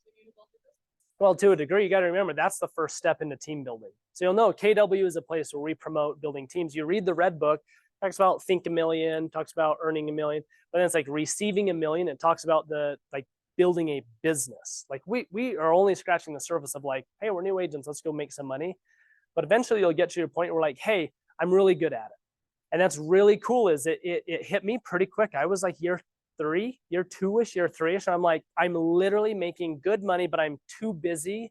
continue to build the business. Well, to a degree, you got to remember that's the first step into team building. So you'll know KW is a place where we promote building teams. You read the Red Book, talks about think $1 million, talks about earning $1 million, but then it's like receiving $1 million. It talks about the like building a business. Like we are only scratching the surface of like, hey, we're new agents, let's go make some money. But eventually you'll get to a point where like, hey, I'm really good at it. And that's really cool is it hit me pretty quick. I was like year 3, year 2-ish, year 3-ish. I'm like, I'm literally making good money, but I'm too busy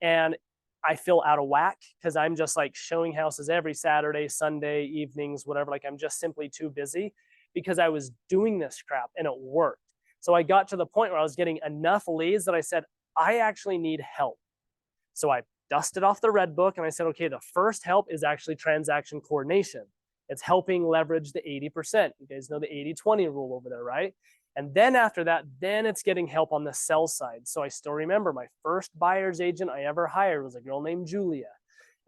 and I feel out of whack because I'm just like showing houses every Saturday, Sunday, evenings, whatever. Like I'm just simply too busy because I was doing this crap and it worked. So I got to the point where I was getting enough leads that I said, I actually need help. So I dusted off the Red Book and I said, okay, the first help is actually transaction coordination. It's helping leverage the 80%. You guys know the 80-20 rule over there, right? And then after that, then it's getting help on the sell side. So I still remember my first buyer's agent I ever hired was a girl named Julia.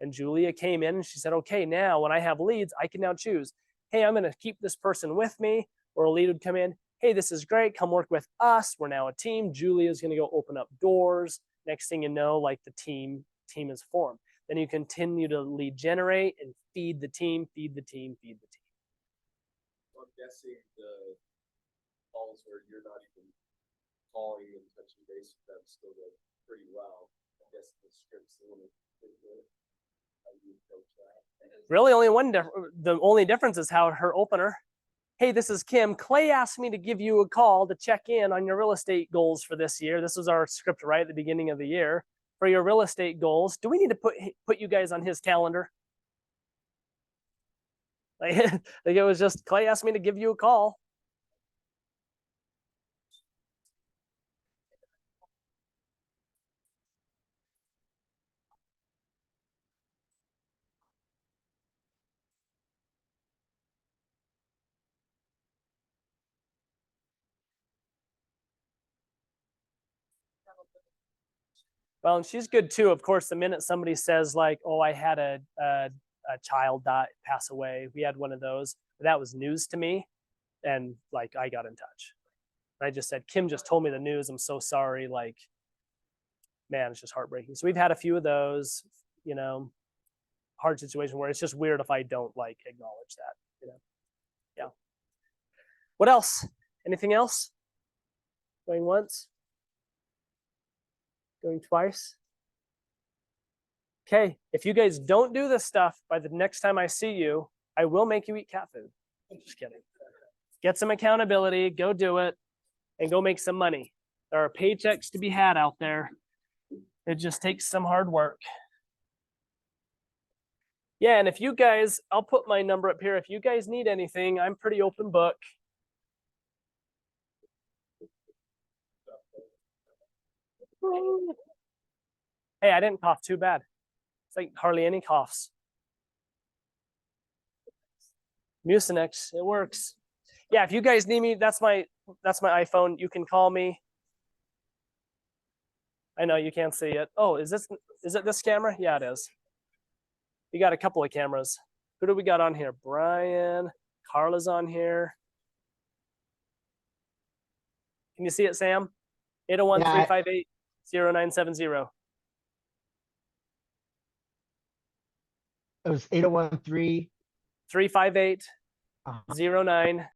And Julia came in and she said, okay, now when I have leads, I can now choose, hey, I'm going to keep this person with me. Or a lead would come in, hey, this is great. Come work with us. We're now a team. Julia's going to go open up doors. Next thing you know, like the team is formed. Then you continue to lead generate and feed the team, feed the team, feed the team. I'm guessing the calls where you're not even calling and touching base with them still go pretty well. I guess the script's a little bit good. How do you approach that? Really, the only difference is how her opener. Hey, this is Kim. Clay asked me to give you a call to check in on your real estate goals for this year. This was our script right at the beginning of the year. For your real estate goals, do we need to put you guys on his calendar? Like it was just Clay asked me to give you a call. Well, and she's good too. Of course, the minute somebody says like, "Oh, I had a child pass away," we had one of those. That was news to me, and like I got in touch. I just said, "Kim just told me the news. I'm so sorry." Like, man, it's just heartbreaking. So we've had a few of those. You know, hard situation where it's just weird if I don't like acknowledge that. You know, yeah. What else? Anything else? Going once? Going twice? Okay, if you guys don't do this stuff by the next time I see you, I will make you eat cat food. I'm just kidding. Get some accountability, go do it, and go make some money. There are paychecks to be had out there. It just takes some hard work. Yeah, and if you guys, I'll put my number up here. If you guys need anything, I'm pretty open book. Hey, I didn't cough too bad. It's like hardly any coughs. Mucinex, it works. Yeah, if you guys need me, that's my iPhone. You can call me. I know you can't see it. Oh, is it this camera? Yeah, it is. We got a couple of cameras. Who do we got on here? Brian, Carla's on here. Can you see it, Sam? 801-358-0970. It was 801-3. 358-09